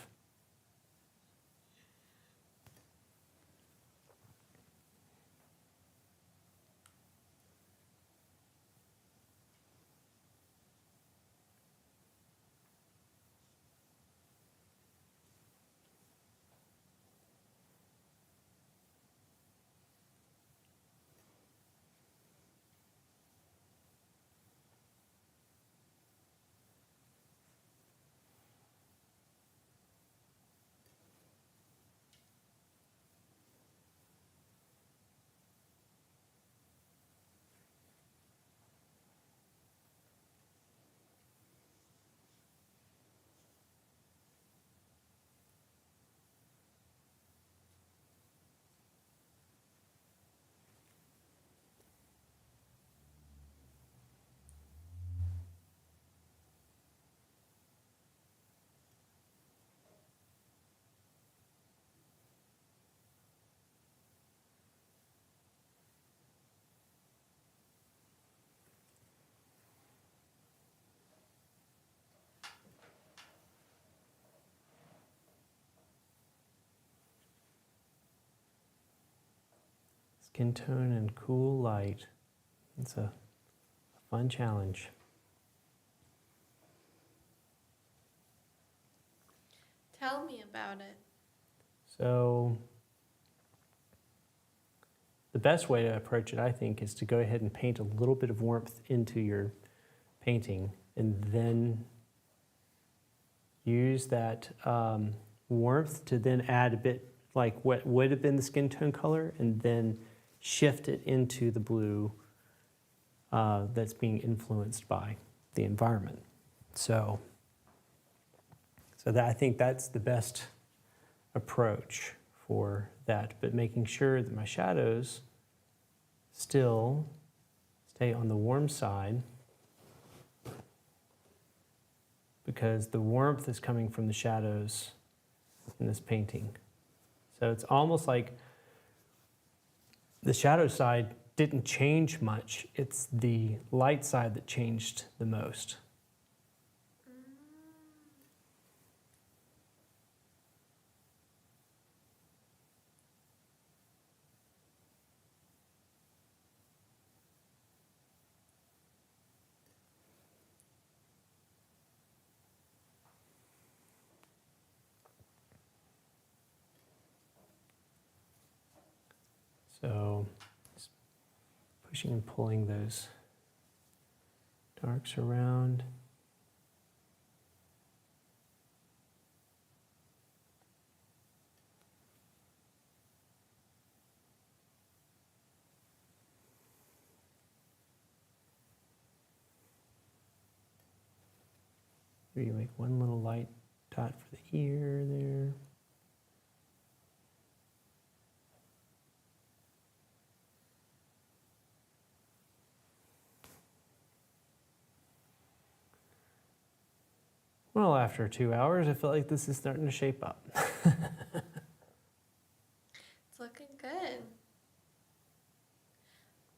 Skin tone and cool light. It's a fun challenge. Tell me about it. So the best way to approach it, I think, is to go ahead and paint a little bit of warmth into your painting, and then use that warmth to then add a bit like what would have been the skin tone color, and then shift it into the blue that's being influenced by the environment. So that, I think that's the best approach for that, but making sure that my shadows still stay on the warm side, because the warmth is coming from the shadows in this painting. So it's almost like the shadow side didn't change much. It's the light side that changed the most. So just pushing and pulling those darks around. Maybe you make one little light dot for the ear there. Well, after 2 hours, I feel like this is starting to shape up. It's looking good.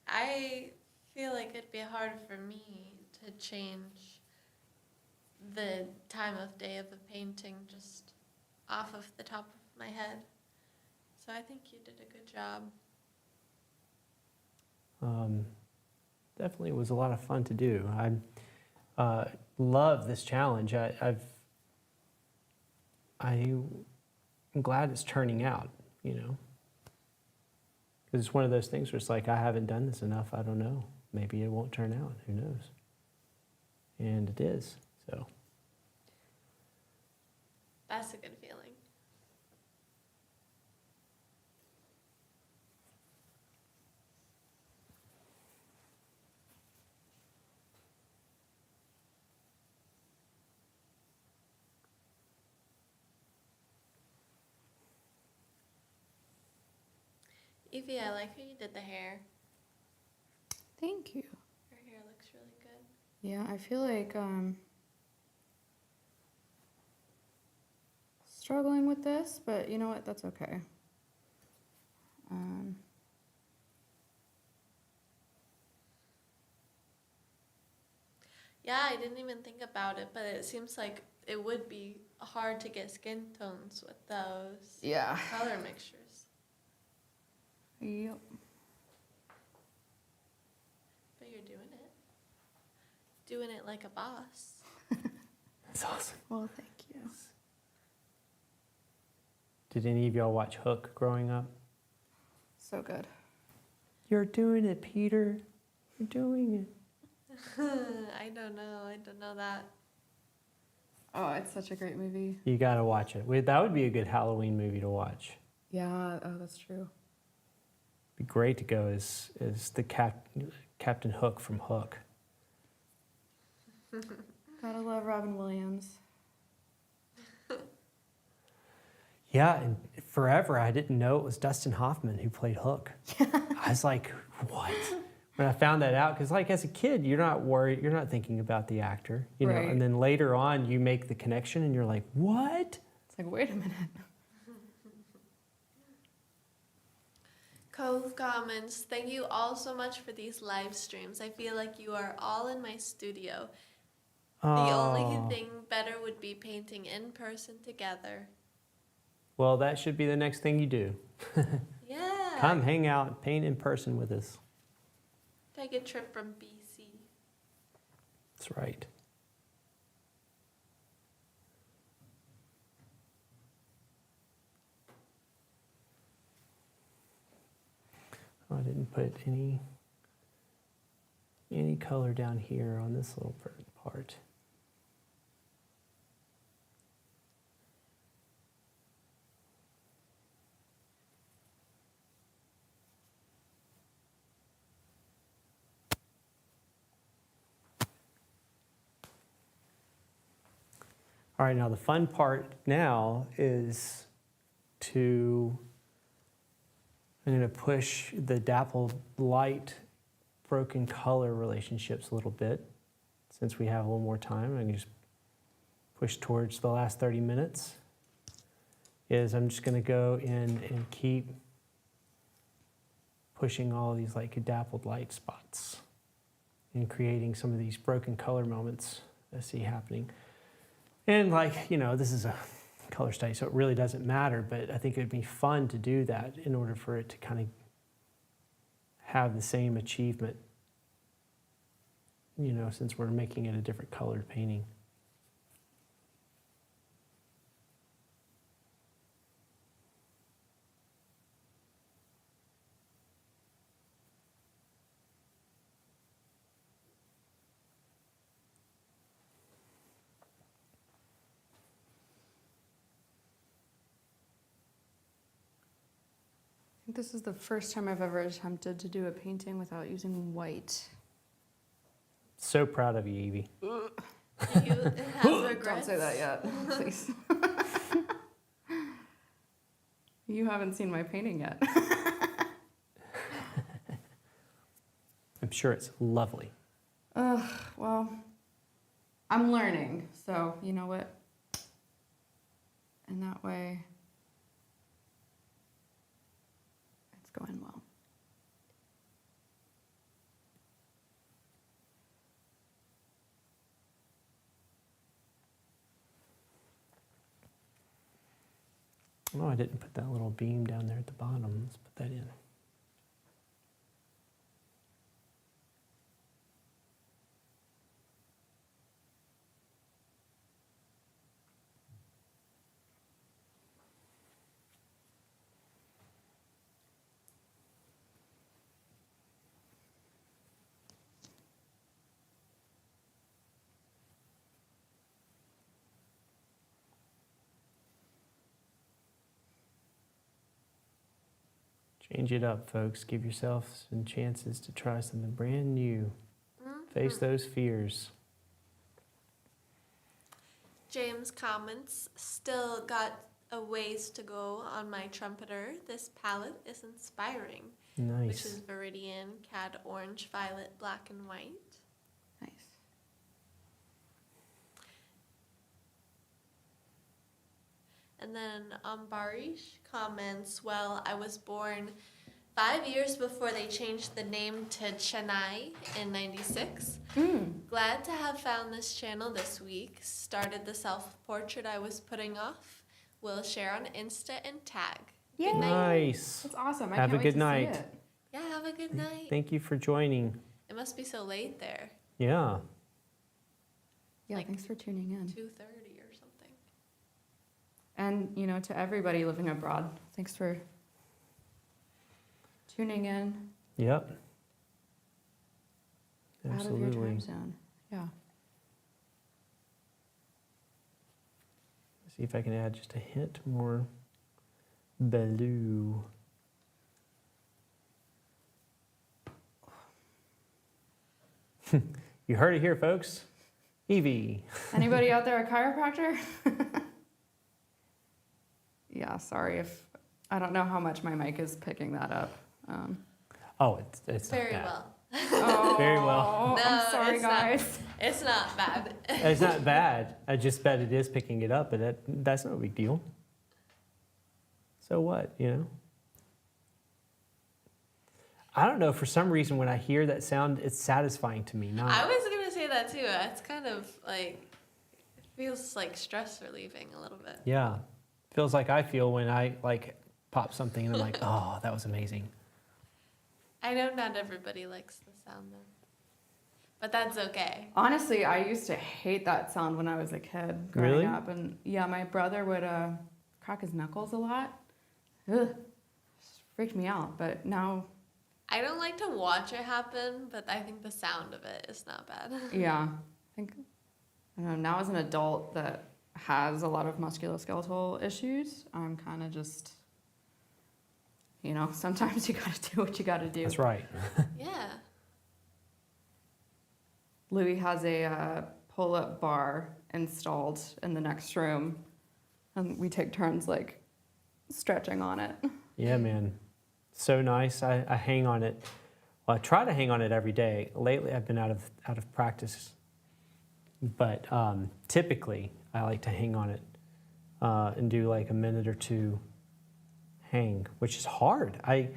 I feel like it'd be hard for me to change the time of day of a painting just off of the top of my head. So I think you did a good job. Definitely was a lot of fun to do. I love this challenge. I'm glad it's turning out, you know. Because it's one of those things where it's like, I haven't done this enough, I don't know. Maybe it won't turn out, who knows? And it is, so. That's a good feeling. Evie, I like how you did the hair. Thank you. Your hair looks really good. Yeah, I feel like struggling with this, but you know what? That's okay. Yeah, I didn't even think about it, but it seems like it would be hard to get skin tones with those Yeah. color mixtures. Yep. But you're doing it. Doing it like a boss. That's awesome. Well, thank you. Did any of y'all watch Hook growing up? So good. You're doing it, Peter. You're doing it. I don't know that. Oh, it's such a great movie. You gotta watch it. That would be a good Halloween movie to watch. Yeah. Oh, that's true. Be great to go as the Captain Hook from Hook. Gotta love Robin Williams. Yeah, and forever I didn't know it was Dustin Hoffman who played Hook. I was like, what? When I found that out, because like as a kid, you're not worried, you're not thinking about the actor, you know, Right. and then later on you make the connection and you're like, what? It's like, wait a minute. Cove Comments, thank you all so much for these live streams. I feel like you are all in my studio. The only thing better would be painting in person together. Well, that should be the next thing you do. Yeah. Come hang out, paint in person with us. Take a trip from BC. That's right. Oh, I didn't put any color down here on this little part. All right, now the fun part now is I'm going to push the dappled light broken color relationships a little bit. Since we have a little more time, I can just push towards the last 30 minutes. I'm just going to go in and keep pushing all of these like dappled light spots and creating some of these broken color moments I see happening. And like, this is a color study, so it really doesn't matter, but I think it'd be fun to do that in order for it to kind of have the same achievement, since we're making it a different colored painting. This is the first time I've ever attempted to do a painting without using white. So proud of you, Evie. Do you have regrets? Don't say that yet, please. You haven't seen my painting yet. I'm sure it's lovely. Well, I'm learning, so you know what? In that way, it's going well. Oh, I didn't put that little beam down there at the bottom. Let's put that in. Change it up, folks. Give yourself some chances to try something brand new. Face those fears. James comments, still got a ways to go on my trumpeter. This palette is inspiring. Nice. Which is Viridian, Cad Orange, Violet, Black, and White. Nice. And then Ambarish comments, well, I was born 5 years before they changed the name to Chennai in 96. Glad to have found this channel this week. Started the self-portrait I was putting off. Will share on Insta and tag. Yay. Good night. Nice. That's awesome. I Have can't a wait good to night. see it. Yeah, have a good night. Thank you for joining. It must be so late there. Yeah. Yeah, Like thanks for tuning in. 2:30 or something. And, to everybody living abroad, thanks for tuning in Yep. out of your Absolutely. time zone. Yeah. See if I can add just a hint more blue. You heard it here, folks. Evie. Anybody out there a chiropractor? Yeah, sorry if I don't know how much my mic is picking that up. Oh, it's not Very bad. well. Oh, Very well. No, I'm sorry, it's not. guys. It's not bad. It's not bad. I just bet it is picking it up, but that's no big deal. So what, I don't know, for some reason when I hear that sound, it's satisfying to me. I was going to say that too. It's kind of like, it feels like stress relieving a little bit. Yeah. Feels like I feel when I pop something, and I'm like, oh, that was amazing. I know not everybody likes the sound though, but that's okay. Honestly, I used to hate that sound when I was a kid growing Really? up. And yeah, my brother would crack his knuckles a lot. Ugh, just freaked me out. But now, I don't like to watch it happen, but I think the sound of it is not bad. yeah, I think I don't know, now as an adult that has a lot of musculoskeletal issues, I'm kind of just, sometimes you got to do what you got to do. That's right. Yeah. Louis has a pull-up bar installed in the next room, and we take turns like stretching on it. Yeah, man. So nice. I hang on it. Well, I try to hang on it every day. Lately, I've been out of practice, but typically I like to hang on it and do like a minute or two hang, which is hard. I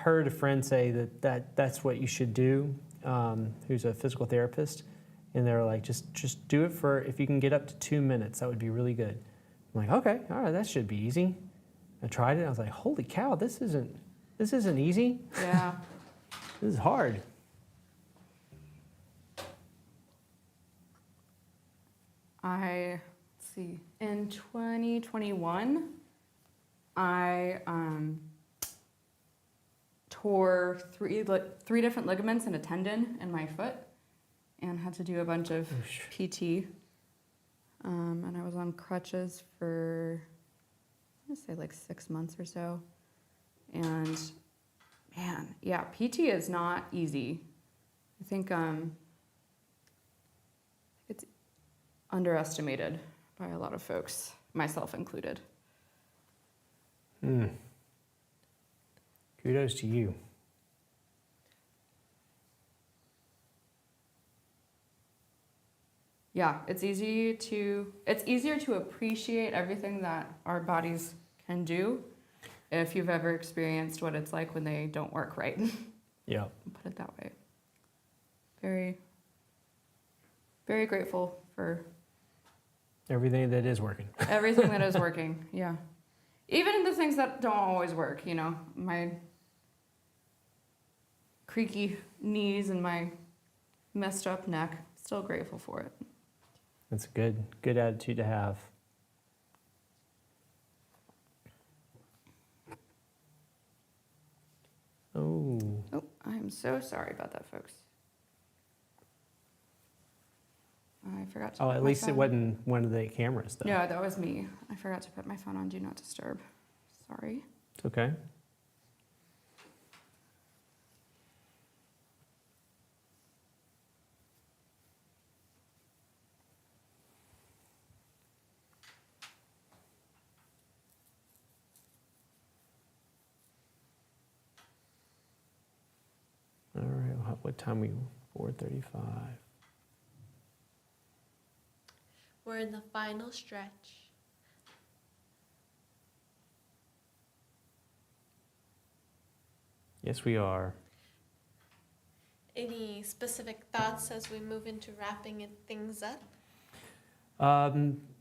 heard a friend say that's what you should do, who's a physical therapist, and they're like, just do it for, if you can get up to 2 minutes, that would be really good. I'm like, okay, all right, that should be easy. I tried it. I was like, holy cow, this isn't easy. Yeah. This is hard. Let's see, in 2021, I tore three different ligaments and a tendon in my foot and had to do a bunch of PT. And I was on crutches for, I'm gonna say like 6 months or so. And man, yeah, PT is not easy. I think it's underestimated by a lot of folks, myself included. Kudos to you. Yeah, it's easier to appreciate everything that our bodies can do if you've ever experienced what it's like when they don't work right. Yeah. Put it that way. Very, very grateful for Everything that is working. everything that is working. Yeah. Even the things that don't always work, my creaky knees and my messed up neck, still grateful for it. That's a good attitude to have. Oh. Oh, I'm so sorry about that, folks. I forgot to Oh, put at my least it phone- wasn't one of the cameras, though. Yeah, that was me. I forgot to put my phone on Do Not Disturb. Sorry. It's okay. All right. What time we? 4:35. We're in the final stretch. Yes, we are. Any specific thoughts as we move into wrapping things up?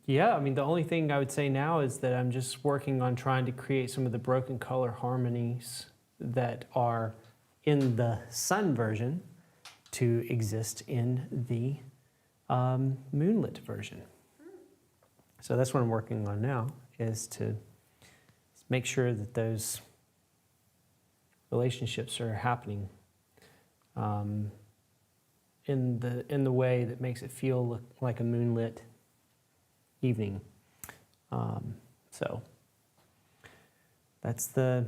Yeah, I mean, the only thing I would say now is that I'm just working on trying to create some of the broken color harmonies that are in the sun version to exist in the moonlit version. So that's what I'm working on now, is to make sure that those relationships are happening in the way that makes it feel like a moonlit evening. So that's the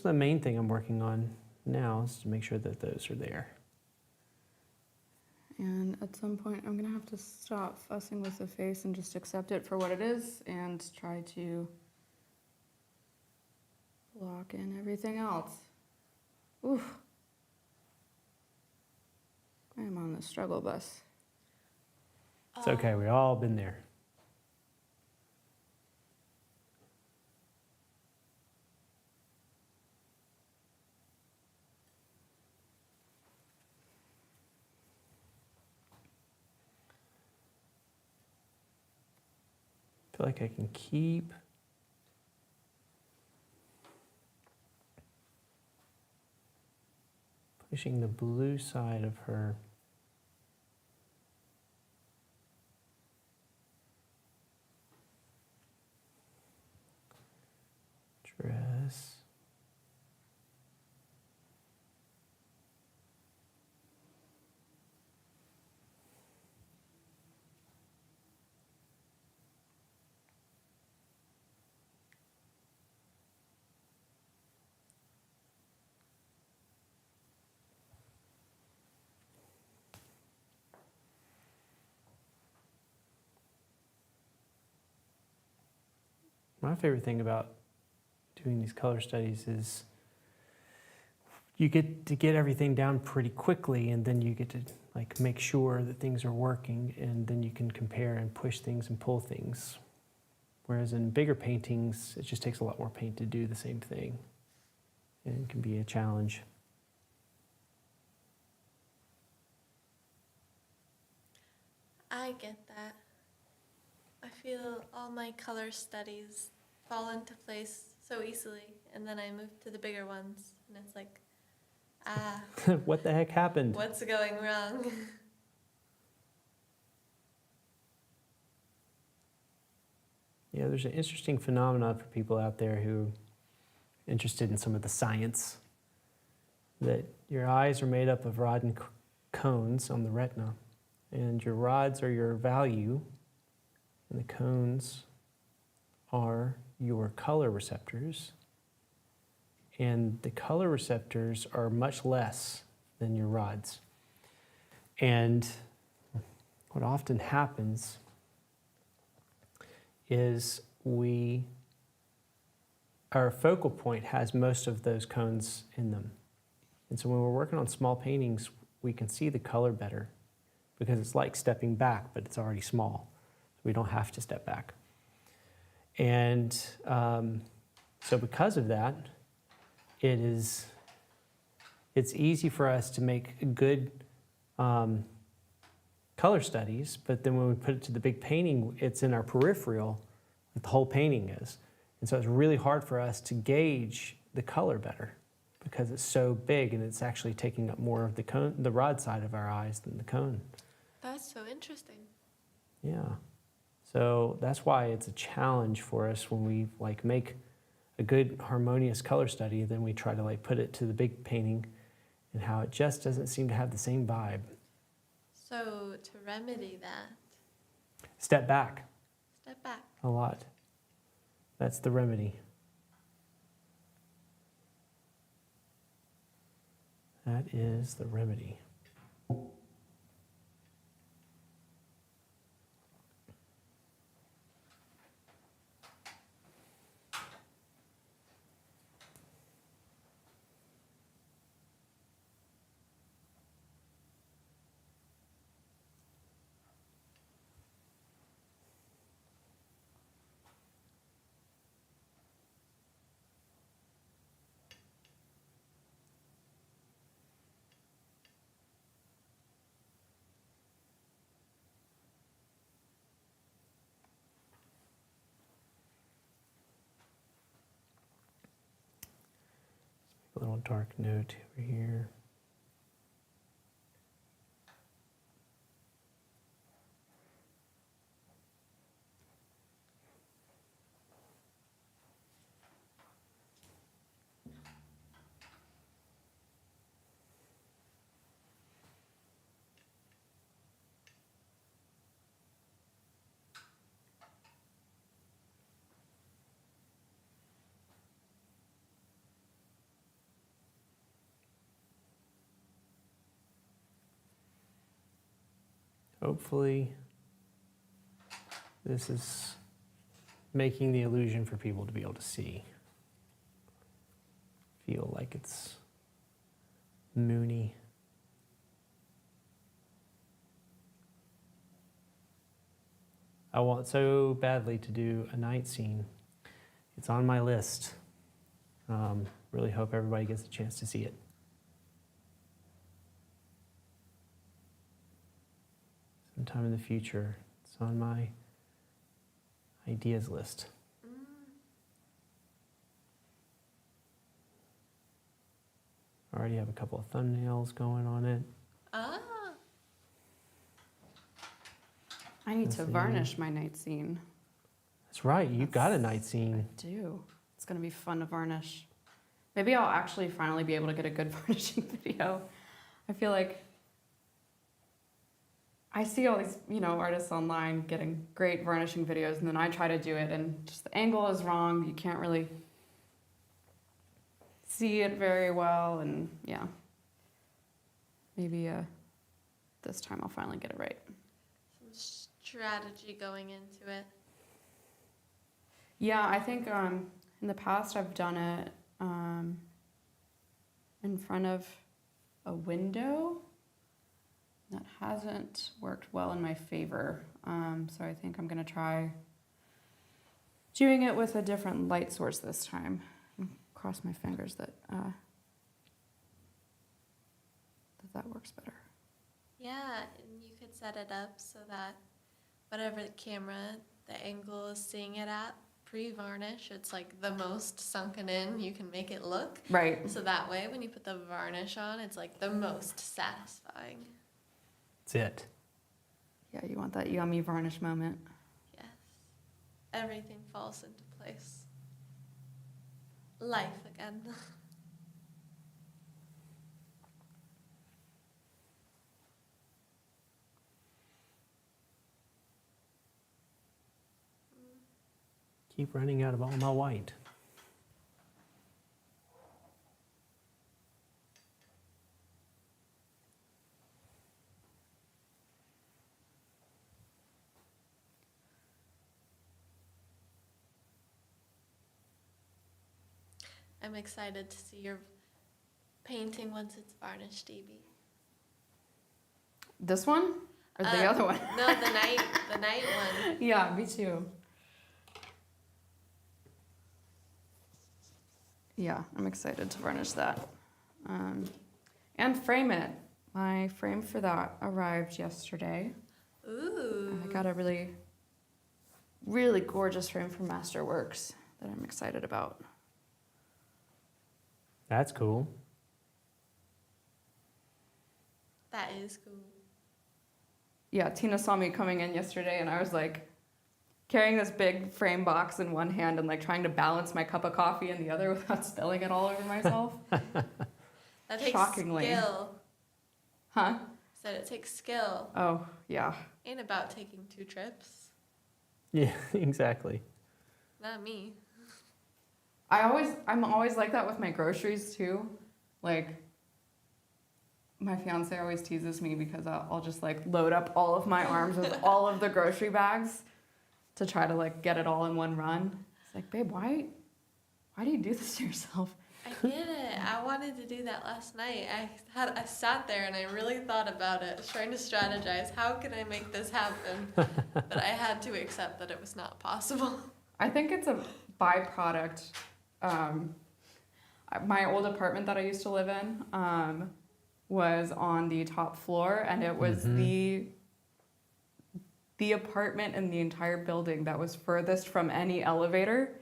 main thing I'm working on now, is to make sure that those are there. And at some point, I'm gonna have to stop fussing with the face and just accept it for what it is and try to lock in everything else. Oof. I am on the struggle bus. It's okay, we've all been there. I feel like I can keep pushing the blue side of her dress. My favorite thing about doing these color studies is you get to get everything down pretty quickly, and then you get to like make sure that things are working, and then you can compare and push things and pull things. Whereas in bigger paintings, it just takes a lot more paint to do the same thing, and it can be a challenge. I get that. I feel all my color studies fall into place so easily, and then I move to the bigger ones, and it's like, What the heck happened? what's going wrong? Yeah, there's an interesting phenomenon for people out there who are interested in some of the science, that your eyes are made up of rod and cones on the retina, and your rods are your value, and the cones are your color receptors, and the color receptors are much less than your rods. And what often happens is our focal point has most of those cones in them. And so when we're working on small paintings, we can see the color better because it's like stepping back, but it's already small. We don't have to step back. And so because of that, it's easy for us to make good color studies, but then when we put it to the big painting, it's in our peripheral, like the whole painting is. And so it's really hard for us to gauge the color better because it's so big and it's actually taking up more of the cone, the rod side of our eyes than the cone. That's so interesting. Yeah. So that's why it's a challenge for us when we like make a good harmonious color study, then we try to like put it to the big painting and how it just doesn't seem to have the same vibe. So to remedy that, Step back step back. a lot. That's the remedy. That is the remedy. A little dark note over here. Hopefully, this is making the illusion for people to be able to see. Feel like it's moony. I want so badly to do a night scene. It's on my list. Really hope everybody gets a chance to see it. Sometime in the future. It's on my ideas list. I already have a couple of thumbnails going on it. Ah, I need Let's to see. varnish my night scene. That's right, you got a night scene. I do. It's gonna be fun to varnish. Maybe I'll actually finally be able to get a good varnishing video. I feel like I see all these, artists online getting great varnishing videos, and then I try to do it, and just the angle is wrong. You can't really see it very well, and yeah. Maybe this time I'll finally get it right. some strategy going into it. Yeah, I think in the past I've done it in front of a window. That hasn't worked well in my favor. So I think I'm gonna try doing it with a different light source this time. Cross my fingers that that works better. Yeah, and you could set it up so that whatever the camera, the angle is seeing it at, pre-varnish, it's like the most sunken in you can make it look. Right. So that way, when you put the varnish on, it's like the most satisfying. That's it. Yeah, you want that yummy varnish moment. Yes. Everything falls into place. Life again. Keep running out of all my white. I'm excited to see your painting once it's varnished, DB. This one or the other one? No, the night one. Yeah, me too. Yeah, I'm excited to varnish that. And frame it. My frame for that arrived yesterday. Ooh. And I got a really, really gorgeous frame from Masterworks that I'm excited about. That's cool. That is cool. Yeah, Tina saw me coming in yesterday and I was like carrying this big frame box in one hand and like trying to balance my cup of coffee in the other without spilling it all over myself. That takes Shockingly. skill. Huh? Said it takes skill. Oh, yeah. Ain't about taking 2 trips. Yeah, exactly. Not me. I'm always like that with my groceries too. Like, my fiance always teases me because I'll just like load up all of my arms with all of the grocery bags to try to like get it all in one run. It's like, babe, why do you do this to yourself? I get it. I wanted to do that last night. I sat there and I really thought about it, trying to strategize. How can I make this happen? But I had to accept that it was not possible. I think it's a byproduct. My old apartment that I used to live in was on the top floor, and it was the apartment in the entire building that was furthest from any elevator.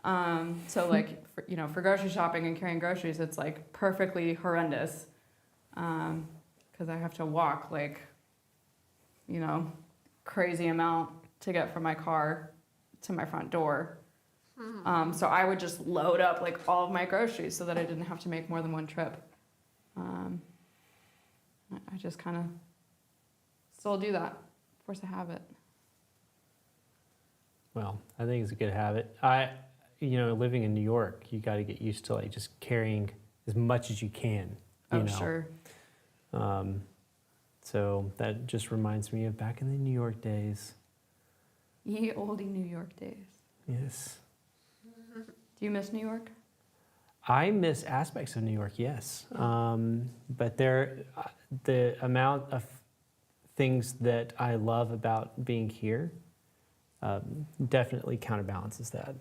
So like, for grocery shopping and carrying groceries, it's like perfectly horrendous. Because I have to walk like, crazy amount to get from my car to my front door. So I would just load up like all of my groceries so that I didn't have to make more than one trip. I just kind of still do that. Force a habit. Well, I think it's a good habit. Living in New York, you got to get used to like just carrying as much as you can. Sure. So that just reminds me of back in the New York days. Ye olde New York days. Yes. Do you miss New York? I miss aspects of New York, yes. But the amount of things that I love about being here definitely counterbalances that.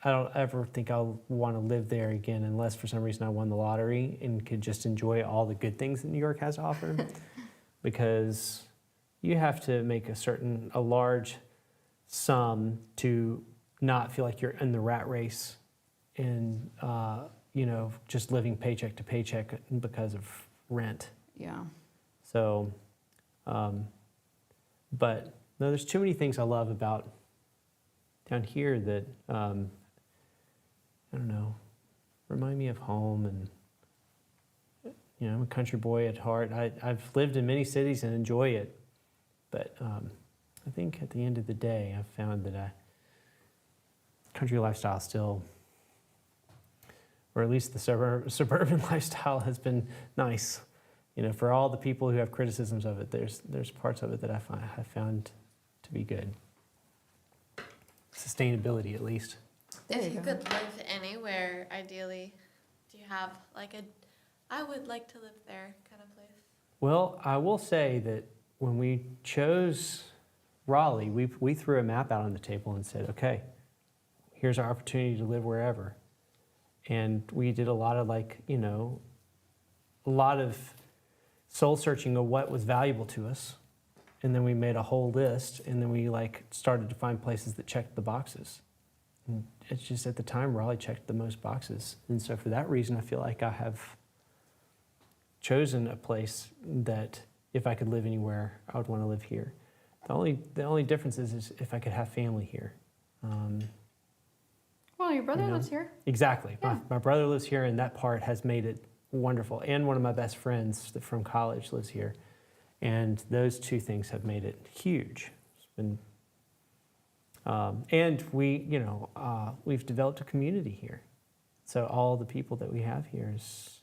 I don't ever think I'll want to live there again unless for some reason I won the lottery and could just enjoy all the good things that New York has to offer. Because you have to make a large sum to not feel like you're in the rat race and just living paycheck to paycheck because of rent. Yeah. So, but no, there's too many things I love about down here that, I don't know, remind me of home. And, I'm a country boy at heart. I've lived in many cities and enjoy it. But I think at the end of the day, I've found that country lifestyle still, or at least the suburban lifestyle has been nice. For all the people who have criticisms of it, there's parts of it that I found to be good. Sustainability, at least. There If you you go. could live anywhere, ideally, do you have like I would like to live there kind of place? Well, I will say that when we chose Raleigh, we threw a map out on the table and said, okay, here's our opportunity to live wherever. And we did a lot of a lot of soul searching of what was valuable to us. And then we made a whole list, and then we started to find places that checked the boxes. And it's just at the time, Raleigh checked the most boxes. And so for that reason, I feel like I have chosen a place that if I could live anywhere, I would want to live here. The only difference is if I could have family here. Well, your brother lives here. Exactly. Yeah. My brother lives here, and that part has made it wonderful. And one of my best friends from college lives here. And those two things have made it huge. It's been, and we've developed a community here. So all the people that we have here is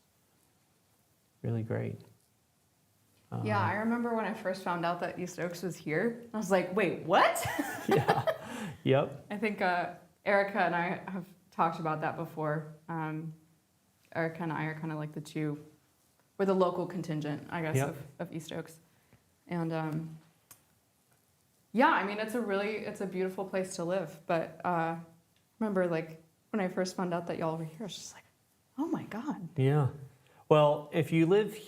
really great. Yeah, I remember when I first found out that East Oaks was here. I was like, wait, what? Yeah. Yep. I think Erica and I have talked about that before. Erica and I are kind of like we're the local contingent, I guess, Yep. of East Oaks. And yeah, I mean, it's a beautiful place to live. But remember, when I first found out that y'all were here, I was just like, oh my God. Yeah. Well, if you live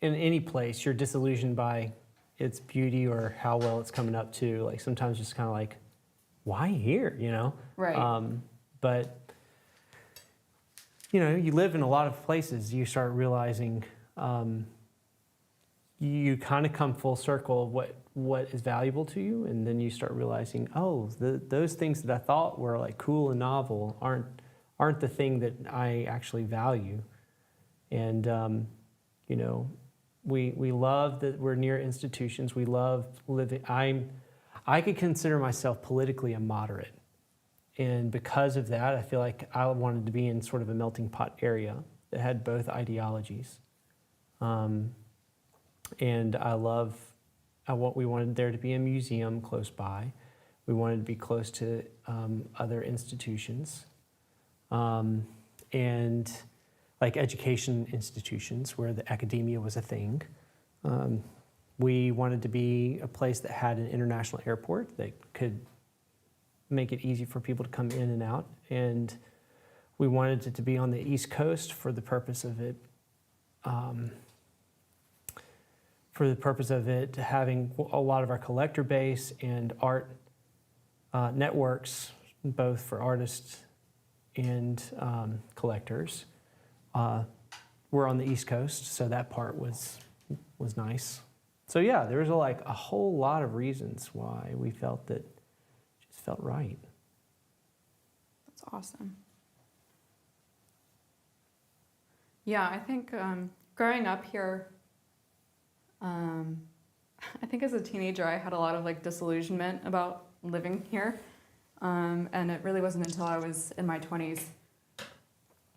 in any place, you're disillusioned by its beauty or how well it's coming up to. Sometimes just kind of why here, Right. But, you live in a lot of places, you start realizing you kind of come full circle of what is valuable to you. And then you start realizing, those things that I thought were cool and novel aren't the thing that I actually value. And, we love that we're near institutions. We love living. I could consider myself politically a moderate. And because of that, I feel like I wanted to be in sort of a melting pot area that had both ideologies. And we wanted there to be a museum close by. We wanted to be close to other institutions. And education institutions where the academia was a thing. We wanted to be a place that had an international airport that could make it easy for people to come in and out. And we wanted it to be on the East Coast for the purpose of it, having a lot of our collector base and art networks, both for artists and collectors. We're on the East Coast, so that part was nice. So yeah, there was a whole lot of reasons why we felt that it just felt right. That's awesome. Yeah, I think growing up here, I think as a teenager I had a lot of disillusionment about living here. And it really wasn't until I was in my 20s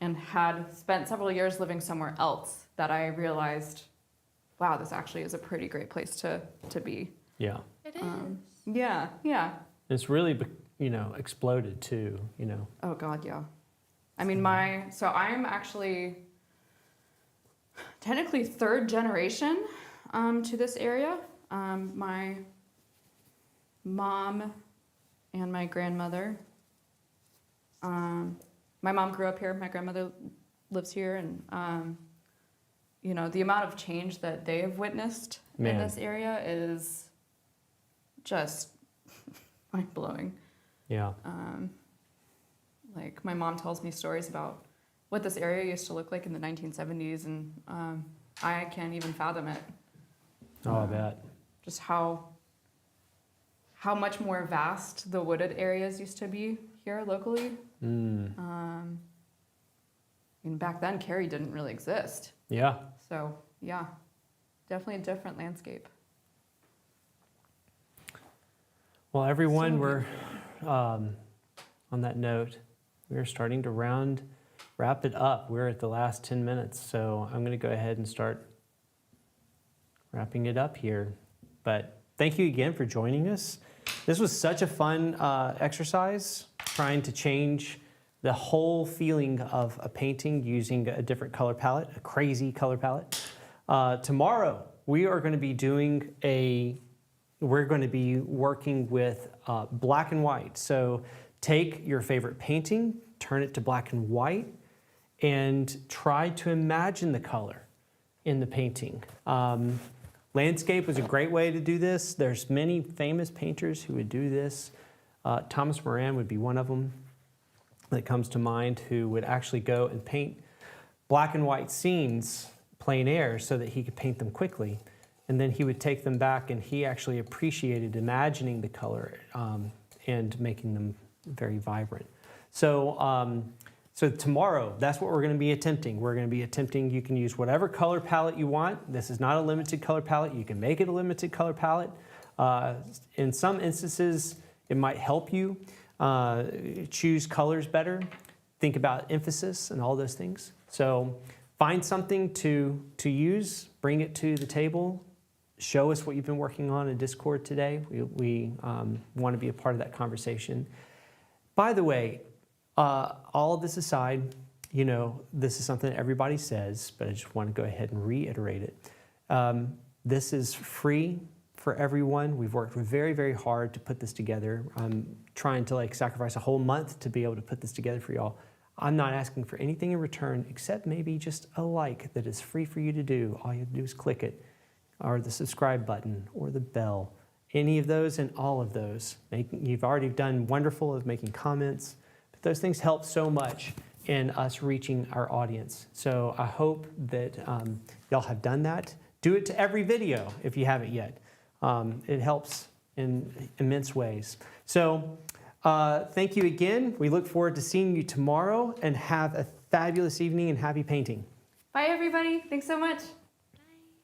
and had spent several years living somewhere else that I realized, wow, this actually is a pretty great place to be. Yeah. It is. Yeah. It's really, exploded too, Oh God, yeah. I mean, so I'm actually technically third generation to this area. My mom and my grandmother. My mom grew up here. My grandmother lives here, and the amount of change that they have witnessed in this area is just mind blowing. Yeah. My mom tells me stories about what this area used to look like in the 1970s, and I can't even fathom it. Oh, I bet. Just how much more vast the wooded areas used to be here locally. And back then, Cary didn't really exist. Yeah. So yeah, definitely a different landscape. Well, everyone, So we're on that note, we're starting to wrap it up. We're at the last 10 minutes, so I'm going to go ahead and start wrapping it up here. But thank you again for joining us. This was such a fun exercise, trying to change the whole feeling of a painting using a different color palette, a crazy color palette. Tomorrow, we are going to be working with black and white. So take your favorite painting, turn it to black and white, and try to imagine the color in the painting. Landscape was a great way to do this. There's many famous painters who would do this. Thomas Moran would be one of them that comes to mind, who would actually go and paint black and white scenes, plein air, so that he could paint them quickly. And then he would take them back, and he actually appreciated imagining the color and making them very vibrant. So, so tomorrow, that's what we're going to be attempting. We're going to be attempting, you can use whatever color palette you want. This is not a limited color palette. You can make it a limited color palette. In some instances, it might help you choose colors better. Think about emphasis and all those things. So find something to use, bring it to the table, show us what you've been working on in Discord today. We want to be a part of that conversation. By the way, all of this aside, you know, this is something that everybody says, but I just want to go ahead and reiterate it. This is free for everyone. We've worked very, very hard to put this together. I'm trying to sacrifice a whole month to be able to put this together for y'all. I'm not asking for anything in return except maybe just a like that is free for you to do. All you have to do is click it, or the subscribe button, or the bell. Any of those and all of those. You've already done wonderful of making comments, but those things help so much in us reaching our audience. So I hope that y'all have done that. Do it to every video if you haven't yet. It helps in immense ways. So thank you again. We look forward to seeing you tomorrow, and have a fabulous evening and happy painting. Bye, everybody. Thanks so much.